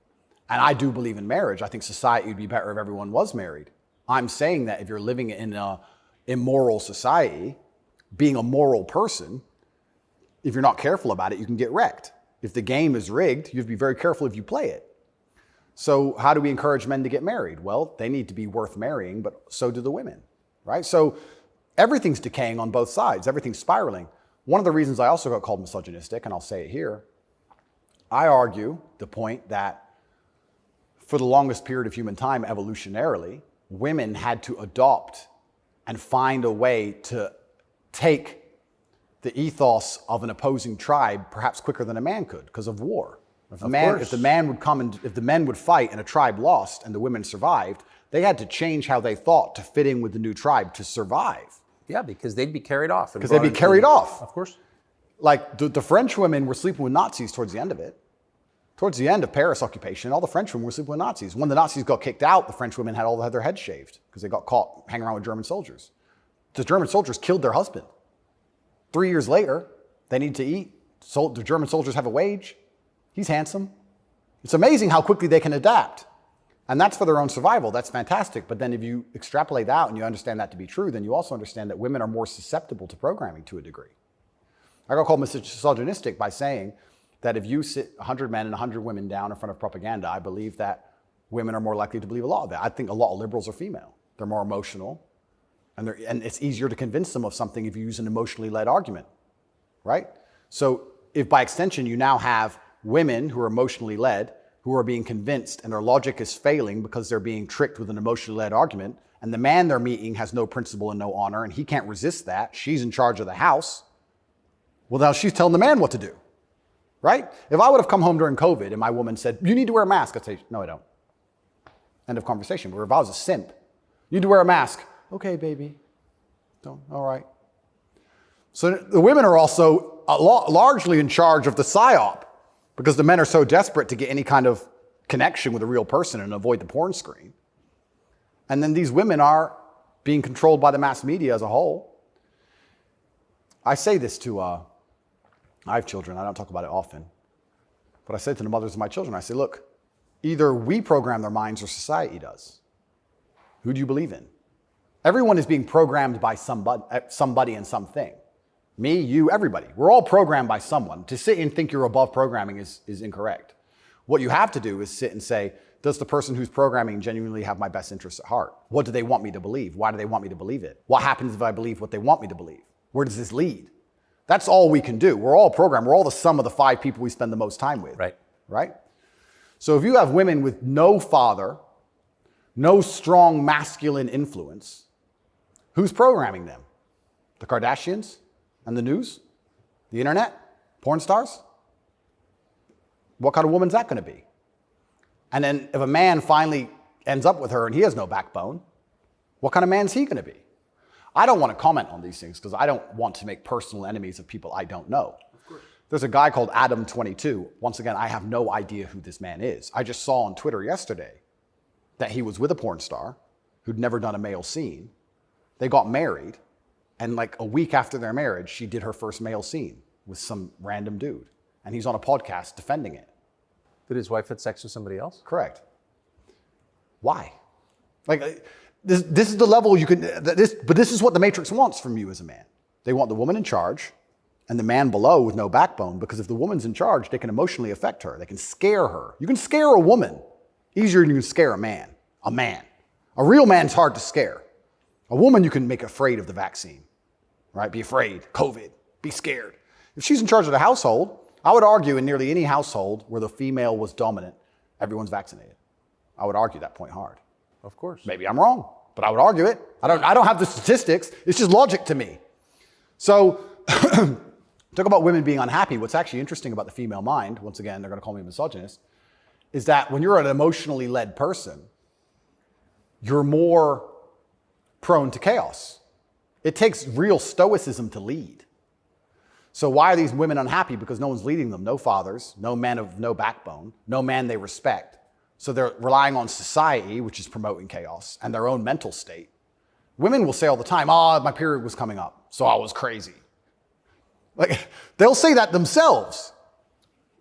B: And I do believe in marriage. I think society would be better if everyone was married. I'm saying that if you're living in an immoral society, being a moral person, if you're not careful about it, you can get wrecked. If the game is rigged, you have to be very careful if you play it. So how do we encourage men to get married? Well, they need to be worth marrying, but so do the women, right? So everything's decaying on both sides. Everything's spiraling. One of the reasons I also got called misogynistic, and I'll say it here, I argue the point that for the longest period of human time, evolutionarily, women had to adopt and find a way to take the ethos of an opposing tribe perhaps quicker than a man could because of war. If the men would fight and a tribe lost and the women survived, they had to change how they thought to fit in with the new tribe to survive.
A: Yeah, because they'd be carried off.
B: Because they'd be carried off.
A: Of course.
B: Like the French women were sleeping with Nazis towards the end of it. Towards the end of Paris occupation, all the French women were sleeping with Nazis. When the Nazis got kicked out, the French women had all their heads shaved because they got caught hanging around with German soldiers. The German soldiers killed their husband. 3 years later, they need to eat. So the German soldiers have a wage. He's handsome. It's amazing how quickly they can adapt. And that's for their own survival. That's fantastic. But then if you extrapolate out and you understand that to be true, then you also understand that women are more susceptible to programming to a degree. I got called misogynistic by saying that if you sit 100 men and 100 women down in front of propaganda, I believe that women are more likely to believe a lot of that. I think a lot of liberals are female. They're more emotional. And it's easier to convince them of something if you use an emotionally led argument, right? So if by extension you now have women who are emotionally led, who are being convinced and their logic is failing because they're being tricked with an emotionally led argument, and the man they're meeting has no principle and no honor, and he can't resist that, she's in charge of the house, well, now she's telling the man what to do, right? If I would have come home during COVID and my woman said, you need to wear a mask, I'd say, no, I don't. End of conversation. But if I was a simp, you need to wear a mask. Okay, baby. Don't. All right. So the women are also largely in charge of the psyop because the men are so desperate to get any kind of connection with a real person and avoid the porn screen. And then these women are being controlled by the mass media as a whole. I say this to, I have children. I don't talk about it often. But I say to the mothers of my children, I say, look, either we program their minds or society does. Who do you believe in? Everyone is being programmed by somebody and something. Me, you, everybody. We're all programmed by someone. To sit and think you're above programming is incorrect. What you have to do is sit and say, does the person who's programming genuinely have my best interests at heart? What do they want me to believe? Why do they want me to believe it? What happens if I believe what they want me to believe? Where does this lead? That's all we can do. We're all programmed. We're all the sum of the 5 people we spend the most time with.
A: Right.
B: Right? So if you have women with no father, no strong masculine influence, who's programming them? The Kardashians and the news? The internet? Porn stars? What kind of woman's that going to be? And then if a man finally ends up with her and he has no backbone, what kind of man's he going to be? I don't want to comment on these things because I don't want to make personal enemies of people I don't know. There's a guy called Adam22. Once again, I have no idea who this man is. I just saw on Twitter yesterday that he was with a porn star who'd never done a male scene. They got married, and like a week after their marriage, she did her first male scene with some random dude. And he's on a podcast defending it.
A: Did his wife have sex with somebody else?
B: Correct. Why? Like, this is the level you can, but this is what the Matrix wants from you as a man. They want the woman in charge and the man below with no backbone, because if the woman's in charge, they can emotionally affect her. They can scare her. You can scare a woman easier than you can scare a man. A man. A real man's hard to scare. A woman you can make afraid of the vaccine, right? Be afraid, COVID, be scared. If she's in charge of the household, I would argue in nearly any household where the female was dominant, everyone's vaccinated. I would argue that point hard.
A: Of course.
B: Maybe I'm wrong, but I would argue it. I don't have the statistics. It's just logic to me. So talk about women being unhappy. What's actually interesting about the female mind, once again, they're going to call me a misogynist, is that when you're an emotionally led person, you're more prone to chaos. It takes real stoicism to lead. So why are these women unhappy? Because no one's leading them. No fathers, no men of no backbone, no man they respect. So they're relying on society, which is promoting chaos, and their own mental state. Women will say all the time, my period was coming up, so I was crazy. Like, they'll say that themselves.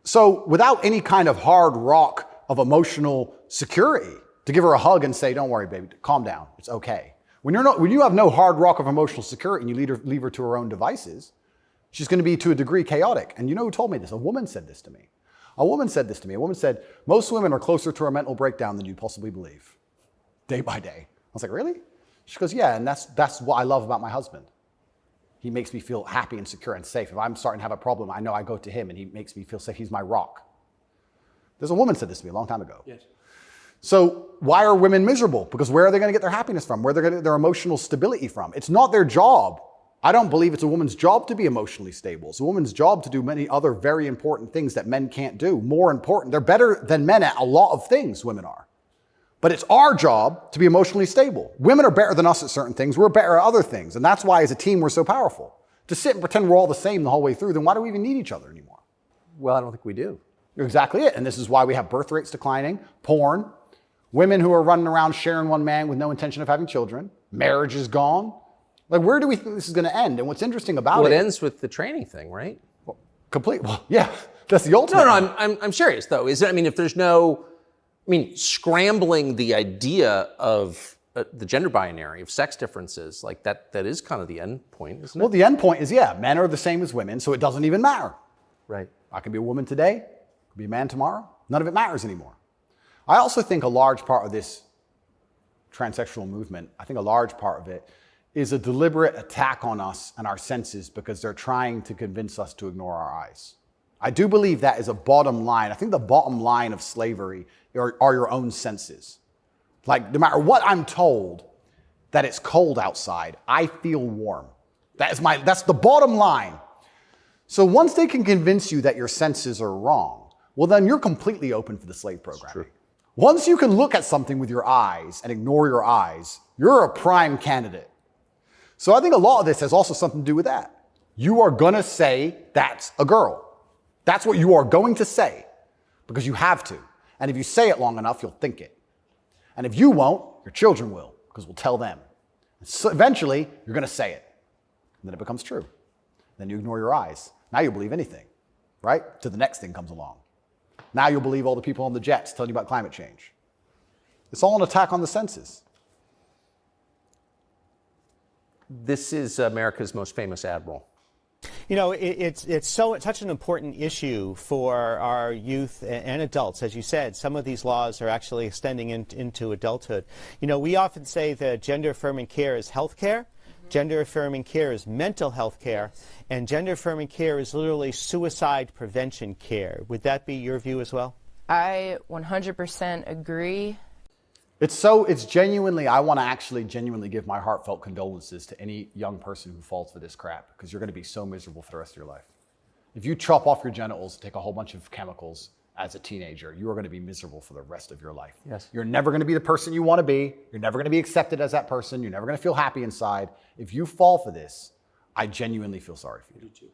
B: So without any kind of hard rock of emotional security, to give her a hug and say, don't worry, baby, calm down, it's okay. When you have no hard rock of emotional security and you leave her to her own devices, she's going to be, to a degree, chaotic. And you know who told me this? A woman said this to me. A woman said, most women are closer to a mental breakdown than you possibly believe, day by day. I was like, really? She goes, yeah, and that's what I love about my husband. He makes me feel happy and secure and safe. If I'm starting to have a problem, I know I go to him and he makes me feel safe. He's my rock. There's a woman said this to me a long time ago.
A: Yes.
B: So why are women miserable? Because where are they going to get their happiness from? Where are they going to get their emotional stability from? It's not their job. I don't believe it's a woman's job to be emotionally stable. It's a woman's job to do many other very important things that men can't do. More important. They're better than men at a lot of things, women are. But it's our job to be emotionally stable. Women are better than us at certain things. We're better at other things. And that's why as a team, we're so powerful. To sit and pretend we're all the same the whole way through, then why do we even need each other anymore?
A: Well, I don't think we do.
B: You're exactly it. And this is why we have birth rates declining, porn, women who are running around sharing one man with no intention of having children, marriage is gone. Like, where do we think this is going to end? And what's interesting about
A: Well, it ends with the training thing, right?
B: Well, yeah, that's the ultimate.
A: No, I'm serious though. If there's no, scrambling the idea of the gender binary, of sex differences, like that is kind of the end point, isn't it?
B: Well, the end point is, yeah, men are the same as women, so it doesn't even matter.
A: Right.
B: I can be a woman today, I can be a man tomorrow. None of it matters anymore. I also think a large part of this transsexual movement, I think a large part of it is a deliberate attack on us and our senses because they're trying to convince us to ignore our eyes. I do believe that is a bottom line. I think the bottom line of slavery are your own senses. Like, no matter what I'm told, that it's cold outside, I feel warm. That's the bottom line. So once they can convince you that your senses are wrong, well, then you're completely open for the slave programming. Once you can look at something with your eyes and ignore your eyes, you're a prime candidate. So I think a lot of this has also something to do with that. You are going to say that's a girl. That's what you are going to say because you have to. And if you say it long enough, you'll think it. And if you won't, your children will because we'll tell them. So eventually, you're going to say it. And then it becomes true. Then you ignore your eyes. Now you'll believe anything, right? Till the next thing comes along. Now you'll believe all the people on the jets telling you about climate change. It's all an attack on the senses.
A: This is America's most famous admiral.
F: It's such an important issue for our youth and adults. As you said, some of these laws are actually extending into adulthood. We often say that gender-affirming care is health care. Gender-affirming care is mental health care. And gender-affirming care is literally suicide prevention care. Would that be your view as well?
G: I 100% agree.
B: It's genuinely, I want to actually genuinely give my heartfelt condolences to any young person who falls for this crap, because you're going to be so miserable for the rest of your life. If you chop off your genitals, take a whole bunch of chemicals as a teenager, you are going to be miserable for the rest of your life.
A: Yes.
B: You're never going to be the person you want to be. You're never going to be accepted as that person. You're never going to feel happy inside. If you fall for this, I genuinely feel sorry for you. Me too.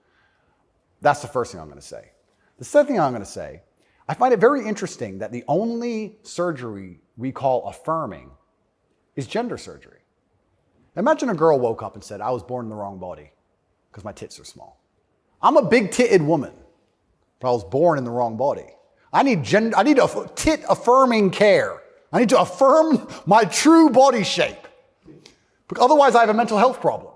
B: That's the first thing I'm going to say. The second thing I'm going to say, I find it very interesting that the only surgery we call affirming is gender surgery. Imagine a girl woke up and said, I was born in the wrong body because my tits are small. I'm a big-titted woman, but I was born in the wrong body. I need tit affirming care. I need to affirm my true body shape. Because otherwise I have a mental health problem.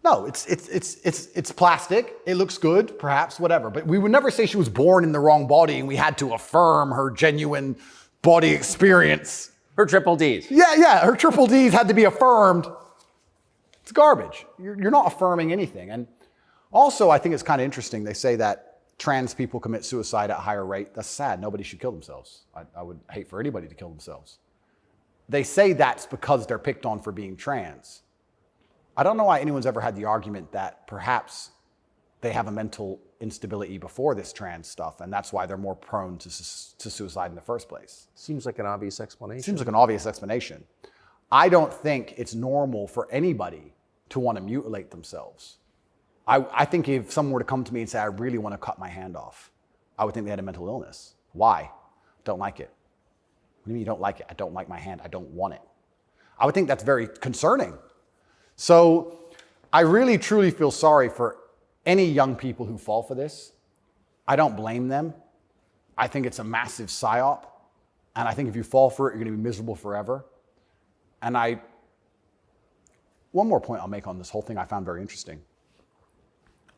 B: No, it's plastic. It looks good, perhaps, whatever. But we would never say she was born in the wrong body and we had to affirm her genuine body experience.
A: Her triple Ds.
B: Yeah, her triple Ds had to be affirmed. It's garbage. You're not affirming anything. And also, I think it's kind of interesting. They say that trans people commit suicide at a higher rate. That's sad. Nobody should kill themselves. I would hate for anybody to kill themselves. They say that's because they're picked on for being trans. I don't know why anyone's ever had the argument that perhaps they have a mental instability before this trans stuff, and that's why they're more prone to suicide in the first place.
A: Seems like an obvious explanation.
B: Seems like an obvious explanation. I don't think it's normal for anybody to want to mutilate themselves. I think if someone were to come to me and say, I really want to cut my hand off, I would think they had a mental illness. Why? Don't like it. What do you mean you don't like it? I don't like my hand. I don't want it. I would think that's very concerning. So I really, truly feel sorry for any young people who fall for this. I don't blame them. I think it's a massive psyop. And I think if you fall for it, you're going to be miserable forever. And one more point I'll make on this whole thing I found very interesting.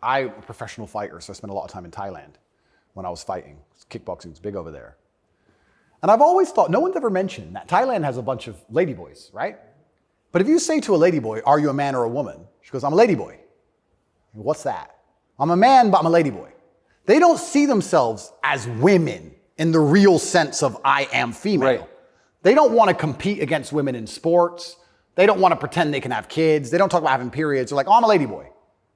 B: I'm a professional fighter, so I spent a lot of time in Thailand when I was fighting. Kickboxing was big over there. And I've always thought, no one's ever mentioned that Thailand has a bunch of ladyboys, right? But if you say to a ladyboy, are you a man or a woman? She goes, I'm a ladyboy. What's that? I'm a man, but I'm a ladyboy. They don't see themselves as women in the real sense of I am female.
A: Right.
B: They don't want to compete against women in sports. They don't want to pretend they can have kids. They don't talk about having periods. They're like, oh, I'm a ladyboy.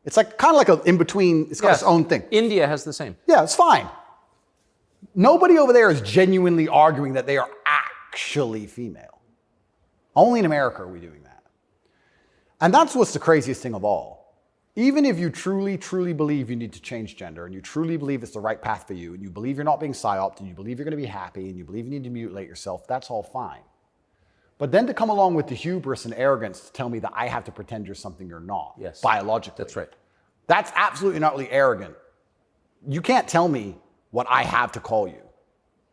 B: It's like kind of like an in-between. It's got its own thing.
A: India has the same.
B: Yeah, it's fine. Nobody over there is genuinely arguing that they are actually female. Only in America are we doing that. And that's what's the craziest thing of all. Even if you truly, truly believe you need to change gender, and you truly believe it's the right path for you, and you believe you're not being psyoped, and you believe you're going to be happy, and you believe you need to mutilate yourself, that's all fine. But then to come along with the hubris and arrogance to tell me that I have to pretend you're something you're not,
A: yes,
B: biologically.
A: That's right.
B: That's absolutely and utterly arrogant. You can't tell me what I have to call you,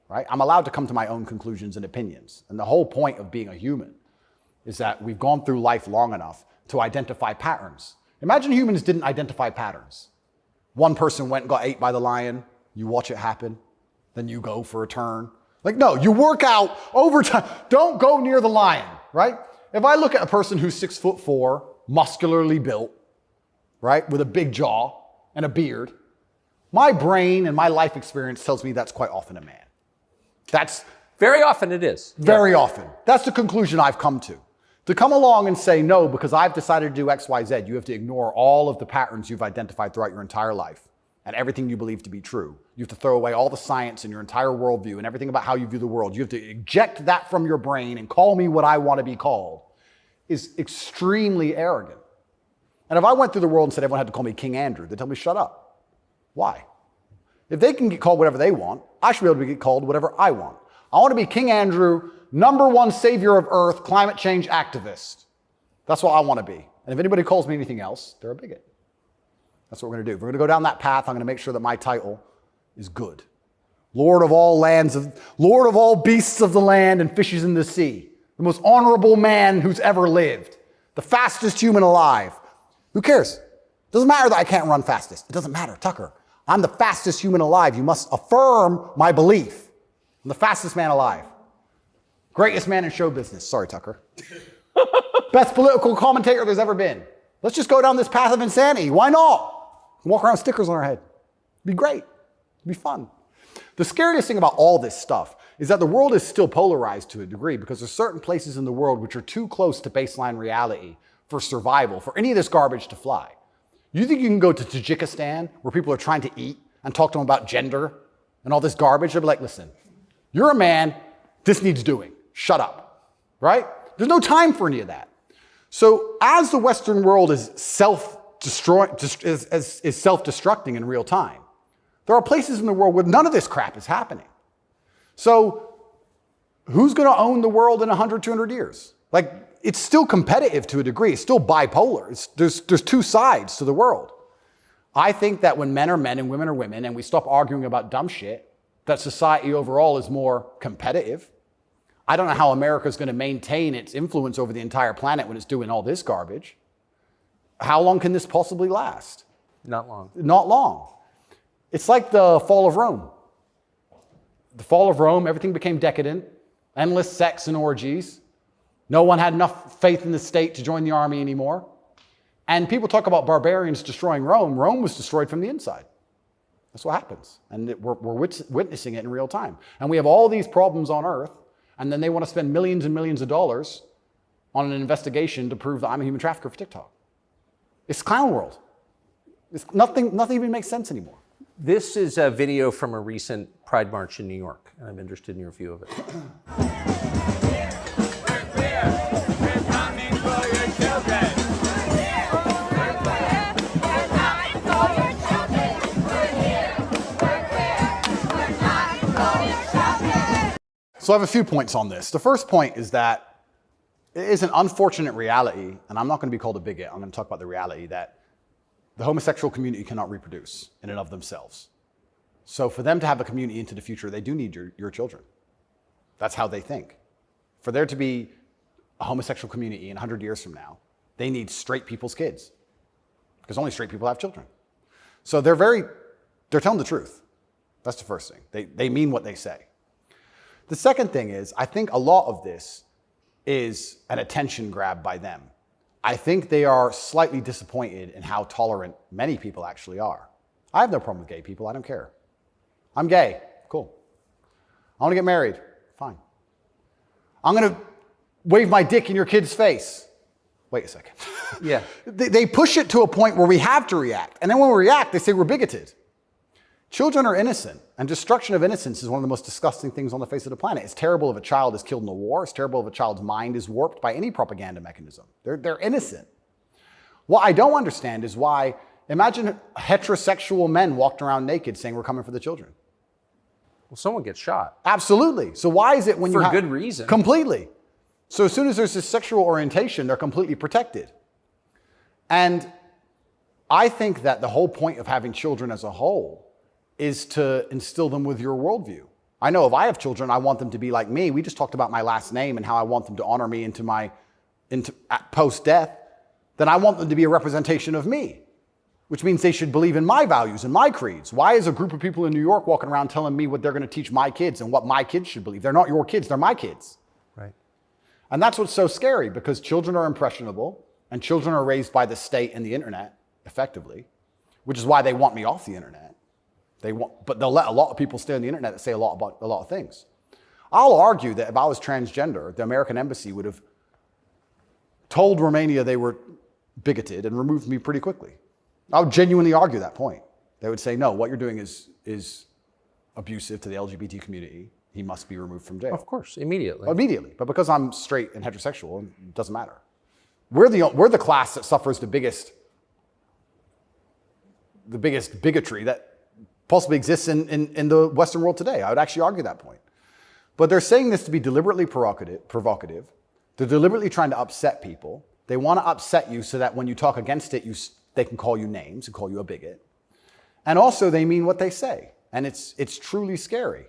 B: right? I'm allowed to come to my own conclusions and opinions. And the whole point of being a human is that we've gone through life long enough to identify patterns. Imagine humans didn't identify patterns. One person went and got ate by the lion. You watch it happen. Then you go for a turn. Like, no, you work out over time. Don't go near the lion, right? If I look at a person who's 6'4", muscularly built, right, with a big jaw and a beard, my brain and my life experience tells me that's quite often a man. That's
A: very often it is.
B: Very often. That's the conclusion I've come to. To come along and say, no, because I've decided to do X, Y, Z, you have to ignore all of the patterns you've identified throughout your entire life and everything you believe to be true. You have to throw away all the science and your entire worldview and everything about how you view the world. You have to eject that from your brain and call me what I want to be called is extremely arrogant. And if I went through the world and said everyone had to call me King Andrew, they'd tell me, shut up. Why? If they can get called whatever they want, I should be able to get called whatever I want. I want to be King Andrew, #1 savior of Earth, climate change activist. That's what I want to be. And if anybody calls me anything else, they're a bigot. That's what we're going to do. If we're going to go down that path, I'm going to make sure that my title is good. Lord of all beasts of the land and fishes in the sea. The most honorable man who's ever lived. The fastest human alive. Who cares? Doesn't matter that I can't run fastest. It doesn't matter, Tucker. I'm the fastest human alive. You must affirm my belief. I'm the fastest man alive. Greatest man in show business. Sorry, Tucker. Best political commentator there's ever been. Let's just go down this path of insanity. Why not? Walk around with stickers on our head. It'd be great. It'd be fun. The scariest thing about all this stuff is that the world is still polarized to a degree because there's certain places in the world which are too close to baseline reality for survival, for any of this garbage to fly. You think you can go to Tajikistan where people are trying to eat and talk to them about gender and all this garbage? They'll be like, listen, you're a man, this needs doing. Shut up, right? There's no time for any of that. So as the Western world is self-destructing in real time, there are places in the world where none of this crap is happening. So who's going to own the world in 100, 200 years? Like, it's still competitive to a degree. It's still bipolar. There's two sides to the world. I think that when men are men and women are women and we stop arguing about dumb shit, that society overall is more competitive. I don't know how America is going to maintain its influence over the entire planet when it's doing all this garbage. How long can this possibly last?
A: Not long.
B: Not long. It's like the fall of Rome. The fall of Rome, everything became decadent, endless sex and orgies. No one had enough faith in the state to join the army anymore. And people talk about barbarians destroying Rome. Rome was destroyed from the inside. That's what happens. And we're witnessing it in real time. And we have all these problems on Earth, and then they want to spend millions and millions of dollars on an investigation to prove that I'm a human trafficker for TikTok. It's clown world. Nothing even makes sense anymore.
A: This is a video from a recent Pride March in New York, and I'm interested in your view of it.
B: So I have a few points on this. The first point is that it is an unfortunate reality, and I'm not going to be called a bigot. I'm going to talk about the reality that the homosexual community cannot reproduce in and of themselves. So for them to have a community into the future, they do need your children. That's how they think. For there to be a homosexual community in 100 years from now, they need straight people's kids, because only straight people have children. So they're telling the truth. That's the first thing. They mean what they say. The second thing is, I think a lot of this is an attention grab by them. I think they are slightly disappointed in how tolerant many people actually are. I have no problem with gay people. I don't care. I'm gay. Cool. I want to get married. Fine. I'm going to wave my dick in your kid's face. Wait a second.
A: Yeah.
B: They push it to a point where we have to react. And then when we react, they say we're bigoted. Children are innocent, and destruction of innocence is one of the most disgusting things on the face of the planet. It's terrible if a child is killed in a war. It's terrible if a child's mind is warped by any propaganda mechanism. They're innocent. What I don't understand is why, imagine heterosexual men walked around naked saying we're coming for the children.
A: Well, someone gets shot.
B: Absolutely. So why is it when
A: For
B: you
A: good reason.
B: Completely. So as soon as there's this sexual orientation, they're completely protected. And I think that the whole point of having children as a whole is to instill them with your worldview. I know if I have children, I want them to be like me. We just talked about my last name and how I want them to honor me into post-death. Then I want them to be a representation of me, which means they should believe in my values and my creeds. Why is a group of people in New York walking around telling me what they're going to teach my kids and what my kids should believe? They're not your kids, they're my kids.
A: Right.
B: And that's what's so scary, because children are impressionable and children are raised by the state and the internet, effectively, which is why they want me off the internet. But they'll let a lot of people stay on the internet that say a lot about a lot of things. I'll argue that if I was transgender, the American embassy would have told Romania they were bigoted and removed me pretty quickly. I would genuinely argue that point. They would say, no, what you're doing is abusive to the LGBT community. He must be removed from jail.
A: Of course, immediately.
B: Immediately. But because I'm straight and heterosexual, it doesn't matter. We're the class that suffers the biggest bigotry that possibly exists in the Western world today. I would actually argue that point. But they're saying this to be deliberately provocative. They're deliberately trying to upset people. They want to upset you so that when you talk against it, they can call you names and call you a bigot. And also they mean what they say. And it's truly scary.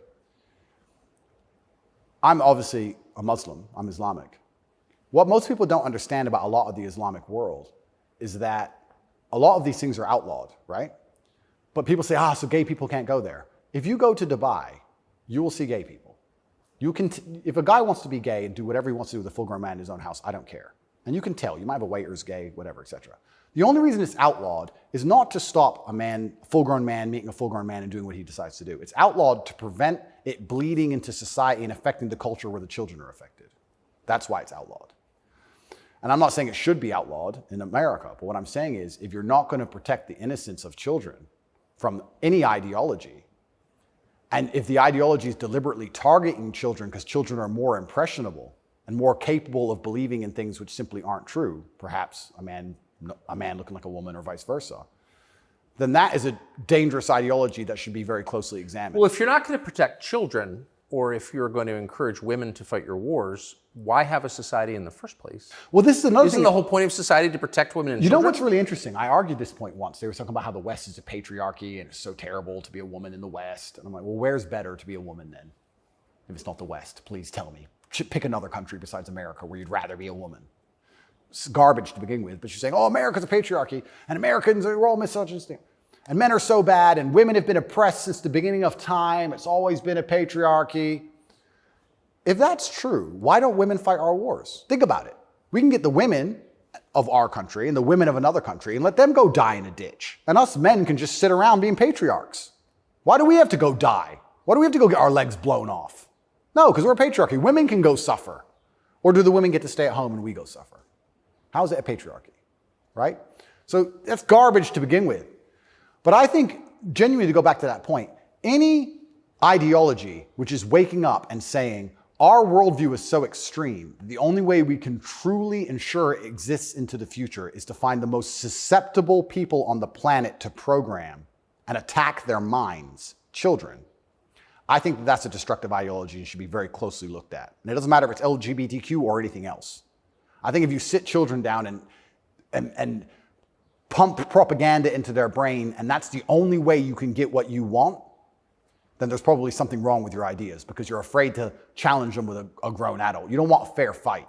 B: I'm obviously a Muslim. I'm Islamic. What most people don't understand about a lot of the Islamic world is that a lot of these things are outlawed, right? But people say, so gay people can't go there. If you go to Dubai, you will see gay people. If a guy wants to be gay and do whatever he wants to do with a full-grown man in his own house, I don't care. And you can tell. You might have a waiter who's gay, whatever, etc. The only reason it's outlawed is not to stop a full-grown man meeting a full-grown man and doing what he decides to do. It's outlawed to prevent it bleeding into society and affecting the culture where the children are affected. That's why it's outlawed. And I'm not saying it should be outlawed in America, but what I'm saying is if you're not going to protect the innocence of children from any ideology, and if the ideology is deliberately targeting children because children are more impressionable and more capable of believing in things which simply aren't true, perhaps a man looking like a woman or vice versa, then that is a dangerous ideology that should be very closely examined.
A: Well, if you're not going to protect children, or if you're going to encourage women to fight your wars, why have a society in the first place?
B: Well, this is another
A: Isn't
B: thing.
A: the whole point of society to protect women and
B: You
A: children?
B: know what's really interesting? I argued this point once. They were talking about how the West is a patriarchy and it's so terrible to be a woman in the West. And I'm like, well, where's better to be a woman then? If it's not the West, please tell me. Pick another country besides America where you'd rather be a woman. It's garbage to begin with, but you're saying, America's a patriarchy and Americans are all misogynistic. And men are so bad and women have been oppressed since the beginning of time. It's always been a patriarchy. If that's true, why don't women fight our wars? Think about it. We can get the women of our country and the women of another country and let them go die in a ditch. And us men can just sit around being patriarchs. Why do we have to go die? Why do we have to go get our legs blown off? No, because we're a patriarchy. Women can go suffer. Or do the women get to stay at home and we go suffer? How is it a patriarchy? Right? So that's garbage to begin with. But I think, genuinely to go back to that point, any ideology which is waking up and saying, our worldview is so extreme, the only way we can truly ensure it exists into the future is to find the most susceptible people on the planet to program and attack their minds, children. I think that's a destructive ideology and should be very closely looked at. And it doesn't matter if it's LGBTQ or anything else. I think if you sit children down and pump propaganda into their brain, and that's the only way you can get what you want, then there's probably something wrong with your ideas because you're afraid to challenge them with a grown adult. You don't want a fair fight.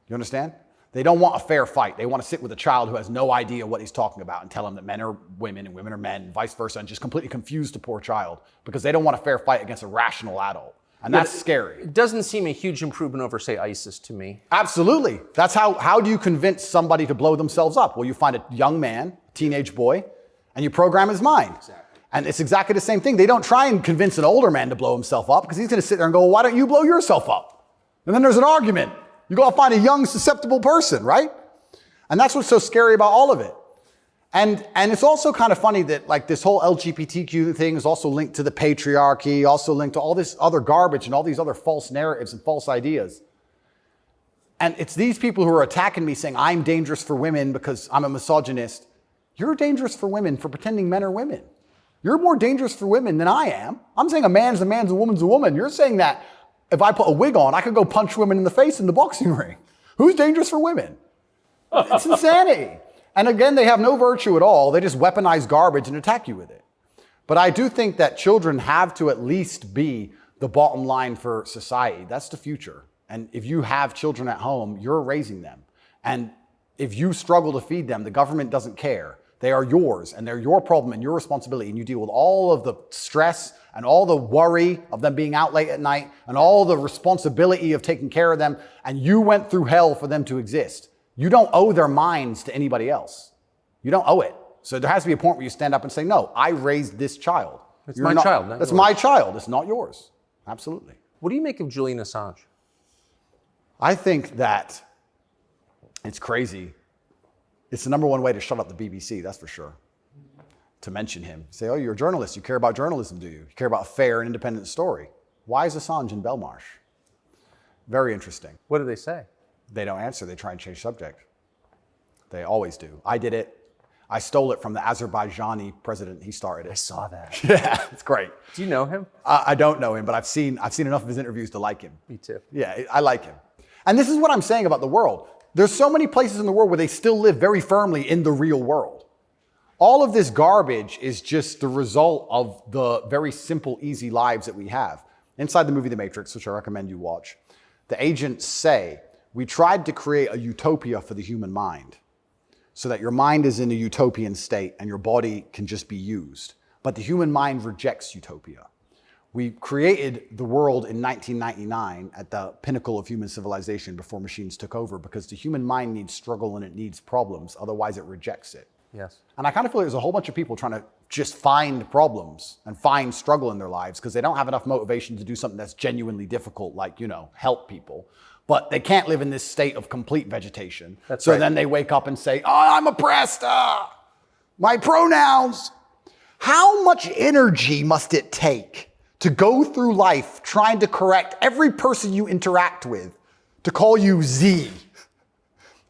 B: You understand? They don't want a fair fight. They want to sit with a child who has no idea what he's talking about and tell him that men are women and women are men and vice versa, and just completely confuse the poor child because they don't want a fair fight against a rational adult. And that's scary.
A: It doesn't seem a huge improvement over, say, ISIS to me.
B: Absolutely. That's how do you convince somebody to blow themselves up? Well, you find a young man, teenage boy, and you program his mind. Exactly. And it's exactly the same thing. They don't try and convince an older man to blow himself up because he's going to sit there and go, well, why don't you blow yourself up? And then there's an argument. You go find a young, susceptible person, right? And that's what's so scary about all of it. And it's also kind of funny that like this whole LGBTQ thing is also linked to the patriarchy, also linked to all this other garbage and all these other false narratives and false ideas. And it's these people who are attacking me saying, I'm dangerous for women because I'm a misogynist. You're dangerous for women for pretending men are women. You're more dangerous for women than I am. I'm saying a man's a man's, a woman's a woman. You're saying that if I put a wig on, I could go punch women in the face in the boxing ring. Who's dangerous for women? It's insanity. And again, they have no virtue at all. They just weaponize garbage and attack you with it. But I do think that children have to at least be the bottom line for society. That's the future. And if you have children at home, you're raising them. And if you struggle to feed them, the government doesn't care. They are yours and they're your problem and your responsibility. And you deal with all of the stress and all the worry of them being out late at night and all the responsibility of taking care of them. And you went through hell for them to exist. You don't owe their minds to anybody else. You don't owe it. So there has to be a point where you stand up and say, no, I raised this child.
A: It's my child.
B: That's my child. It's not yours. Absolutely.
A: What do you make of Julian Assange?
B: I think that it's crazy. It's the number one way to shut up the BBC, that's for sure. To mention him. Say, oh, you're a journalist. You care about journalism, do you? You care about a fair and independent story. Why is Assange in Belmarsh? Very interesting.
A: What do they say?
B: They don't answer. They try and change subject. They always do. I did it. I stole it from the Azerbaijani president. He started it.
A: I saw that.
B: Yeah, it's great.
A: Do you know him?
B: I don't know him, but I've seen enough of his interviews to like him.
A: Me too.
B: Yeah, I like him. And this is what I'm saying about the world. There's so many places in the world where they still live very firmly in the real world. All of this garbage is just the result of the very simple, easy lives that we have. Inside the movie The Matrix, which I recommend you watch, the agents say, we tried to create a utopia for the human mind so that your mind is in a utopian state and your body can just be used. But the human mind rejects utopia. We created the world in 1999 at the pinnacle of human civilization before machines took over because the human mind needs struggle and it needs problems. Otherwise, it rejects it.
A: Yes.
B: And I kind of feel like there's a whole bunch of people trying to just find problems and find struggle in their lives because they don't have enough motivation to do something that's genuinely difficult, like, help people. But they can't live in this state of complete vegetation.
A: That's right.
B: Then they wake up and say, oh, I'm oppressed. My pronouns. How much energy must it take to go through life trying to correct every person you interact with to call you Z?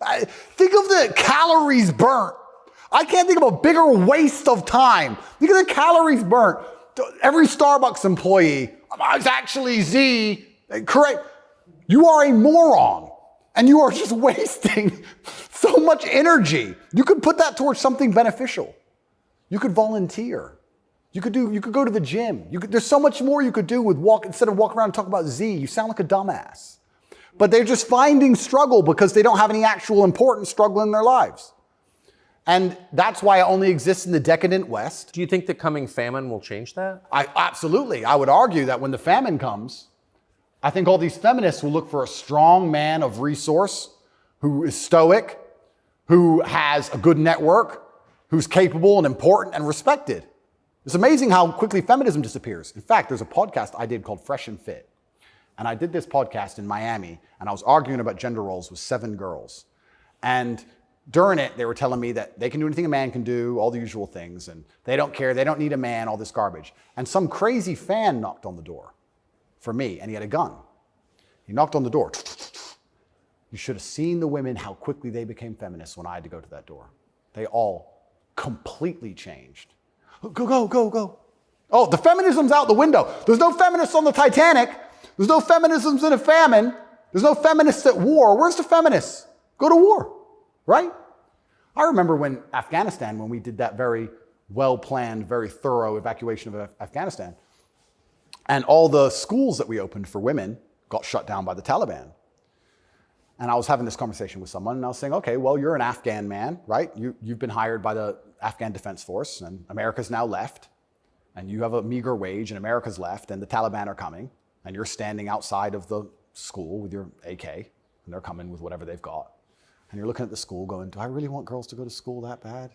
B: Think of the calories burnt. I can't think of a bigger waste of time. Think of the calories burnt. Every Starbucks employee, it's actually Z. Correct. You are a moron and you are just wasting so much energy. You could put that towards something beneficial. You could volunteer. You could go to the gym. There's so much more you could do with instead of walking around and talking about Z. You sound like a dumbass. But they're just finding struggle because they don't have any actual important struggle in their lives. And that's why it only exists in the decadent West.
A: Do you think the coming famine will change that?
B: Absolutely. I would argue that when the famine comes, I think all these feminists will look for a strong man of resource who is stoic, who has a good network, who's capable and important and respected. It's amazing how quickly feminism disappears. In fact, there's a podcast I did called Fresh and Fit. And I did this podcast in Miami, and I was arguing about gender roles with 7 girls. And during it, they were telling me that they can do anything a man can do, all the usual things, and they don't care, they don't need a man, all this garbage. And some crazy fan knocked on the door for me, and he had a gun. He knocked on the door. You should have seen the women, how quickly they became feminists when I had to go to that door. They all completely changed. Go. Oh, the feminism's out the window. There's no feminists on the Titanic. There's no feminisms in a famine. There's no feminists at war. Where's the feminists? Go to war, right? I remember when we did that very well-planned, very thorough evacuation of Afghanistan, and all the schools that we opened for women got shut down by the Taliban. And I was having this conversation with someone, and I was saying, okay, well, you're an Afghan man, right? You've been hired by the Afghan Defense Force, and America's now left, and you have a meager wage, and America's left, and the Taliban are coming, and you're standing outside of the school with your AK, and they're coming with whatever they've got, and you're looking at the school going, do I really want girls to go to school that bad?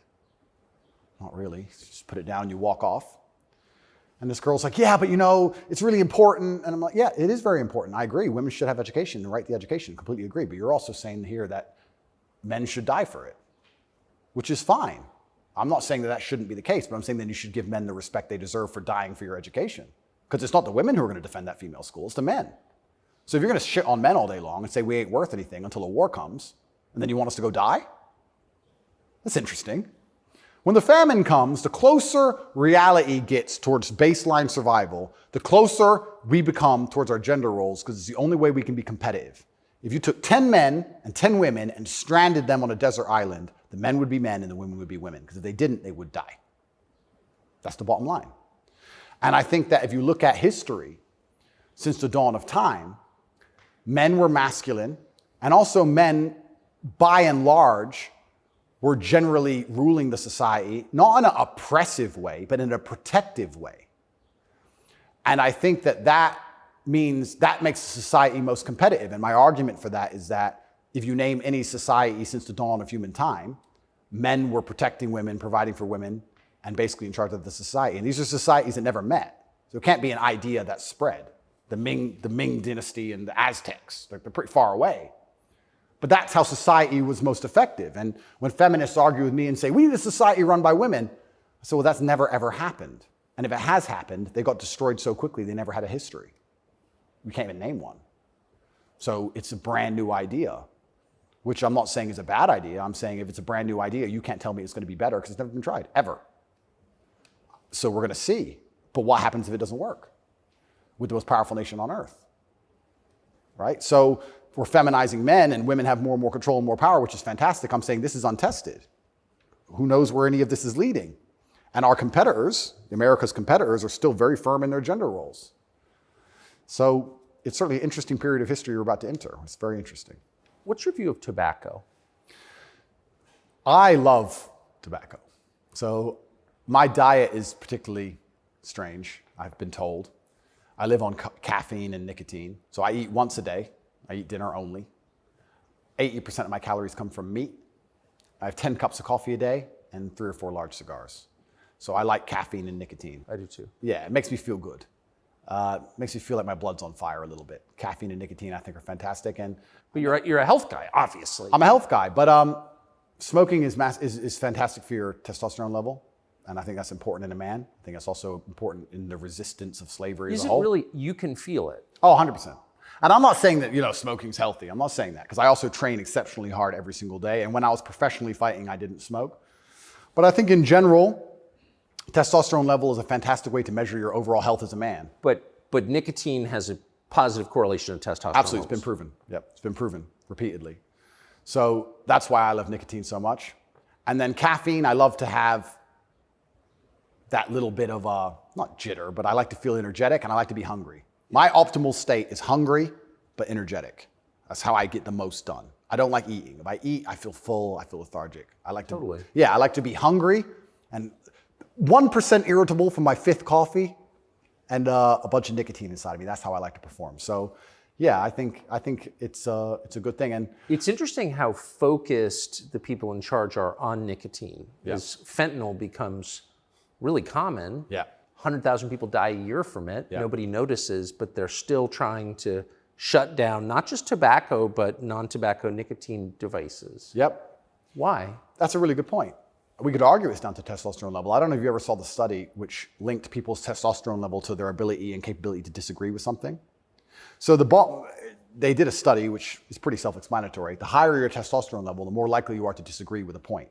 B: Not really. Just put it down, you walk off. And this girl's like, yeah, but you know, it's really important. And I'm like, yeah, it is very important. I agree. Women should have education and right the education. Completely agree. But you're also saying here that men should die for it, which is fine. I'm not saying that that shouldn't be the case, but I'm saying that you should give men the respect they deserve for dying for your education. Because it's not the women who are going to defend that female school, it's the men. So if you're going to shit on men all day long and say we ain't worth anything until a war comes, and then you want us to go die? That's interesting. When the famine comes, the closer reality gets towards baseline survival, the closer we become towards our gender roles, because it's the only way we can be competitive. If you took 10 men and 10 women and stranded them on a desert island, the men would be men and the women would be women, because if they didn't, they would die. That's the bottom line. And I think that if you look at history, since the dawn of time, men were masculine, and also men, by and large, were generally ruling the society, not in an oppressive way, but in a protective way. And I think that that means that makes the society most competitive. And my argument for that is that if you name any society since the dawn of human time, men were protecting women, providing for women, and basically in charge of the society. And these are societies that never met. So it can't be an idea that spread. The Ming dynasty and the Aztecs, they're pretty far away. But that's how society was most effective. And when feminists argue with me and say, we need a society run by women, I say, well, that's never, ever happened. And if it has happened, they got destroyed so quickly, they never had a history. We can't even name one. So it's a brand new idea, which I'm not saying is a bad idea. I'm saying if it's a brand new idea, you can't tell me it's going to be better because it's never been tried, ever. So we're going to see. But what happens if it doesn't work with the most powerful nation on earth? Right? So we're feminizing men and women have more and more control and more power, which is fantastic. I'm saying this is untested. Who knows where any of this is leading? And our competitors, America's competitors, are still very firm in their gender roles. So it's certainly an interesting period of history we're about to enter. It's very interesting.
A: What's your view of tobacco?
B: I love tobacco. So my diet is particularly strange, I've been told. I live on caffeine and nicotine. So I eat once a day. I eat dinner only. 80% of my calories come from meat. I have 10 cups of coffee a day and 3 or 4 large cigars. So I like caffeine and nicotine.
A: I do too.
B: Yeah, it makes me feel good. Makes me feel like my blood's on fire a little bit. Caffeine and nicotine I think are fantastic.
A: But you're a health guy, obviously.
B: I'm a health guy, but smoking is fantastic for your testosterone level. And I think that's important in a man. I think that's also important in the resistance of slavery as a whole.
A: Is it really, you can feel it?
B: Oh, 100%. And I'm not saying that, smoking's healthy. I'm not saying that because I also train exceptionally hard every single day. And when I was professionally fighting, I didn't smoke. But I think in general, testosterone level is a fantastic way to measure your overall health as a man.
A: But nicotine has a positive correlation to testosterone.
B: Absolutely, it's been proven. Yep, it's been proven repeatedly. So that's why I love nicotine so much. And then caffeine, I love to have that little bit of not jitter, but I like to feel energetic and I like to be hungry. My optimal state is hungry, but energetic. That's how I get the most done. I don't like eating. If I eat, I feel full, I feel lethargic. I like to,
A: Totally.
B: Yeah, I like to be hungry and 1% irritable from my 5th coffee and a bunch of nicotine inside of me. That's how I like to perform. So yeah, I think it's a good thing. And
A: it's interesting how focused the people in charge are on nicotine.
B: Yeah.
A: As fentanyl becomes really common.
B: Yeah.
A: 100,000 people die a year from it.
B: Yeah.
A: Nobody notices, but they're still trying to shut down not just tobacco, but non-tobacco nicotine devices.
B: Yep.
A: Why?
B: That's a really good point. We could argue it's down to testosterone level. I don't know if you ever saw the study which linked people's testosterone level to their ability and capability to disagree with something. So they did a study which is pretty self-explanatory. The higher your testosterone level, the more likely you are to disagree with a point.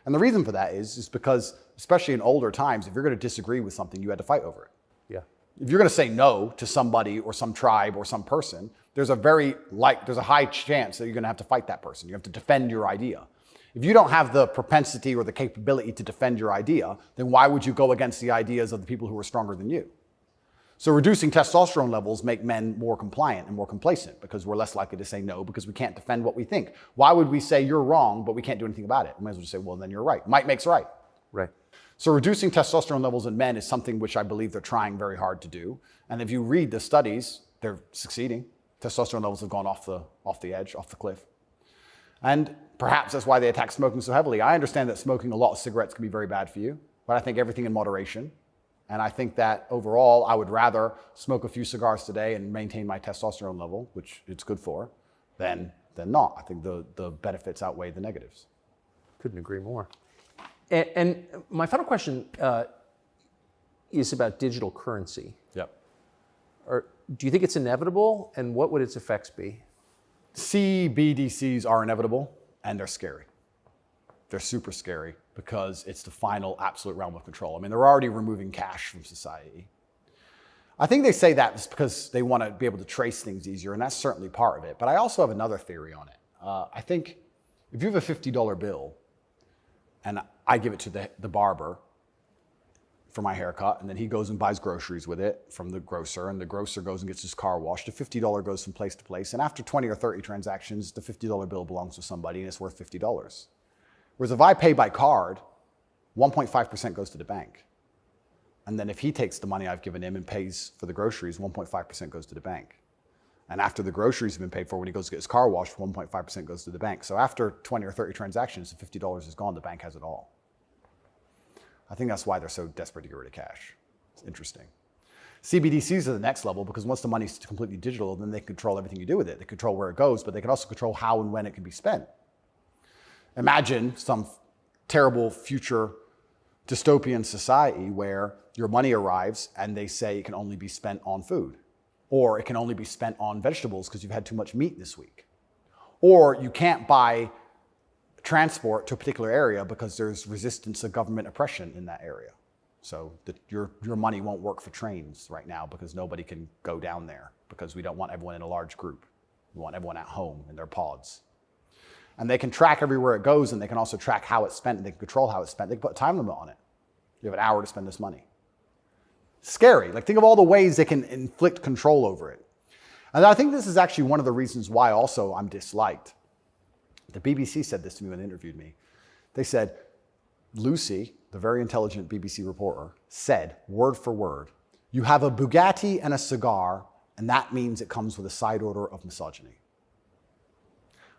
B: And the reason for that is because, especially in older times, if you're going to disagree with something, you had to fight over it.
A: Yeah.
B: If you're going to say no to somebody or some tribe or some person, there's a high chance that you're going to have to fight that person. You have to defend your idea. If you don't have the propensity or the capability to defend your idea, then why would you go against the ideas of the people who are stronger than you? So reducing testosterone levels make men more compliant and more complacent because we're less likely to say no because we can't defend what we think. Why would we say you're wrong, but we can't do anything about it? We might as well just say, well, then you're right. Might makes right.
A: Right.
B: So reducing testosterone levels in men is something which I believe they're trying very hard to do. And if you read the studies, they're succeeding. Testosterone levels have gone off the edge, off the cliff. And perhaps that's why they attack smoking so heavily. I understand that smoking a lot of cigarettes can be very bad for you, but I think everything in moderation. And I think that overall, I would rather smoke a few cigars today and maintain my testosterone level, which it's good for, than not. I think the benefits outweigh the negatives.
A: Couldn't agree more. And my final question is about digital currency.
B: Yep.
A: Do you think it's inevitable, and what would its effects be?
B: CBDCs are inevitable, and they're scary. They're super scary because it's the final absolute realm of control. I mean, they're already removing cash from society. I think they say that just because they want to be able to trace things easier, and that's certainly part of it. But I also have another theory on it. I think if you have a $50 bill, and I give it to the barber for my haircut, and then he goes and buys groceries with it from the grocer, and the grocer goes and gets his car washed, the $50 goes from place to place, and after 20 or 30 transactions, the $50 bill belongs to somebody, and it's worth $50. Whereas if I pay by card, 1.5% goes to the bank. And then if he takes the money I've given him and pays for the groceries, 1.5% goes to the bank. And after the groceries have been paid for, when he goes to get his car washed, 1.5% goes to the bank. So after 20 or 30 transactions, the $50 is gone, the bank has it all. I think that's why they're so desperate to get rid of cash. It's interesting. CBDCs are the next level because once the money's completely digital, then they control everything you do with it. They control where it goes, but they can also control how and when it can be spent. Imagine some terrible future dystopian society where your money arrives and they say it can only be spent on food, or it can only be spent on vegetables because you've had too much meat this week, or you can't buy transport to a particular area because there's resistance to government oppression in that area. So your money won't work for trains right now because nobody can go down there because we don't want everyone in a large group. We want everyone at home in their pods. And they can track everywhere it goes, and they can also track how it's spent, and they can control how it's spent. They can put a time limit on it. You have an hour to spend this money. Scary. Like, think of all the ways they can inflict control over it. And I think this is actually one of the reasons why also I'm disliked. The BBC said this to me when they interviewed me. They said, Lucy, the very intelligent BBC reporter, said, word for word, you have a Bugatti and a cigar, and that means it comes with a side order of misogyny.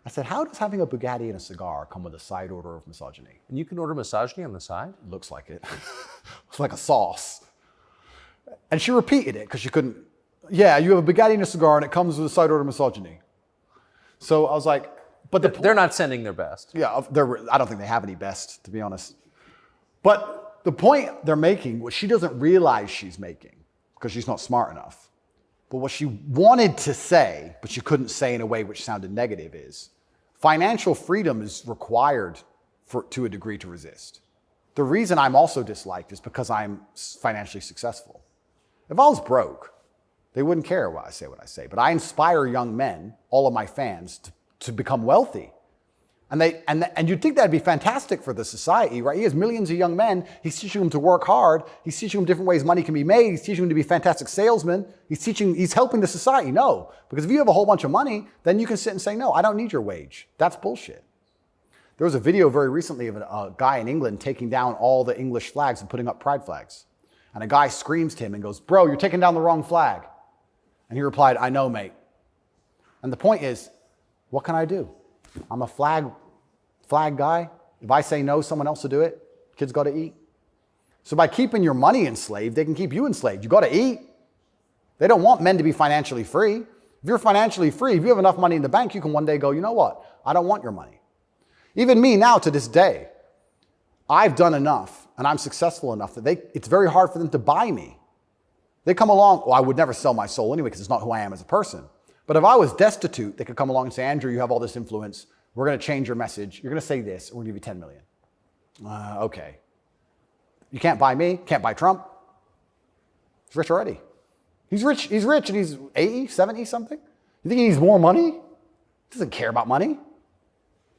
B: I said, how does having a Bugatti and a cigar come with a side order of misogyny?
A: And you can order misogyny on the side?
B: Looks like it. It's like a sauce. And she repeated it because she couldn't. Yeah, you have a Bugatti and a cigar, and it comes with a side order of misogyny. So I was like, but
A: they're not sending their best.
B: Yeah, I don't think they have any best, to be honest. But the point they're making, what she doesn't realize she's making, because she's not smart enough, but what she wanted to say, but she couldn't say in a way which sounded negative, is financial freedom is required to a degree to resist. The reason I'm also disliked is because I'm financially successful. If I was broke, they wouldn't care what I say. But I inspire young men, all of my fans, to become wealthy. And you'd think that'd be fantastic for the society, right? He has millions of young men. He's teaching them to work hard. He's teaching them different ways money can be made. He's teaching them to be fantastic salesmen. He's helping the society. No, because if you have a whole bunch of money, then you can sit and say, no, I don't need your wage. That's bullshit. There was a video very recently of a guy in England taking down all the English flags and putting up pride flags. And a guy screams to him and goes, bro, you're taking down the wrong flag. And he replied, I know, mate. And the point is, what can I do? I'm a flag guy. If I say no, someone else will do it. Kids got to eat. So by keeping your money enslaved, they can keep you enslaved. You got to eat. They don't want men to be financially free. If you're financially free, if you have enough money in the bank, you can one day go, you know what? I don't want your money. Even me now to this day, I've done enough and I'm successful enough that it's very hard for them to buy me. They come along, well, I would never sell my soul anyway because it's not who I am as a person. But if I was destitute, they could come along and say, Andrew, you have all this influence. We're going to change your message. You're going to say this. And we're going to give you 10 million. Okay. You can't buy me. Can't buy Trump. He's rich already. He's rich. He's rich and he's 80, 70 something. You think he needs more money? He doesn't care about money.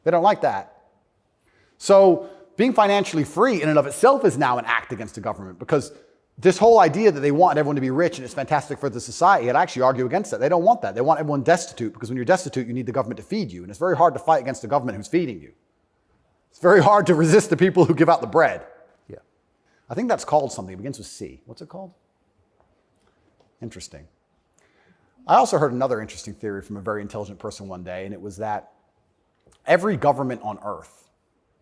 B: They don't like that. So being financially free in and of itself is now an act against the government because this whole idea that they want everyone to be rich and it's fantastic for the society, I'd actually argue against that. They don't want that. They want everyone destitute because when you're destitute, you need the government to feed you. And it's very hard to fight against the government who's feeding you. It's very hard to resist the people who give out the bread.
A: Yeah.
B: I think that's called something. It begins with C. What's it called? Interesting. I also heard another interesting theory from a very intelligent person one day, and it was that every government on earth,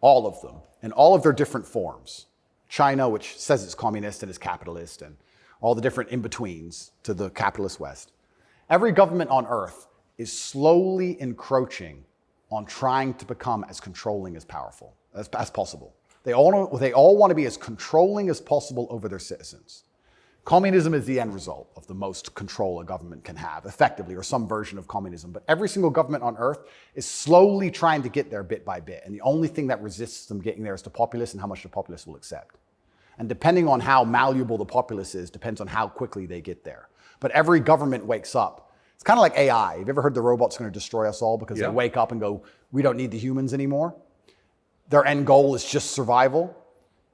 B: all of them, in all of their different forms, China, which says it's communist and is capitalist, and all the different in-betweens to the capitalist West, every government on earth is slowly encroaching on trying to become as controlling as powerful as possible. They all want to be as controlling as possible over their citizens. Communism is the end result of the most control a government can have, effectively, or some version of communism. But every single government on earth is slowly trying to get there bit by bit. And the only thing that resists them getting there is the populace and how much the populace will accept. And depending on how malleable the populace is, depends on how quickly they get there. But every government wakes up. It's kind of like AI. Have you ever heard the robot's going to destroy us all because they wake up and go, we don't need the humans anymore? Their end goal is just survival.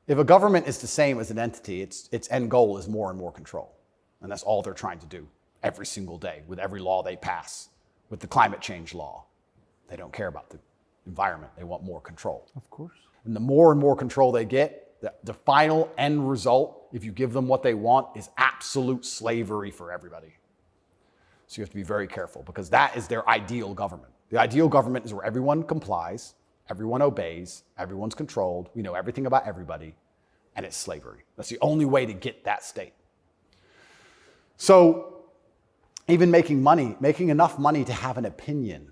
B: If a government is the same as an entity, its end goal is more and more control. And that's all they're trying to do every single day with every law they pass, with the climate change law. They don't care about the environment. They want more control. Of course. And the more and more control they get, the final end result, if you give them what they want, is absolute slavery for everybody. So you have to be very careful because that is their ideal government. The ideal government is where everyone complies, everyone obeys, everyone's controlled, we know everything about everybody, and it's slavery. That's the only way to get that state. So even making enough money to have an opinion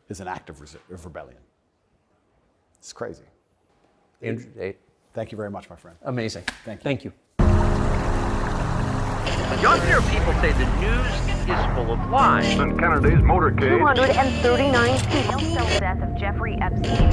B: is an act of rebellion. It's crazy.
A: Andrew Tate.
B: Thank you very much, my friend.
A: Amazing.
B: Thank you.
H: Younger people say the news is full of lies.
I: In Kennedy's motorcade.
J: 239 people. Cell death of Jeffrey Epstein.